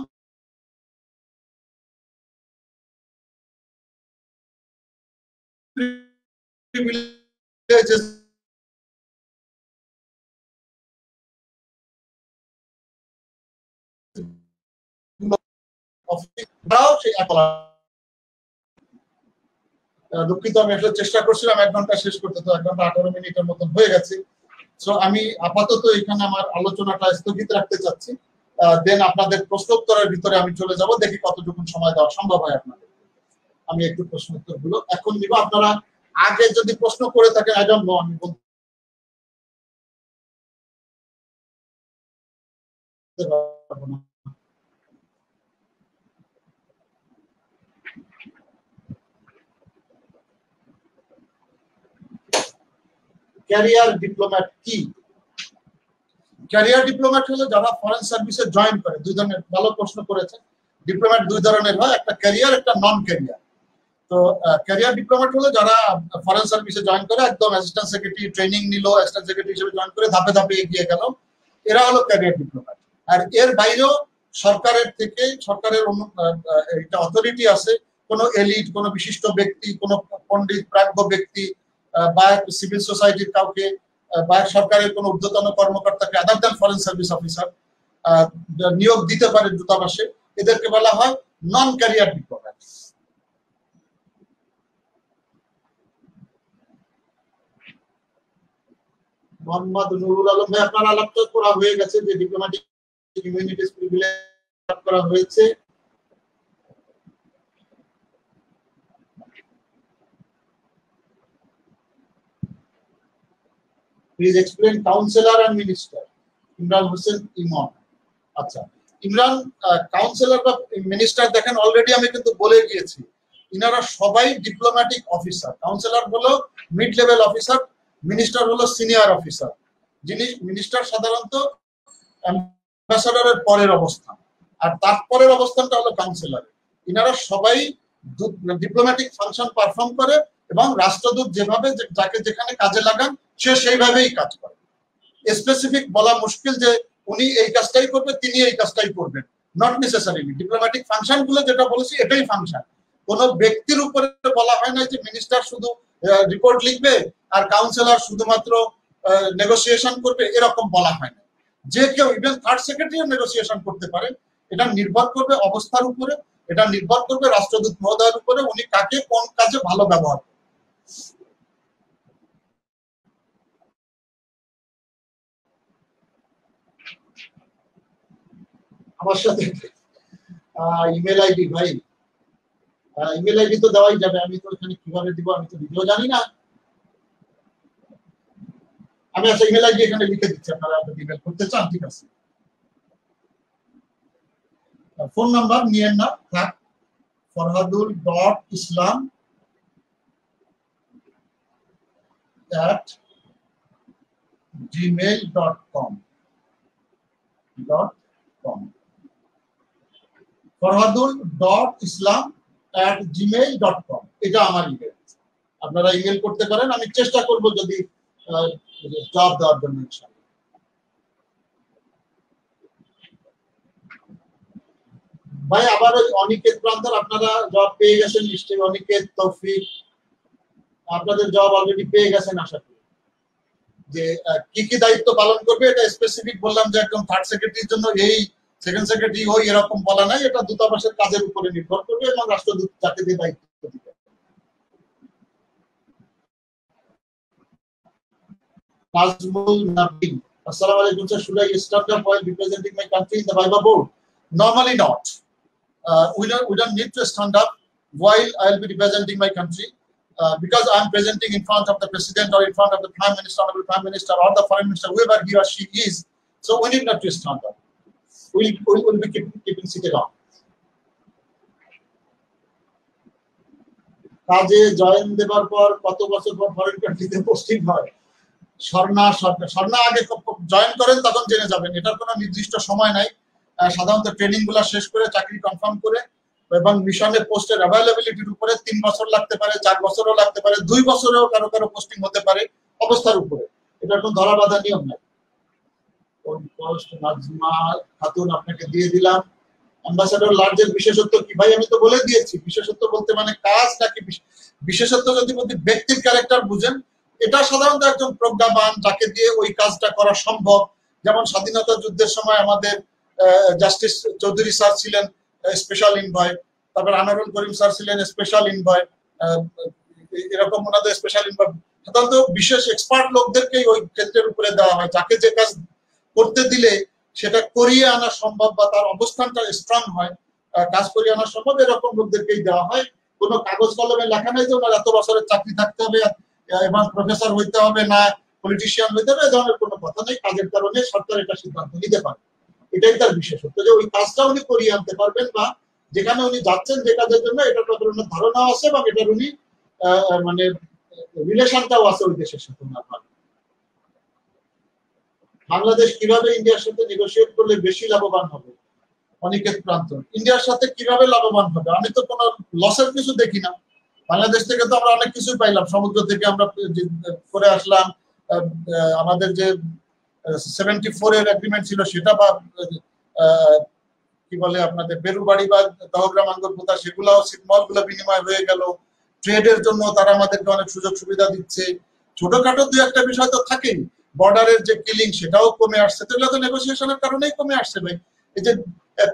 দুঃখিত, আমি আসলে চেষ্টা করছিলাম 1 ঘন্টা শেষ করতে, তো 1 ঘন্টা 18 মিনিটের মতন হয়ে গেছে। সো আমি আপাতত এখানে আমার আলোচনাটা স্থগিত রাখতে চাচ্ছি। দেন আপনাদের প্রশ্ন উত্তরের ভিতরে আমি চলে যাব, দেখি কতটুকু সময় দেওয়া সম্ভব হয় আপনাদের। আমি একটু প্রশ্ন উত্তর গুলো এখন নিব। আপনারা আগে যদি প্রশ্ন করে থাকেন, আই ডোন্ট নো, আমি বলতে পারবো না। ক্যারিয়ার ডিপ্লোম্যাট কি? ক্যারিয়ার ডিপ্লোম্যাট হলো যারা ফরেন সার্ভিসে জয়েন করে। 2 ধরনের, ভালো প্রশ্ন করেছেন। ডিপ্লোম্যাট 2 ধরনের হয়, একটা ক্যারিয়ার, একটা নন ক্যারিয়ার। তো ক্যারিয়ার ডিপ্লোম্যাট হলো যারা ফরেন সার্ভিসে জয়েন করে, একদম অ্যাসিস্ট্যান্ট সেক্রেটারি ট্রেনিং নিল, অ্যাসিস্ট্যান্ট সেক্রেটারি হিসেবে জয়েন করে ধাপে ধাপে এগিয়ে গেল, এরা হলো ক্যারিয়ার ডিপ্লোম্যাট। আর এর বাইরেও সরকারের থেকে, সরকারের একটা অথরিটি আছে, কোনো এলিট, কোনো বিশিষ্ট ব্যক্তি, কোনো পণ্ডিত প্রাজ্ঞ ব্যক্তি বা সিভিল সোসাইটির কাউকে বা সরকারের কোনো ঊর্ধ্বতন কর্মকর্তাকে other than foreign service officer নিয়োগ দিতে পারে দূতাবাসে, এদেরকে বলা হয় নন ক্যারিয়ার ডিপ্লোম্যাট। মোহাম্মদ নুরুল আলম ভাই, আপনার আলাপটা করা হয়ে গেছে যে ডিপ্লোম্যাটিক ইমিউনিটিস প্রিভিলেজ করা হয়েছে। Please explain councillor and minister. Imran Hossain Emon. আচ্ছা, ইমরান, কাউন্সিলর বা মিনিস্টার দেখেন অলরেডি আমি কিন্তু বলে গিয়েছি, ইনারা সবাই ডিপ্লোম্যাটিক অফিসার। কাউন্সিলর হলো মিড লেভেল অফিসার, মিনিস্টার হলো সিনিয়র অফিসার। যিনি মিনিস্টার সাধারণত অ্যাম্বাসাডারের পরের অবস্থান, আর তারপরের অবস্থানটা হলো কাউন্সিলর। ইনারা সবাই ডিপ্লোম্যাটিক ফাংশন পারফর্ম করে এবং রাষ্ট্রদূত যেভাবে যাকে যেখানে কাজে লাগান সে সেইভাবেই কাজ করে। স্পেসিফিক বলা মুশকিল যে উনি এই কাজটাই করবে, তিনি এই কাজটাই করবেন, নট নেসেসারিলি। ডিপ্লোম্যাটিক ফাংশন গুলো যেটা বলেছি এটাই ফাংশন। কোন ব্যক্তির উপরে বলা হয় না যে মিনিস্টার শুধু রিপোর্ট লিখবে আর কাউন্সিলর শুধুমাত্র নেগোসিয়েশন করবে, এরকম বলা হয় না। যে কেউ ইভেন থার্ড সেক্রেটারিও নেগোসিয়েশন করতে পারে। এটা নির্ভর করবে অবস্থার উপরে, এটা নির্ভর করবে রাষ্ট্রদূত মহোদয়ের উপরে, উনি কাকে কোন কাজে ভালো ব্যবহার করেন। আমার সাথে ইমেল আইডি, ভাই ইমেল আইডি তো দেওয়াই যাবে, আমি তো এখানে কিভাবে দিব আমি তো নিজেও জানি না। আমি আচ্ছা ইমেল আইডি এখানে লিখে দিচ্ছি, আপনারা যদি ইমেল করতে চান ঠিক আছে। ফোন নাম্বার নিয়েন না, থাক, farhadul.islam@gmail.com farhadul.islam@gmail.com এটা আমার ইমেল, আপনারা ইমেল করতে পারেন, আমি চেষ্টা করব যদি জব দেওয়ার জন্য। ইনশাআল্লাহ ভাই আবার ওই অনিকেত প্রান্তর, আপনারা জব পেয়ে গেছেন নিশ্চয়ই, অনিকেত, তৌফিক, আপনাদের জব অলরেডি পেয়ে গেছেন আশা করি। যে কি কি দায়িত্ব পালন করবে এটা স্পেসিফিক বললাম, যে একদম থার্ড সেক্রেটারির জন্য এই, সেকেন্ড সেক্রেটারি ওই এরকম বলা নাই, এটা দূতাবাসের কাজের উপরে নির্ভর করবে এবং রাষ্ট্রদূত যাকে দিয়ে দায়িত্ব দিবে। নাজমুল নাবিন, আসসালামু আলাইকুম sir, should I stand up while representing my country in the Viva board? Normally not. We don't need to stand up while I'll be representing my country, because I'm presenting in front of the president or in front of the prime minister, or the prime minister or the foreign minister, whoever he or she is. So we need not to stand up. We'll be keeping seated on. কাজে join দেবার পর কত বছর পর foreign কান্ট্রিতে posting হয়? স্বর্ণা আগে join করেন তখন জেনে যাবেন, এটার কোনো নির্দিষ্ট সময় নাই। সাধারণত ট্রেনিং গুলা শেষ করে চাকরি কনফার্ম করে এবং মিশনের পোস্টের অ্যাভেলেবিলিটির উপরে 3 বছর লাগতে পারে, 4 বছরও লাগতে পারে, 2 বছরেও কারো কারো পোস্টিং হতে পারে, অবস্থার উপরে। এটার কোনো ধরা বাঁধা নিয়ম নাই। নাজমা খাতুন আপনাকে দিয়ে দিলাম। অ্যাম্বাসাডর লার্জের বিশেষত্ব কি? ভাই আমি তো বলে দিয়েছি, বিশেষত্ব বলতে মানে কাজ নাকি বিশেষত্ব যদি বলতে ব্যক্তির ক্যারেক্টার বুঝেন, এটা সাধারণত একজন প্রজ্ঞাবান যাকে দিয়ে ওই কাজটা করা সম্ভব। যেমন স্বাধীনতা যুদ্ধের সময় আমাদের জাস্টিস চৌধুরী স্যার ছিলেন স্পেশাল ইনভয়, তারপর আনোয়ারুল করিম স্যার ছিলেন স্পেশাল ইনভয়, এরকম ওনাদের স্পেশাল ইনভয়। সাধারণত বিশেষ এক্সপার্ট লোকদেরকেই ওই ক্ষেত্রের উপরে দেওয়া হয়, যাকে যে কাজ করতে দিলে সেটা করিয়ে আনা সম্ভব বা তার অবস্থানটা স্ট্রং হয়, কাজ করিয়ে আনা সম্ভব, এরকম লোকদেরকেই দেওয়া হয়। কোনো কাগজ কলমে লেখা নাই যে ওনার এত বছরের চাকরি থাকতে হবে এবং প্রফেসর হইতে হবে না পলিটিশিয়ান হইতে হবে, এ ধরনের কোনো কথা নেই। কাজের কারণে সরকার এটা সিদ্ধান্ত নিতে পারে, এটাই তার বিশেষত্ব, যে ওই কাজটা উনি করিয়ে আনতে পারবেন বা যেখানে উনি যাচ্ছেন যে কাজের জন্য এটার ব্যাপারে ওনার ধারণা আছে এবং এটার উনি মানে রিলেশনটাও আছে ওই দেশের সাথে ওনার। বাংলাদেশ কিভাবে ইন্ডিয়ার সাথে নেগোশিয়েট করলে বেশি লাভবান হবে? অনিকেত প্রান্তন, ইন্ডিয়ার সাথে কিভাবে লাভবান হবে? আমি তো কোনো লসের কিছু দেখি না। বাংলাদেশ থেকে তো আমরা অনেক কিছুই পাইলাম, সমুদ্র থেকে আমরা করে আসলাম, আমাদের যে 74 এর এগ্রিমেন্ট ছিল সেটা, বা কি বলে আপনাদের বেরুবাড়ি বা দহগ্রাম আঙ্গরপোতা, সেগুলাও সিগমলগুলো বিনিময় হয়ে গেল। ট্রেডের জন্য তারা আমাদেরকে অনেক সুযোগ সুবিধা দিচ্ছে। ছোটখাটো দু একটা বিষয় তো থাকেই, বর্ডারের যে কিলিং সেটাও কমে আসছে, তো এগুলো তো নেগোসিয়েশনের কারণেই কমে আসছে ভাই। এই যে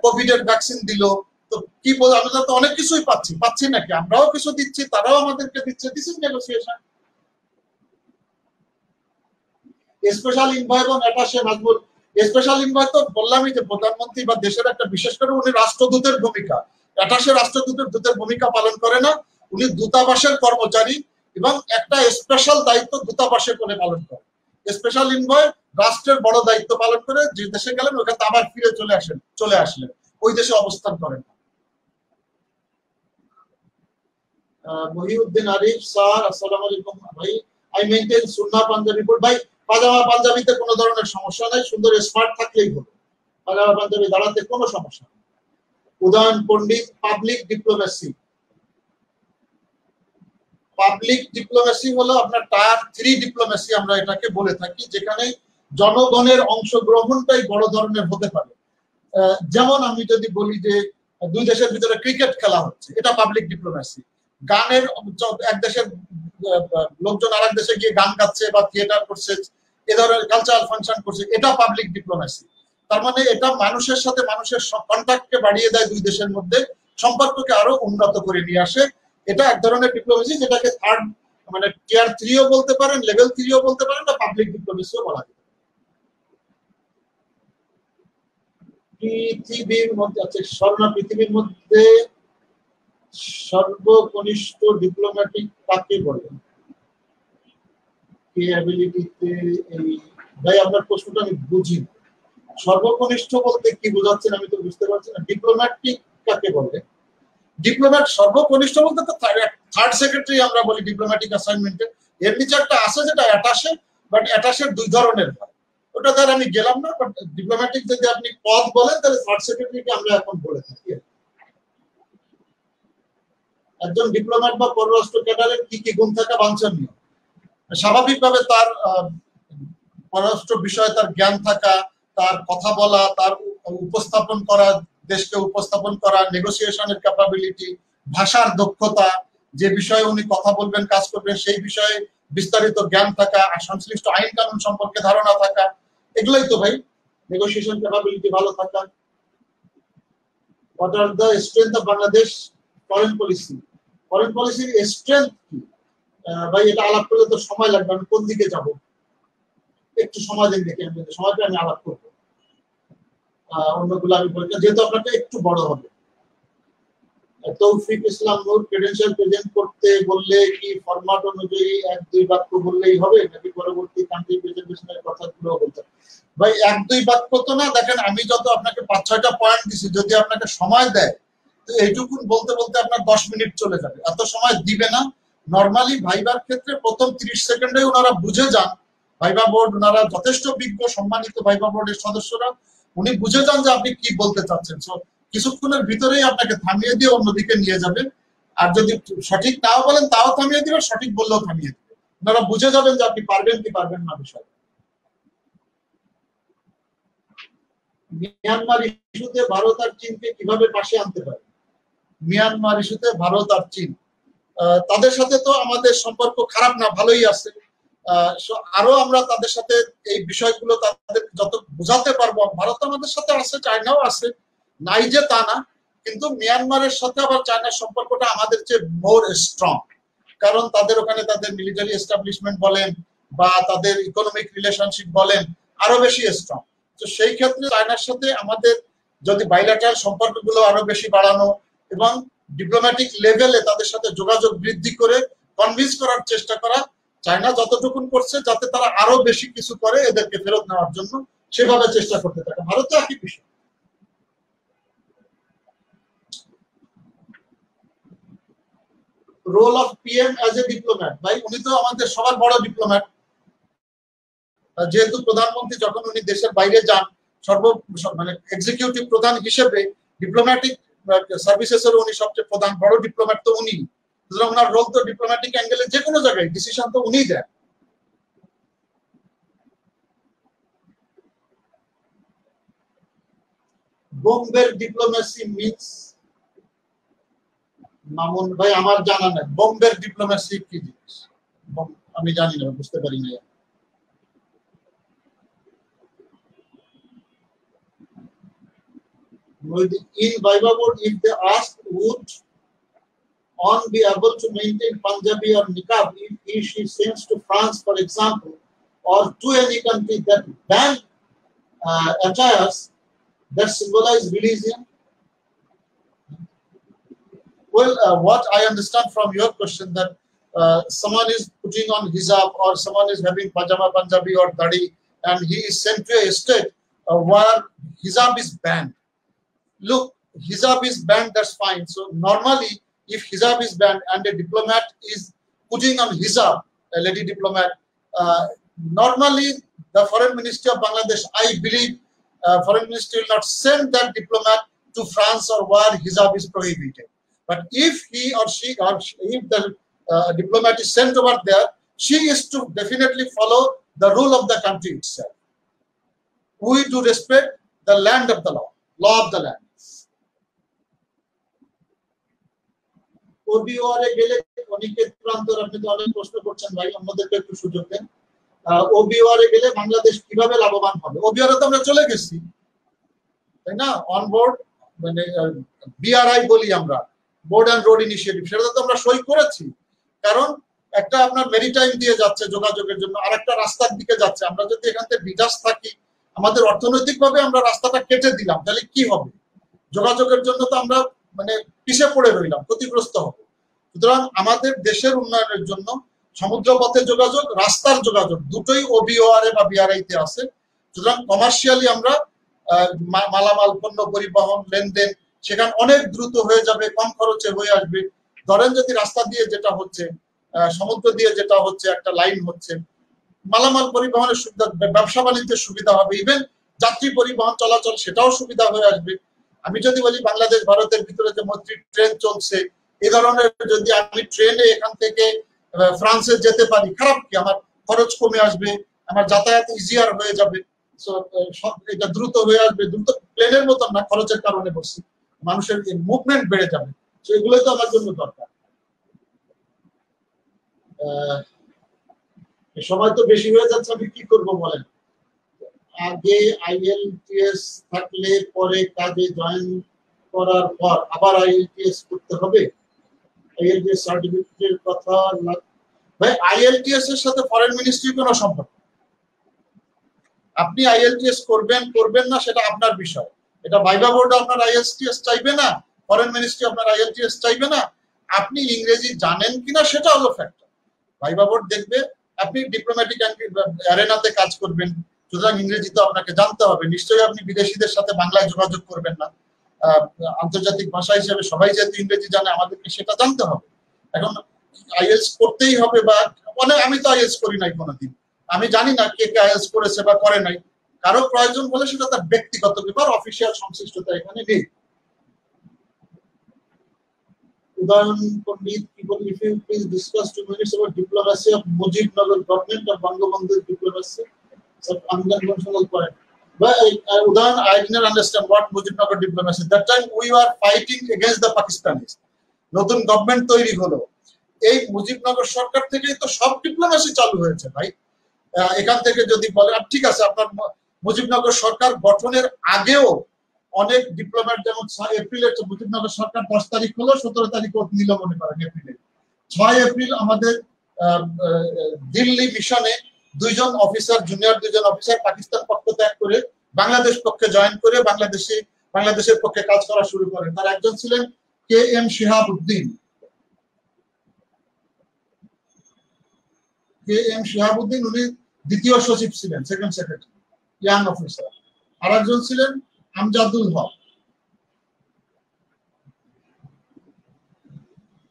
কোভিড এর ভ্যাকসিন দিল, তো কি বল, আমরা তো অনেক কিছুই পাচ্ছি নাকি? আমরাও কিছু দিচ্ছি, তারাও আমাদেরকে দিচ্ছে, this is negotiation. Special envoy এবং অ্যাটাশে নাজমুল, স্পেশাল ইনভয় তো বললামই যে প্রধানমন্ত্রী বা দেশের একটা, বিশেষ করে উনি রাষ্ট্রদূতের ভূমিকা, অ্যাটাশে রাষ্ট্রদূতের ভূমিকা পালন করে না, উনি দূতাবাসের কর্মচারী এবং একটা স্পেশাল দায়িত্ব দূতাবাসে করে পালন করে। স্পেশাল ইনভয় রাষ্ট্রের বড় দায়িত্ব পালন করে, যে দেশে গেলেন ওখানে আবার ফিরে চলে আসলেন, ওই দেশে অবস্থান করেন। মহিউদ্দিন আরিফ স্যার, আসসালামু আলাইকুম ভাই, I maintain Sunnah panjabi code. ভাই পাজামা পাঞ্জাবিতে কোনো ধরনের সমস্যা নাই, সুন্দর স্মার্ট থাকলেই হলো, পাজামা পাঞ্জাবি দাঁড়াতে কোনো সমস্যা নেই। উদয়ন পণ্ডিত, পাবলিক ডিপ্লোমেসি, পাবলিক ডিপ্লোমেসি হলো আপনার টায়ার 3 ডিপ্লোমেসি আমরা এটাকে বলে থাকি, যেখানে জনগণের অংশগ্রহণটাই বড় ধরনের হতে পারে। যেমন আমি যদি বলি যে দুই দেশের ভিতরে ক্রিকেট খেলা হচ্ছে, এটা পাবলিক ডিপ্লোমেসি। গানের এক দেশের লোকজন আরেক দেশে গিয়ে গান গাচ্ছে বা থিয়েটার করছে, এ ধরনের কালচারাল ফাংশন করছে, এটা পাবলিক ডিপ্লোমেসি। তার মানে এটা মানুষের সাথে মানুষের কন্ট্যাক্টকে বাড়িয়ে দেয়, দুই দেশের মধ্যে সম্পর্ককে আরো উন্নত করে নিয়ে আসে। এটা এক ধরনের ডিপ্লোমেসি, যেটাকে থার্ড মানে টিয়ার 3ও বলতে পারেন, লেভেল 3ও বলতে পারেন, বা পাবলিক ডিপ্লোমেসিও বলা যায়। পৃথিবীর মধ্যে আছে স্বর্ণা, পৃথিবীর মধ্যে সর্বকনিষ্ঠ ডিপ্লোম্যাটিক কাকে বলে? কি অ্যাবিলিটিতে এই ভাই আপনার প্রশ্নটা আমি বুঝি। সর্বকনিষ্ঠ বলতে কি বোঝাচ্ছেন আমি তো বুঝতে পারছি না। ডিপ্লোম্যাটিক কাকে বলে? ডিপ্লোম্যাট সর্বকনিষ্ঠ বলতে তো থার্ড সেক্রেটারি আমরা বলি ডিপ্লোম্যাটিক অ্যাসাইনমেন্টে। এর নিচে একটা আছে যেটা অ্যাটাশে, বাট অ্যাটাশের দুই ধরনের হয়, ওটা দ্বারা আমি গেলাম না। বাট ডিপ্লোম্যাটিক যদি আপনি পদ বলেন তাহলে থার্ড সেক্রেটারিকে আমরা এখন বলে থাকি। একজন ডিপ্লোম্যাট বা পররাষ্ট্র ক্যাডারের কি কি গুণ থাকা বাঞ্ছনীয়? স্বাভাবিকভাবে তার পররাষ্ট্র বিষয়ে তার জ্ঞান থাকা, তার কথা বলা, তার উপস্থাপন করা, দেশকে উপস্থাপন করা, নেগোসিয়েশনের ক্যাপাবিলিটি, ভাষার দক্ষতা, যে বিষয়ে উনি কথা বলবেন কাজ করবেন সেই বিষয়ে বিস্তারিত জ্ঞান থাকা, আর সংশ্লিষ্ট আইন কানুন সম্পর্কে ধারণা থাকা, এগুলোই তো ভাই নেগোসিয়েশন ক্যাপাবিলিটি ভালো থাকা। What are the strength of Bangladesh foreign policy? Foreign পলিসির স্ট্রেংথ কি ভাই? এটা আলাপ করলে তো সময় লাগবে, আমি কোন দিকে যাব? একটু সময় দিন, দেখি আমি সময়টা আমি আলাপ করবো। অন্যগুলো আমি বলি না, যেহেতু আপনাকে একটু বড় হবে। তৌফিক ইসলাম নূর, ক্রেডেনশিয়াল প্রেজেন্ট করতে বললে কি ফরম্যাট অনুযায়ী 1-2 বাক্য বললেই হবে, নাকি পরবর্তী কান্ট্রি প্রেজেন্টেশনের কথাগুলো বলতে? ভাই 1-2 বাক্য তো না, দেখেন আমি যত আপনাকে 5-6টা পয়েন্ট দিছি, যদি আপনাকে সময় দেয় তো এইটুকুন বলতে বলতে আপনার 10 মিনিট চলে যাবে, এত সময় দিবে না। নর্মালি ভাইবার ক্ষেত্রে প্রথম 30 সেকেন্ডে ওনারা বুঝে যান, ভাইবা বোর্ড ওনারা যথেষ্ট বিজ্ঞ সম্মানিত ভাইবা বোর্ডের সদস্যরা, উনি বুঝে যান যে আপনি কি বলতে চাচ্ছেন। কিছুক্ষণের ভিতরেই আপনাকে থামিয়ে দিয়ে অন্যদিকে নিয়ে যাবেন। আর যদি সঠিক নাও বলেন তাও থামিয়ে দিবেন, সঠিক বললেও থামিয়ে দিবেন। ওনারা বুঝে যাবেন যে আপনি পারবেন কি পারবেন না বিষয়। মিয়ানমার ইস্যুতে ভারত আর চীনকে কিভাবে পাশে আনতে পারে? মিয়ানমার ইস্যুতে ভারত আর চীন, তাদের সাথে তো আমাদের সম্পর্ক খারাপ না, ভালোই আছে। আরো আমরা তাদের সাথে এই বিষয়গুলো তাদের যত বোঝাতে পারবো, ভারত আমাদের সাথে আছে, চায়নাও আছে, নাই যে তা না, কিন্তু মিয়ানমারের সাথে আবার চায়নার সম্পর্কটা আমাদের চেয়ে মোর স্ট্রং, কারণ তাদের ওখানে তাদের মিলিটারি এস্টাবলিশমেন্ট বলেন বা তাদের ইকোনমিক রিলেশনশিপ বলেন আরো বেশি স্ট্রং। তো সেই ক্ষেত্রে চায়নার সাথে আমাদের যদি বাইলেটারাল সম্পর্কগুলো আরো বেশি বাড়ানো এবং ডিপ্লোম্যাটিক লেভেলে তাদের সাথে যোগাযোগ বৃদ্ধি করে কনভিন্স করার চেষ্টা করা, চায়না যতটুকুন করছে যাতে তারা আরো বেশি কিছু করে এদেরকে ফেরত নেওয়ার জন্য, সেভাবে চেষ্টা করতে থাকে। ভারতে একই বিষয়। Role of PM as a diplomat, ভাই উনি তো আমাদের সবার বড় ডিপ্লোম্যাট। যেহেতু প্রধানমন্ত্রী যখন উনি দেশের বাইরে যান, মানে এক্সিকিউটিভ প্রধান হিসেবে ডিপ্লোম্যাটিক সার্ভিসেসের উনি সবচেয়ে প্রধান বড় ডিপ্লোম্যাট, তো উনি, সুতরাং ওনার রোল তো ডিপ্লোম্যাটিক অ্যাঙ্গেলে যে কোনো জায়গায় ডিসিশন তো উনিই দেন। বোম্বের ডিপ্লোমেসি মিন্স? মামুন ভাই আমার জানা নাই বোম্বের ডিপ্লোমেসি কি জিনিস, আমি জানি না, বুঝতে পারি না। In Viva board, if they ask, would on be able to maintain Punjabi or niqab if she sends to France, for example, or to any country that ban attires that symbolize religion? Well, what I understand from your question that someone is putting on hijab or someone is having pajama Punjabi or dadi and he is sent to a state where hijab is banned. Look, hijab is banned, that's fine. So normally if hijab is banned and a diplomat is putting on hijab, a lady diplomat, normally the foreign ministry of Bangladesh, I believe foreign ministry will not send that diplomat to France or where hijab is prohibited. But if he or she or if the diplomat is sent over there, she is to definitely follow the rule of the country itself. We do respect the land of the law of the land. ওবিওরে গেলে অনেকে প্রান্তর, আপনি তো অনেক প্রশ্ন করছেন ভাই, অন্যদেরকে একটু সুযোগ দেন। ওবিওআরে গেলে বাংলাদেশ কিভাবে লাভবান হবে। ওবিওআরে তো আমরা চলে গেছি, তাই না? অনবোর্ড মানে বিআরআই বলি আমরা, বোর্ড অ্যান্ড রোড ইনিশিয়েটিভ, সেটা তো আমরা সই করেছি। কারণ একটা আপনার মেরিটাইম দিয়ে যাচ্ছে যোগাযোগের জন্য, আর একটা রাস্তার দিকে যাচ্ছে। আমরা যদি এখান থেকে ডিটাচ থাকি, আমাদের অর্থনৈতিকভাবে আমরা রাস্তাটা কেটে দিলাম, তাহলে কি হবে? যোগাযোগের জন্য তো আমরা মানে পিছিয়ে পড়ে রইলাম, ক্ষতিগ্রস্ত হবো। সুতরাং আমাদের দেশের উন্নয়নের জন্য সমুদ্র পথে যোগাযোগ, রাস্তার যোগাযোগ দুটোই ওবিওআর বা বিআরআই তে আছে। সুতরাং কমার্শিয়ালি আমরা মালামাল পণ্য পরিবহন লেনদেন সেখানে অনেক দ্রুত হয়ে যাবে, কম খরচে হয়ে আসবে। ধরেন যদি রাস্তা দিয়ে যেটা হচ্ছে, সমুদ্র দিয়ে যেটা হচ্ছে, একটা লাইন হচ্ছে, মালামাল পরিবহনের সুবিধা, ব্যবসা বাণিজ্যের সুবিধা হবে, ইভেন যাত্রী পরিবহন চলাচল সেটাও সুবিধা হয়ে আসবে। আমি যদি বলি বাংলাদেশ ভারতের ভিতরে যে মৈত্রী ট্রেন চলছে, এই ধরনের যদি আমি ট্রেনে এখান থেকে ফ্রান্সে যেতে পারি, খারাপ কি? আমার খরচ কমে আসবে, আমার যাতায়াত ইজিয়ার হয়ে যাবে, এটা দ্রুত হয়ে আসবে। দ্রুত প্লেনের মতন না, খরচের কারণে বলছি, মানুষের মুভমেন্ট বেড়ে যাবে। তো এগুলোই তো আমার জন্য দরকার। সময় তো বেশি হয়ে যাচ্ছে, আমি কি করব বলেন? আগে আইএলটিএস থাকলে পরে কাজে জয়েন করার পর আবার আইএলটিএস করতে হবে? আইএলটিএস সার্টিফিকেটের কথা ভাই, আইএলটিএস এর সাথে ফরেন মিনিস্ট্রি কোনো সম্পর্ক? আপনি আইএলটিএস করবেন করবেন না সেটা আপনার বিষয়। এটা ভাইবা বোর্ড আপনার আইএলটিএস চাইবে না, ফরেন মিনিস্ট্রি আপনার আইএলটিএস চাইবে না। আপনি ইংরেজি জানেন কিনা সেটা হলো ফ্যাক্টর। ভাইবা বোর্ড দেখবে আপনি ডিপ্লোম্যাটিক অ্যারেনাতে কাজ করবেন, সুতরাং ইংরেজি তো আপনাকে জানতে হবে। নিশ্চয়ই আপনি বিদেশিদের সাথে বাংলায় যোগাযোগ করবেন না, আন্তর্জাতিক ভাষা হিসেবে সবাই যেহেতু ইংরেজি জানে, আমাদেরকে সেটা জানতে হবে। এখন আইএলস করতেই হবে বা আমি তো আইএলস করি নাই কোনোদিন, আমি জানি না কে কে আইএলস করেছে বা করে নাই। কারো প্রয়োজন বলে সেটা তার ব্যক্তিগত ব্যাপার, অফিসিয়াল সংশ্লিষ্টতা এখানে নেই। উদাহরণ পণ্ডিত কি বলি, if you please discuss 2 minutes about diplomacy of Mujibnagar government or Bangabandhu diplomacy, so unconventional point. But Udahan, I didn't understand what Mujibnagar diplomacy. That time we were fighting against the Pakistanis. নতুন government তৈরি হলো, এই মুজিবনগর সরকার থেকেই তো সব diplomacy চালু হয়েছে ভাই। এখান থেকে যদি বলে ঠিক আছে, আপনার মুজিবনগর সরকার গঠনের আগেও অনেক ডিপ্লোম্যাট, যেমন 6 এপ্রিলের মুজিবনগর সরকার 10 তারিখ হলো, 17 তারিখ নিল মনে করেন এপ্রিলে। 6 এপ্রিল আমাদের দিল্লি মিশনে 2 জন অফিসার, জুনিয়র 2 জন অফিসার পাকিস্তান পক্ষ ত্যাগ করে বাংলাদেশ পক্ষে জয়েন করে বাংলাদেশের পক্ষে কাজ করা শুরু করেন। তার একজন ছিলেন কে এম শিহাবউদ্দিন। কে এম শিহাবউদ্দিন উনি দ্বিতীয় সচিব ছিলেন, সেকেন্ড সেক্রেটারি, ইয়াং অফিসার। আর একজন ছিলেন আমজাদুল হক।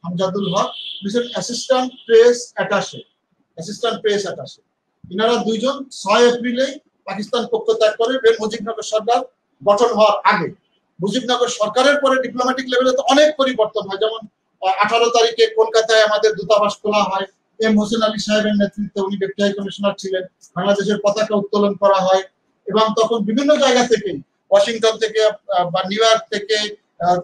আমজাদুল হক অ্যাসিস্ট্যান্ট প্রেস অ্যাটাশে। ইনারা 2 জন 6 এপ্রিলে পাকিস্তান পক্ষ ত্যাগ করে মুজিবনগর সরকার গঠন হওয়ার আগে। মুজিবনগর সরকারের পরে ডিপ্লোম্যাটিক লেভেলে তো অনেক পরিবর্তন হয়, যেমন 18 তারিখে কলকাতায় আমাদের দূতাবাস খোলা হয়, এম হোসেন আলী সাহেবের নেতৃত্বে, উনি ডেপুটি হাই কমিশনার ছিলেন, বাংলাদেশের পতাকা উত্তোলন করা হয়। এবং তখন বিভিন্ন জায়গা থেকে, ওয়াশিংটন থেকে বা নিউ ইয়র্ক থেকে,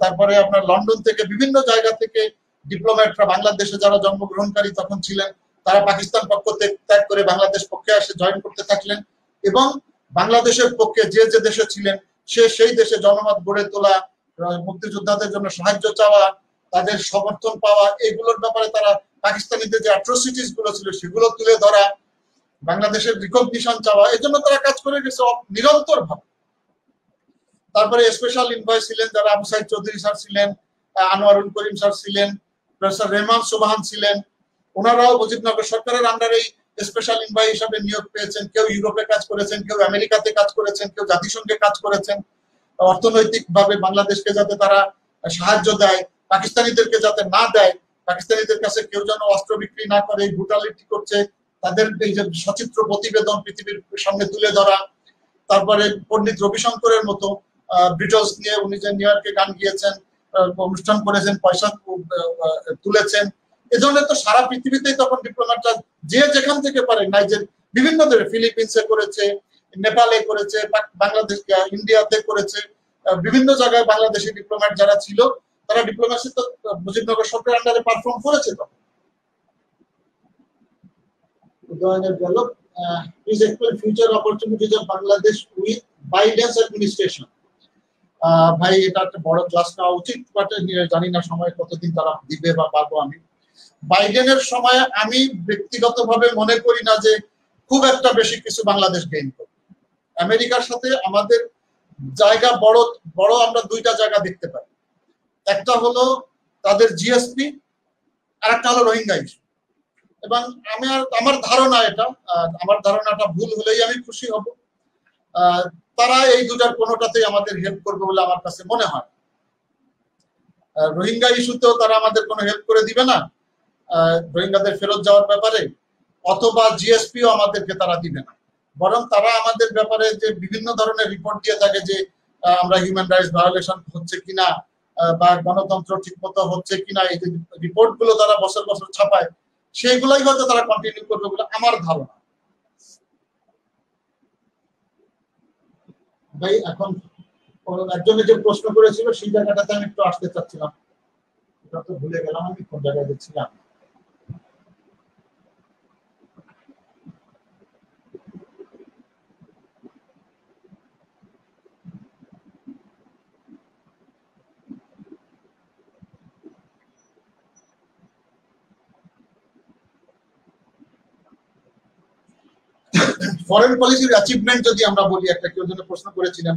তারপরে আপনার লন্ডন থেকে, বিভিন্ন জায়গা থেকে ডিপ্লোম্যাটরা বাংলাদেশে যারা জন্মগ্রহণকারী তখন ছিলেন, তারা পাকিস্তান পক্ষ ত্যাগ করে বাংলাদেশ পক্ষে এসে জয়েন করতে থাকলেন। এবং বাংলাদেশের পক্ষে যে যে দেশে ছিলেন সেই দেশে জনমত গড়ে তোলা, মুক্তিযোদ্ধাদের জন্য সাহায্য চাওয়া, তাদের সমর্থন পাওয়া, এগুলোর ব্যাপারে তারা পাকিস্তানিদের যে অ্যাট্রোসিটিস গুলো ছিল সেগুলো তুলে ধরা, বাংলাদেশের রিকগনিশন চাওয়া, এই জন্য তারা কাজ করে গেছে নিরন্তর ভাবে। তারপরে স্পেশাল এনভয় ছিলেন যারা, আবু সাইদ চৌধুরী স্যার ছিলেন, আনোয়ারুল করিম স্যার ছিলেন, প্রফেসর রেহমান সুবহান ছিলেন। ওনারাও মুজিবনগর সরকারের আন্ডারে স্পেশাল এনভয় হিসাবে নিয়োগ পেয়েছেন। কেউ ইউরোপে কাজ করেছেন, কেউ আমেরিকাতে কাজ করেছেন, কেউ জাতিসংঘে কাজ করেছেন। অর্থনৈতিক ভাবে বাংলাদেশকে যাতে তারা সাহায্য দেয়, পাকিস্তানিদেরকে যাতে না দেয়, পাকিস্তানিদের কাছে কেউ যেন অস্ত্র বিক্রি না করে, ব্রুটালিটি করছে, তাদের এই যে সচিত্র প্রতিবেদন পৃথিবীর সামনে তুলে ধরা। তারপরে পণ্ডিত রবিশঙ্করের মতো ব্রিটস নিয়ে উনি যে নিউ ইয়র্কে গান গিয়েছেন, অনুষ্ঠান করেছেন, পয়সা তুলেছেন, এজন্য তো সারা পৃথিবীতেই তখন ডিপ্লোম্যাটরা যে যেখান থেকে পারে, নাইজের বিভিন্ন দেশে, ফিলিপিন্সে করেছে, নেপালে করেছে, বাংলাদেশ, ইন্ডিয়াতে করেছে, বিভিন্ন জায়গায় বাংলাদেশি ডিপ্লোম্যাট যারা ছিল তারা ডিপ্লোমেসি তো মুজিবনগর সরকারের আন্ডারে পারফর্ম করেছে। তখন উদয়নের গেল please explore future opportunities of Bangladesh with Biden's administration. ভাই এটা একটা বড় ক্লাস নেওয়া উচিত, বাট জানি না সময় কতদিন তারা দিবে বা পাবো আমি। বাইডেনের সময় আমি ব্যক্তিগতভাবে মনে করি না যে খুব একটা বেশি কিছু বাংলাদেশ গেইন করবে। আমেরিকার সাথে আমাদের জায়গা বড় বড় আমরা দুইটা জায়গা দেখতে পাই, একটা হলো তাদের জিএসপি আর একটা হলো রোহিঙ্গা ইস্যু। এবং আমার ধারণা এটা, আমার ধারণাটা ভুল হলেই আমি খুশি হব। তারা এই দুটার কোনোটাতেই আমাদের হেল্প করবে বলে আমার কাছে মনে হয়। রোহিঙ্গা ইস্যুতেও তারা আমাদের কোনো হেল্প করে দিবে না, রোহিঙ্গাদের ফেরত যাওয়ার ব্যাপারে, অথবা জিএসপিও আমাদেরকে তারা দিবে না। বরং তারা আমাদের ব্যাপারে যে বিভিন্ন ধরনের রিপোর্ট দিয়ে থাকে যে আমরা হিউম্যান রাইটস ভায়োলেশন হচ্ছে কিনা বা গণতন্ত্র ঠিকমতো হচ্ছে কিনা, এই যে রিপোর্ট গুলো তারা বছর বছর ছাপায়, সেইগুলাই হয়তো তারা কন্টিনিউ করবে বলে আমার ধারণা। ভাই এখন একজনে যে প্রশ্ন করেছিল সেই জায়গাটাতে আমি একটু আসতে চাচ্ছিলাম, এটা তো ভুলে গেলাম আমি কোন জায়গায় যাচ্ছিলাম। ফরেন পলিসির অ্যাচিভমেন্ট যদি আমরা বলি, একটা কেউ জন্য প্রশ্ন করেছিলেন,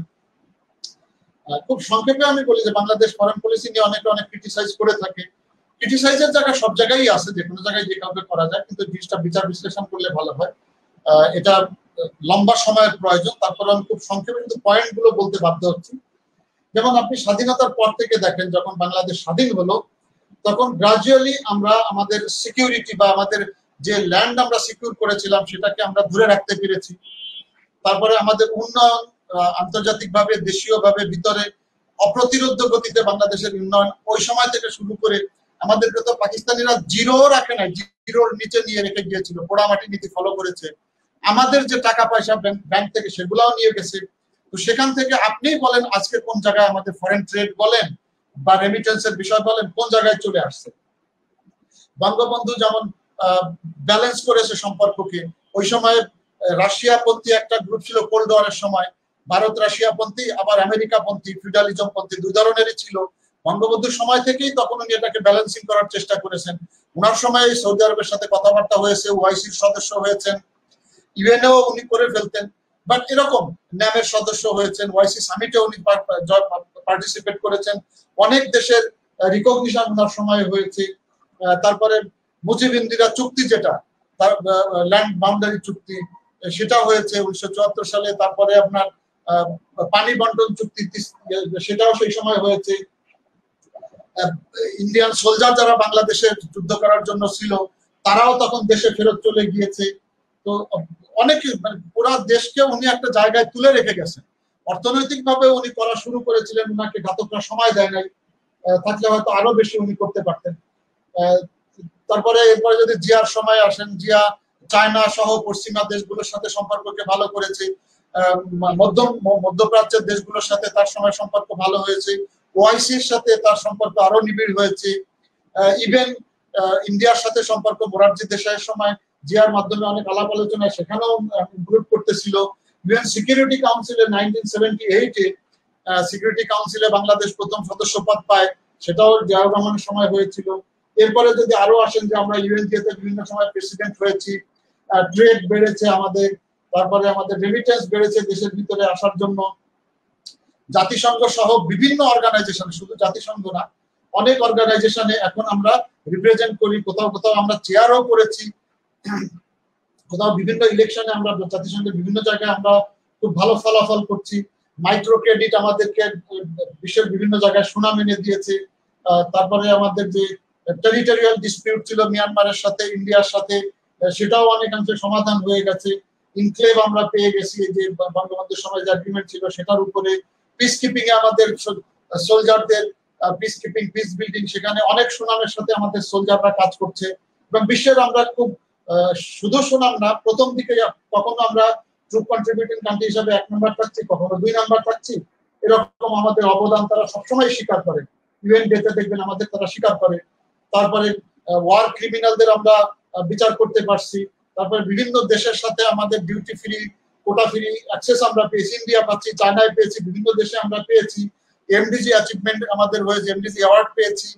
খুব সংক্ষেপে আমি বলি যে বাংলাদেশ ফরেন পলিসি নিয়ে অনেকে অনেক ক্রিটিসাইজ করে থাকে। ক্রিটিসাইজের জায়গা সব জায়গায় আছে, যে কোনো জায়গায় যে কাউকে করা যায়, কিন্তু জিনিসটা বিচার বিশ্লেষণ করলে ভালো হয়। এটা লম্বা সময়ের প্রয়োজন, তারপর আমি খুব সংক্ষেপে কিন্তু পয়েন্ট গুলো বলতে বাধ্য হচ্ছি। যেমন আপনি স্বাধীনতার পর থেকে দেখেন, যখন বাংলাদেশ স্বাধীন হলো তখন গ্রাজুয়ালি আমরা আমাদের সিকিউরিটি বা আমাদের যে ল্যান্ড আমরা সিকিউর করেছিলাম সেটাকে আমরা ধরে রাখতে পেরেছি। তারপরে আমাদের উন্নয়ন আন্তর্জাতিকভাবে, দেশীয়ভাবে ভিতরে অপ্রতিরোধ্য গতিতে বাংলাদেশের উন্নয়ন ওই সময় থেকে শুরু করে আমাদেরকে তো পাকিস্তানিরা জিরো রাখে নাই, জিরোর নিচে নিয়ে রেখে গিয়েছিল, পোড়ামাটি নীতি ফলো করেছে। আমাদের যে টাকা পয়সা ব্যাংক থেকে সেগুলাও নিয়ে গেছে। তো সেখান থেকে আপনিই বলেন আজকে কোন জায়গায় আমাদের ফরেন ট্রেড বলেন বা রেমিটেন্সের বিষয় বলেন কোন জায়গায় চলে আসছে। বঙ্গবন্ধু যেমন ব্যালেন্স করেছে সম্পর্ককে, ওই সময় রাশিয়াপন্থী একটা গ্রুপ ছিল কোল্ড ওয়ারের সময়, ভারত রাশিয়াপন্থী আবার আমেরিকাপন্থী ফিউডালিজম পন্থী দুই ধরনেরই ছিল। বঙ্গবন্ধুর সময় থেকেই তখন উনি এটাকে ব্যালেন্সিং করার চেষ্টা করেছেন। ওনার সময় সৌদি আরবের সাথে কথাবার্তা হয়েছে, ওআইসির সদস্য হয়েছেন, ইউএনও উনি করে ফেলতেন, বাট এরকম ন্যামের সদস্য হয়েছেন, ওআইসি সামিটে উনি পার্টিসিপেট করেছেন, অনেক দেশের রিকগনিশন ওনার সময় হয়েছে। তারপরে মুজিব ইন্দিরা চুক্তি, যেটা ল্যান্ড বাউন্ডারি চুক্তি, সেটা হয়েছে 1974 সালে। তারপরে আপনার পানি বন্টন চুক্তি, সেটাও সেই সময় হয়েছে। ইন্ডিয়ান সোলজার যারা বাংলাদেশে যুদ্ধ করার জন্য ছিল তারাও তখন দেশে ফেরত চলে গিয়েছে। তো অনেক পুরা দেশকে উনি একটা জায়গায় তুলে রেখে গেছেন। অর্থনৈতিকভাবে উনি করা শুরু করেছিলেন, উনাকে ঘাতকরা সময় দেয় নাই, থাকলে হয়তো আরো বেশি উনি করতে পারতেন। তারপরে এরপরে যদি জিয়ার সময় আসেন, জিয়া চায়না সহ পশ্চিমা দেশগুলোর সাথে সম্পর্ককে ভালো করেছে, মধ্যপ্রাচ্যের দেশগুলোর সাথে তার সময় সম্পর্ক ভালো হয়েছে, ওআইসির সাথে তার সম্পর্ক আরো নিবিড় হয়েছে। ইভেন ইন্ডিয়ার সাথে সম্পর্ক মোরারজি দেশাইয়ের সময় জিয়ার মাধ্যমে অনেক আলাপ আলোচনায় সেখানেও ইমপ্রুভ করতেছিল। ইভেন সিকিউরিটি কাউন্সিলে 1978-এ সিকিউরিটি কাউন্সিলে বাংলাদেশ প্রথম সদস্যপদ পায়, সেটাও জিয়াউর রহমানের সময় হয়েছিল। এরপরে যদি আরো আসেন যে আমরা ইউএনজিএতে বিভিন্ন সময় প্রেসিডেন্ট হয়েছি, ট্রেড বেড়েছে আমাদের, তারপরে আমাদের রেমিটেন্স বেড়েছে দেশের ভিতরে আসার জন্য। জাতিসংঘ সহ বিভিন্ন অর্গানাইজেশন, শুধু জাতিসংঘ না, অনেক অর্গানাইজেশনে এখন আমরা রিপ্রেজেন্ট করি, কোথাও কোথাও আমরা চেয়ারও করেছি, কোথাও বিভিন্ন ইলেকশনে আমরা জাতিসংঘের বিভিন্ন জায়গায় আমরা খুব ভালো ফলাফল করছি। মাইক্রো ক্রেডিট আমাদেরকে বিশ্বের বিভিন্ন জায়গায় সুনাম এনে দিয়েছে। তারপরে আমাদের যে টেরিটোরিয়াল ডিসপিউট ছিল মিয়ানমারের সাথে, ইন্ডিয়ার সাথে, সেটাও অনেকাংশে সমাধান হয়ে গেছে। ইনক্লেভ আমরা পেয়ে গেছি, যে বঙ্গবন্ধুর সময় যে এগ্রিমেন্ট ছিল সেটার উপরে। পিস কিপিং এ আমাদের সোলজারদের পিস কিপিং, পিস বিল্ডিং, সেখানে অনেক সুনামের সাথে আমাদের সোলজাররা কাজ করছে। এবং বিশ্বের আমরা খুব শুধু সুনাম না, প্রথম দিকে কখনো আমরা ট্রুপ কন্ট্রিবিউটিং কান্ট্রি হিসাবে 1 নম্বর থাকছি, কখনো 2 নম্বর থাকছি, এরকম আমাদের অবদান তারা সবসময় স্বীকার করে। ইউএন ডেতে দেখবেন আমাদের তারা স্বীকার করে। তারপরে ওয়ার ক্রিমিনালদের আমরা বিচার করতে পারছি, তারপরে বিভিন্ন দেশের সাথে আমাদের duty free, quota free access আমরা পেয়েছি, ইন্ডিয়া পাচ্ছি, চায়নায় পেয়েছি, বিভিন্ন দেশে আমরা পেয়েছি, এমডিজি অ্যাচিভমেন্ট আমাদের হয়েছে, এমডিজি অ্যাওয়ার্ড পেয়েছি।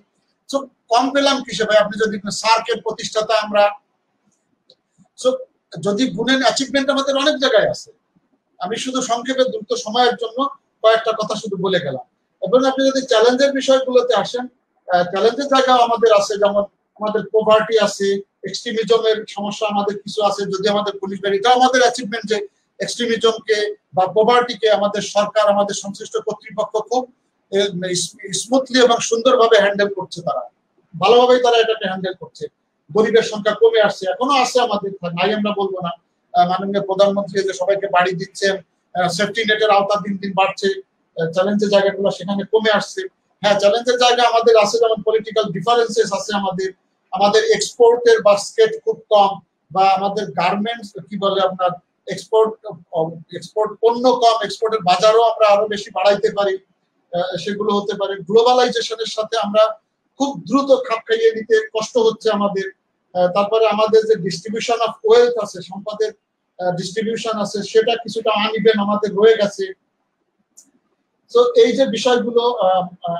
সো কম পেলাম কিসে ভাই? আপনি যদি সার্কের প্রতিষ্ঠাতা আমরা, সো যদি গুণেন অ্যাচিভমেন্ট আমাদের অনেক জায়গায় আছে। আমি শুধু সংক্ষেপে দ্রুত সময়ের জন্য কয়েকটা কথা শুধু বলে গেলাম। এবং আপনি যদি চ্যালেঞ্জের বিষয়গুলোতে আসেন, চ্যালেঞ্জের জায়গাও আমাদের আছে, যেমন আমাদের পভার্টি আছে, এক্সট্রিমিজমের সমস্যা আমাদের কিছু আছে। যদি আমাদের পুলিশ বাহিনী, এটা আমাদের অ্যাচিভমেন্ট যে এক্সট্রিমিজমকে বা পভার্টিকে আমাদের সরকার, আমাদের সংশ্লিষ্ট কর্তৃপক্ষ খুব স্মুথলি এবং সুন্দরভাবে হ্যান্ডেল করছে। তারা ভালোভাবেই তারা এটাকে হ্যান্ডেল করছে। গরিবের সংখ্যা কমে আসছে, এখনো আছে আমাদের, নাই আমরা বলবো না। মাননীয় প্রধানমন্ত্রী যে সবাইকে বাড়ি দিচ্ছেন, সেফটি নেটের আওতা দিন দিন বাড়ছে, চ্যালেঞ্জের জায়গাগুলো সেখানে কমে আসছে। হ্যাঁ, চ্যালেঞ্জের জায়গা আমাদের আছে, যেমন পলিটিক্যাল ডিফারেন্সেস আছে আমাদের এক্সপোর্টের বাস্কেট খুব কম, বা আমাদের গার্মেন্টস কি বলে আপনার এক্সপোর্ট পণ্য কম, এক্সপোর্টের বাজারও আমরা আরো বেশি বাড়াইতে পারি, সেগুলো হতে পারে। গ্লোবালাইজেশনের সাথে আমরা খুব দ্রুত খাপ খাইয়ে নিতে কষ্ট হচ্ছে আমাদের। তারপরে আমাদের যে ডিস্ট্রিবিউশন অফ ওয়েলথ আছে, সম্পদের ডিস্ট্রিবিউশন আছে, সেটা কিছুটা আনইভেন আমাদের রয়ে গেছে। তো এই যে বিষয়গুলো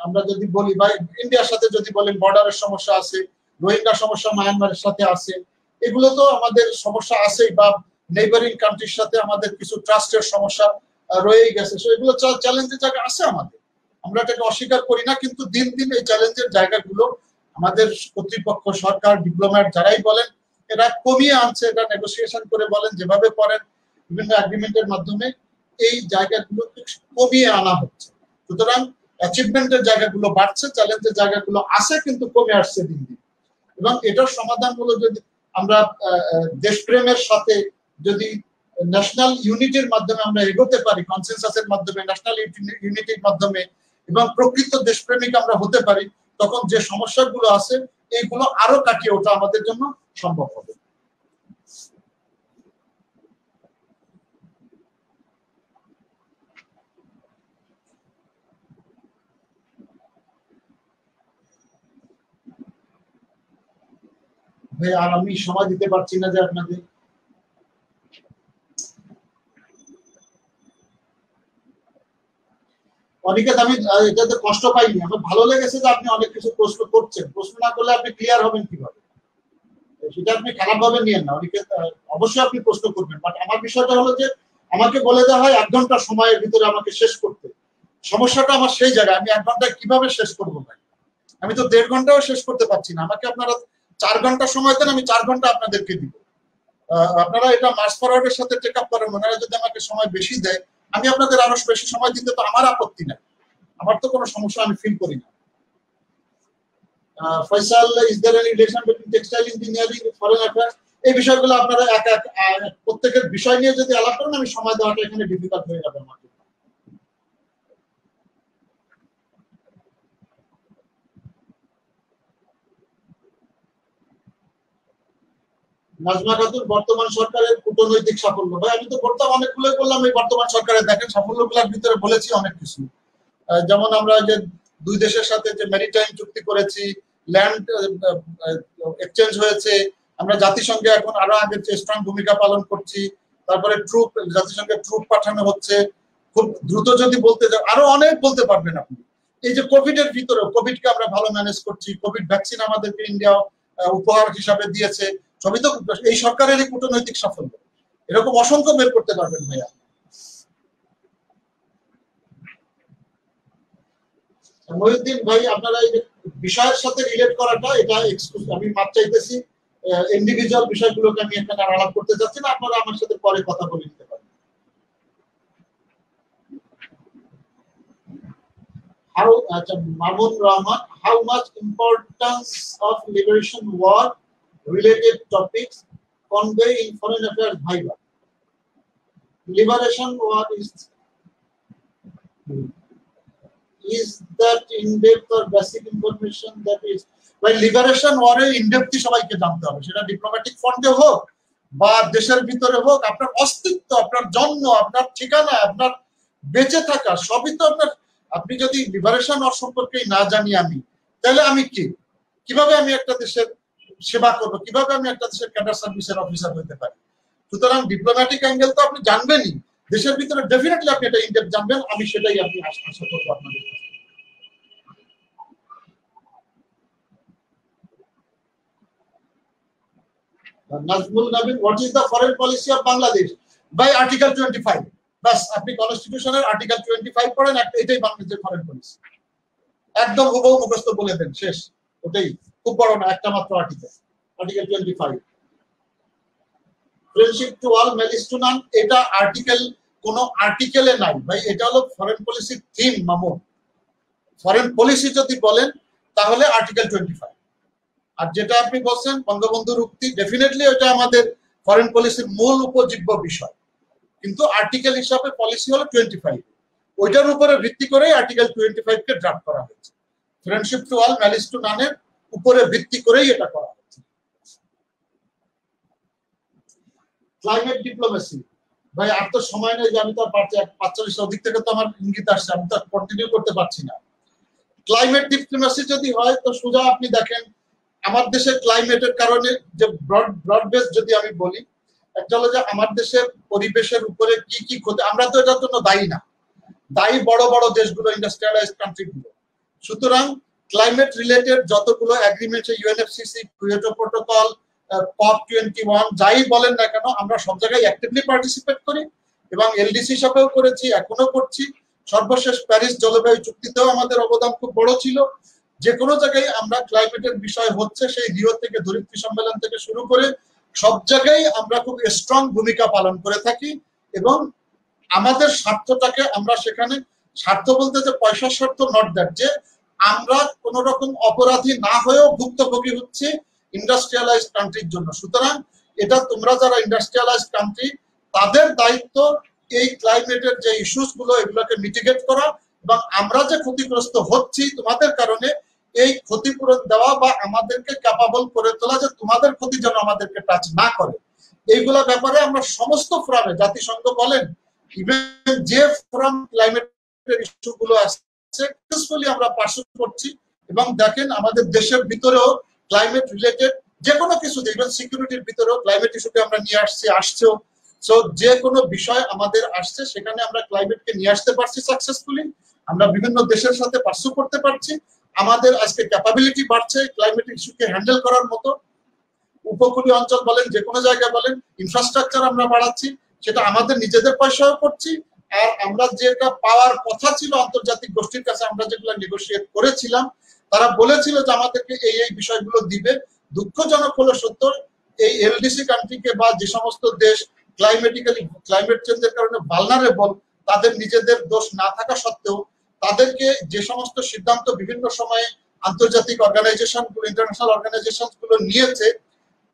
আমরা যদি বলি, বা ইন্ডিয়ার সাথে যদি বলেন বর্ডারের সমস্যা আছে, রোহিঙ্গা সমস্যা মায়ানমারের সাথে আছে, এগুলো তো আমাদের সমস্যা আছেই, বা নেইবারিং কান্ট্রির সাথে আমাদের কিছু ট্রাস্টের সমস্যা রয়েই গেছে। তো এগুলো চ্যালেঞ্জের জায়গা আছে আমাদের, আমরা এটাকে অস্বীকার করি না। কিন্তু দিন দিন এই চ্যালেঞ্জের জায়গাগুলো আমাদের কর্তৃপক্ষ, সরকার, ডিপ্লোম্যাট যারাই বলেন, এরা কমিয়ে আনছে। এটা নেগোসিয়েশন করে বলেন, যেভাবে করেন বিভিন্ন এগ্রিমেন্টের মাধ্যমে এই জায়গাগুলো কমিয়ে আনা হচ্ছে। সুতরাং অ্যাচিভমেন্টের জায়গাগুলো বাড়ছে, চ্যালেঞ্জের জায়গাগুলো আছে কিন্তু কমে আসছে দিন দিন। এবং এটার সমাধান হলো যদি আমরা দেশপ্রেমের সাথে যদি ন্যাশনাল ইউনিটির মাধ্যমে আমরা এগোতে পারি, কনসেনসাসের মাধ্যমে, ন্যাশনাল ইউনিটির মাধ্যমে, এবং প্রকৃত দেশপ্রেমিক আমরা হতে পারি, তখন যে সমস্যাগুলো আছে এইগুলো আরো কাটিয়ে ওঠা আমাদের জন্য সম্ভব হবে। ভাই আর আমি সময় দিতে পারছি না যে আপনাদের। অনিকেত, আমি এটাতে কষ্ট পাইনি, আমার ভালো লেগেছে যে আপনি অনেক কিছু প্রশ্ন করছেন। প্রশ্ন না করলে আপনি ক্লিয়ার হবেন কিভাবে? সেটা আপনি খারাপ ভাবে নিয়েন না অনিকেত, অবশ্যই আপনি প্রশ্ন করবেন। বাট আমার বিষয়টা হলো যে আমাকে বলে দেওয়া হয় 1 ঘন্টা সময়ের ভিতরে আমাকে শেষ করতে। সমস্যাটা আমার সেই জায়গায়, আমি 1 ঘন্টায় কিভাবে শেষ করবো ভাই? আমি তো 1.5 ঘন্টাও শেষ করতে পারছি না। আমাকে আপনারা 4 ঘন্টা সময় দেন, আমি 4 ঘন্টা আপনাদেরকে দিব। আপনারা এটা মার্চ ফরওয়ার্ডের সাথে টেক আপ করেন। ওনারা যদি আমাকে সময় বেশি দেয়, আমি আপনাদের আরো বেশি সময় দিতে তো আমার আপত্তি নাই, আমার তো কোনো সমস্যা আমি ফিল করি না। Faisal, is there any relation between textile engineering and foreign affairs? এই বিষয়গুলো আপনারা প্রত্যেকের বিষয় নিয়ে যদি আলাপ করেন, আমি সময় দেওয়াটা এখানে ডিফিকাল্ট হয়ে যাবে আমার। নাজমা খাতুন, বর্তমান সরকারের কূটনৈতিক সাফল্য। ভাই আমি তো বর্তমান অনেকগুলোই বললাম, এই বর্তমান সরকারের দেখেন সাফল্যগুলোর ভিতরে বলেছি অনেক কিছু। যেমন আমরা যে 2 দেশের সাথে যে ম্যারিটাইম চুক্তি করেছি, ল্যান্ড এক্সচেঞ্জ হয়েছে, আমরা জাতিসংঘে এখন আরো আগের চেয়ে স্ট্রং ভূমিকা পালন করছি। তারপরে জাতিসংঘে ট্রুপ পাঠানো হচ্ছে খুব দ্রুত। যদি বলতে যান আরো অনেক বলতে পারবেন আপনি। এই যে কোভিড এর ভিতরে, কোভিডকে আমরা ভালো ম্যানেজ করছি, কোভিড ভ্যাকসিন আমাদেরকে ইন্ডিয়া উপহার হিসাবে দিয়েছে, সবই তো এই সরকারেরই কূটনৈতিক সাফল্য। এরকম অসংখ্য বের করতে পারবেন ভাইয়া। মহিউদ্দিন ভাই, আপনারা এই বিষয়ের সাথে রিলেট করাটা, এটা আমি মাপ চাইতেছি। ইন্ডিভিজুয়াল বিষয়গুলোকে আমি এখানে আলাপ করতে চাচ্ছি না, আপনারা আমার সাথে পরে কথা বলে নিতে পারেন। Mamun Rahman, how much importance of liberation war related topics convey in foreign affairs viva? Liberation war is that in-depth or basic information that is by liberation war এর in-depth সবাইকে জানতে হবে, সেটা ডিপ্লোম্যাটিক ফ্রন্টে হোক বা দেশের ভিতরে হোক। আপনার অস্তিত্ব, আপনার জন্ম, আপনার ঠিকানা, আপনার বেঁচে থাকা সবই তো আপনার। আপনি যদি লিবারেশন ওয়ার সম্পর্কে না জানি আমি, তাহলে আমি কিভাবে আমি একটা দেশের সেবা করবো, কিভাবে আমি একটা দেশের ক্যাডার সার্ভিসের অফিসার হতে পারি। সুতরাং ডিপ্লোম্যাটিক অ্যাঙ্গেল তো আপনি জানবেনই, দেশের ভিতরে ডেফিনেটলি আপনি এটা ইনডেপথ জানবেন, আমি সেটাই আপনি আশা করবো আপনাদের কাছে। Nazmul Nabin, what is the foreign policy of Bangladesh? By article 25। বাস, আপনি কনস্টিটিউশনের আর্টিকেল 25 পড়েন, এটাই বাংলাদেশের ফরেন পলিসি। একদম হুবহু মুখস্থ বলে দেন, শেষ। ওটাই, খুব বড় না, একটা মাত্র article, article 25। Friendship to all, malice two নান, এটা আর্টিকেল কোন আর্টিকেলে নাই ভাই, এটা হলো ফরেন পলিসির থিম। মামু, ফরেন পলিসি যদি বলেন তাহলে আর্টিকেল 25। আর যেটা আপনি বলছেন বঙ্গবন্ধুর উক্তি, ডেফিনেটলি ওটা আমাদের ফরেন পলিসির মূল উপজীব্য বিষয়, কিন্তু আর্টিকেল হিসাবে পলিসি হলো 25। ওইটার উপরে ভিত্তি করে আর্টিকেল 25 কে ড্রাফট করা হয়েছে। Friendship to all, malice to নানের উপরে ভিত্তি করেই এটা করা হয়েছে। ক্লাইমেট ডিপ্লোমেসি, ভাই আর তো সময় নেই যে আমি তো 45 অধিক থেকে তো আমার ইঙ্গিত আসছে, আমি তো কন্টিনিউ করতে পারছি না। ক্লাইমেট ডিপ্লোমেসি যদি হয় তো সোজা আপনি দেখেন আমার দেশের ক্লাইমেটের কারণে যে ব্রড বেস যদি আমি বলি, একটা হলো যে আমার দেশের পরিবেশের উপরে কি কি ক্ষতি, আমরা তো এটার জন্য দায়ী না, দায়ী বড় বড় দেশগুলো, ইন্ডাস্ট্রিয়ালাইজড কান্ট্রিগুলো। সুতরাং ক্লাইমেট রিলেটেড যতগুলো এগ্রিমেন্ট, ইউএনএফসিসি, কিয়োটো প্রটোকল, COP21, যাই বলেন না কেন, আমরা সব জায়গায় অ্যাক্টিভলি পার্টিসিপেট করি এবং এলডিসি হিসাবেও করেছি, এখনো করছি। সর্বশেষ প্যারিস জলবায়ু চুক্তিতেও আমাদের অবদান খুব বড় ছিল। যে কোনো জায়গায় আমরা ক্লাইমেটের বিষয় হচ্ছে, সেই রিও থেকে ধরিত্রী সম্মেলন থেকে শুরু করে সব জায়গায় আমরা খুব স্ট্রং ভূমিকা পালন করে থাকি এবং আমাদের স্বার্থটাকে আমরা সেখানে, স্বার্থ বলতে যে পয়সার স্বার্থ, নট দ্যাট, যে আমরা কোন রকম অপরাধী না হয়েও ভুক্তভোগী হচ্ছে ইন্ডাস্ট্রিয়ালাইজড কান্ট্রির জন্য। সুতরাং এটা তোমরা যারা ইন্ডাস্ট্রিয়ালাইজড কান্ট্রি, তাদের দায়িত্ব এই ক্লাইমেটের যে ইস্যুস গুলো, এগুলোকে মিটিগেট করা এবং আমরা যে ক্ষতিগ্রস্ত হচ্ছি তোমাদের কারণে, এই ক্ষতিপূরণ দেওয়া বা আমাদেরকে ক্যাপাবল করে তোলা যে তোমাদের ক্ষতি যেন আমাদেরকে টাচ না করে। এইগুলা ব্যাপারে আমরা সমস্ত ফোরামে, জাতিসংঘ বলেন, ইভেন যে ফোরাম ক্লাইমেটের ইস্যু গুলো আছে সাকসেসফুলি আমরা পার্সু করছি। এবং দেখেন আমাদের দেশের ভিতরেও ক্লাইমেট রিলেটেড যে কোনো কিছু, ইভেন সিকিউরিটির ভিতরেও ক্লাইমেট ইস্যুকে আমরা নিয়ে আসছেও। সো যে কোনো বিষয় আমাদের আসছে, সেখানে আমরা ক্লাইমেটকে নিয়ে আসতে পারছি সাকসেসফুলি, আমরা বিভিন্ন দেশের সাথে পার্সু করতে পারছি। আমাদের আজকে ক্যাপাবিলিটি বাড়ছে ক্লাইমেট ইস্যুকে হ্যান্ডেল করার মতো। উপকূলীয় অঞ্চল বলেন, যে কোনো জায়গায় বলেন, ইনফ্রাস্ট্রাকচার আমরা বাড়াচ্ছি, সেটা আমাদের নিজেদের পয়সাও করছি। আর আমরা যেটা পাওয়ার কথা ছিল আন্তর্জাতিক গোষ্ঠীর কাছে, আমরা যেগুলো নেগোশিয়েট করেছিলাম, তারা বলেছিল যে আমাদেরকে এই বিষয়গুলো দিবে। দুঃখজনক হলো সত্য, এই এলডিসি কান্ট্রিকে বা যে সমস্ত দেশ ক্লাইমেট চেঞ্জের কারণে ভালনারেবল, তাদের নিজেদের দোষ না থাকা সত্ত্বেও তাদেরকে যে সমস্ত সিদ্ধান্ত বিভিন্ন সময়ে আন্তর্জাতিক অর্গানাইজেশন গুলো, ইন্টারন্যাশনাল অর্গানাইজেশন গুলো নিয়েছে,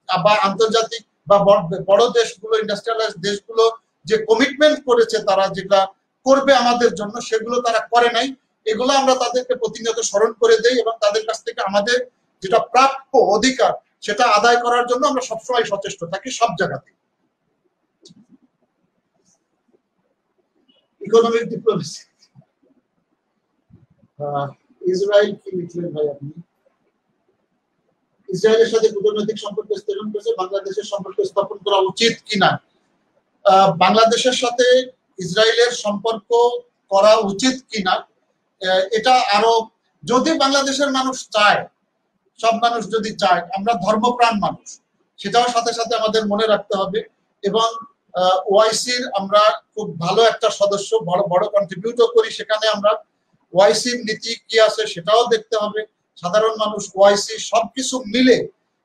বা আন্তর্জাতিক বা বড় দেশগুলো, ইন্ডাস্ট্রিয়ালাইজড দেশগুলো যে কমিটমেন্ট করেছে তারা যেটা করবে আমাদের জন্য, সেগুলো তারা করে নাই। এগুলো আমরা তাদেরকে প্রতিনিয়ত স্মরণ করে দেই এবং তাদের কাছ থেকে আমাদের যেটা প্রাপ্য অধিকার সেটা আদায় করার জন্য আমরা সবসময় সচেষ্ট থাকি, সব জায়গাতে। ইকোনমিক ডিপ্লোমেসি, ইসরায়েল কি লিখলেন ভাই আপনি? ইসরায়েলের সাথে কূটনৈতিক সম্পর্ক স্থাপন করেছে, বাংলাদেশের সম্পর্ক স্থাপন করা উচিত কিনা? বাংলাদেশের সাথে ইসরায়েলের সম্পর্ক করা উচিত কিনা, এটা আরো, যদি বাংলাদেশের মানুষ চায়, সব মানুষ যদি চায়, আমরা ধর্মপ্রাণ মানুষ, সেটাও সাথে সাথে আমাদের মনে রাখতে হবে। এবং ওআইসির আমরা খুব ভালো একটা সদস্য, বড় কন্ট্রিবিউটও করি সেখানে। আমরা ওআইসির নীতি কি আছে সেটাও দেখতে হবে। সাধারণ মানুষ, ওআইসি, সবকিছু মিলে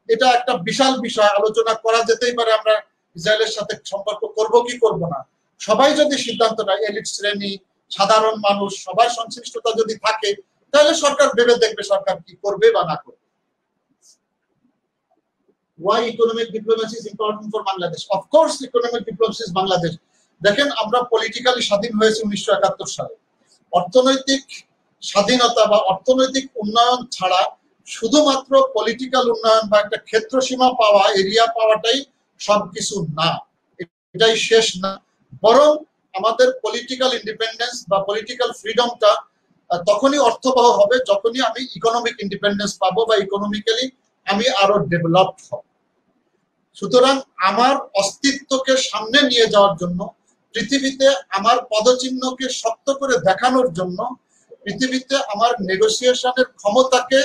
এটা একটা বিশাল বিষয়, আলোচনা করা যেতেই পারে আমরা ইসরায়েলের সাথে সম্পর্ক করব কি করব না। সবাই যদি সিদ্ধান্ত নেয়, এলিট শ্রেণী, সাধারণ মানুষ, সবার সংশ্লিষ্টতা যদি থাকে, তাহলে সরকার ভেবে দেখবে সরকার কি করবে বা না করবে। Why economic diplomacy is important for Bangladesh? Of course, economic diplomacy is Bangladesh. দেখেন, আমরা পলিটিক্যালি স্বাধীন হয়েছি 1971 সালে। অর্থনৈতিক স্বাধীনতা বা অর্থনৈতিক উন্নয়ন ছাড়া শুধুমাত্র পলিটিক্যাল উন্নয়ন বা একটা ক্ষেত্র সীমা পাওয়া, এরিয়া পাওয়াটাই সবকিছু না, এটাই শেষ না। বরং আমাদের পলিটিক্যাল ইন্ডিপেন্ডেন্স বা পলিটিক্যাল ফ্রিডমটা তখনই অর্থবহ হবে যখনই আমি ইকোনমিক ইন্ডিপেন্ডেন্স পাবো বা ইকোনমিক্যালি আমি আরো ডেভেলপড হব। সুতরাং আমার অস্তিত্বকে সামনে নিয়ে যাওয়ার জন্য, পৃথিবীতে আমার পদচিহ্নকে শক্ত করে দেখানোর জন্য, পৃথিবীতে আমার নেগোসিয়েশনের ক্ষমতাকে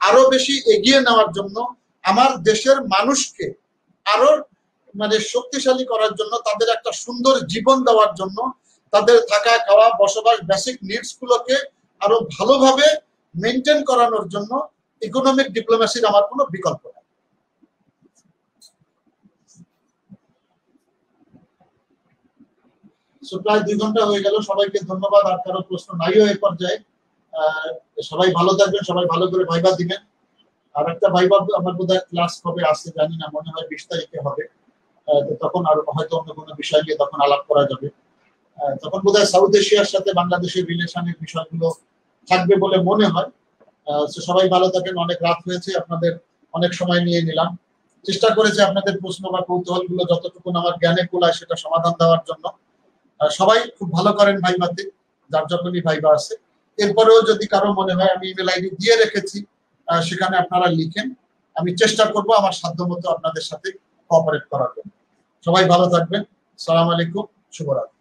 আরো বেশি এগিয়ে নেওয়ার জন্য, আমার দেশের মানুষকে আরো শক্তিশালী করার জন্য, তাদের একটা সুন্দর জীবন দেওয়ার জন্য, তাদের থাকা খাওয়া বসবাস বেসিক নিডস গুলোকে আরো ভালোভাবে মেনটেন করানোর জন্য ইকোনমিক ডিপ্লোমেসির আমার কোনো বিকল্প নেই। প্রায় 2 ঘন্টা হয়ে গেল। সবাইকে ধন্যবাদ। আর কারো প্রশ্ন নাইও এই পর্যায়ে। সবাই ভালো থাকবেন, সবাই ভালো করে ভাইবা দিবেন। আর একটা ভাইবা আমার বোধহয় ক্লাস কবে আসছে জানি না, মনে হয় 20 তারিখে হবে। তখন আর হয়তো অন্য কোনো বিষয় নিয়ে তখন আলাপ করা যাবে। তখন বোধহয় সাউথ এশিয়ার সাথে বাংলাদেশের রিলেশনের বিষয়গুলো থাকবে বলে মনে হয়। সবাই ভালো থাকেন। অনেক রাত হয়েছে, আপনাদের অনেক সময় নিয়ে নিলাম। চেষ্টা করেছি আপনাদের প্রশ্ন বা কৌতূহলগুলো যতটুকু আমার জ্ঞানে কুলায় সেটা সমাধান দেওয়ার জন্য। সবাই খুব ভালো করেন ভাইবাতে, যার যখনই ভাইবা আছে। এরপরেও যদি কারো মনে হয়, আমি ইমেল আইডি দিয়ে রেখেছি, সেখানে আপনারা লিখেন। আমি চেষ্টা করব আমার সাধ্যমতো আপনাদের সাথে কোঅপারেট করার জন্য। সবাই ভালো থাকবেন। আসসালামু আলাইকুম, শুভরাত্রি।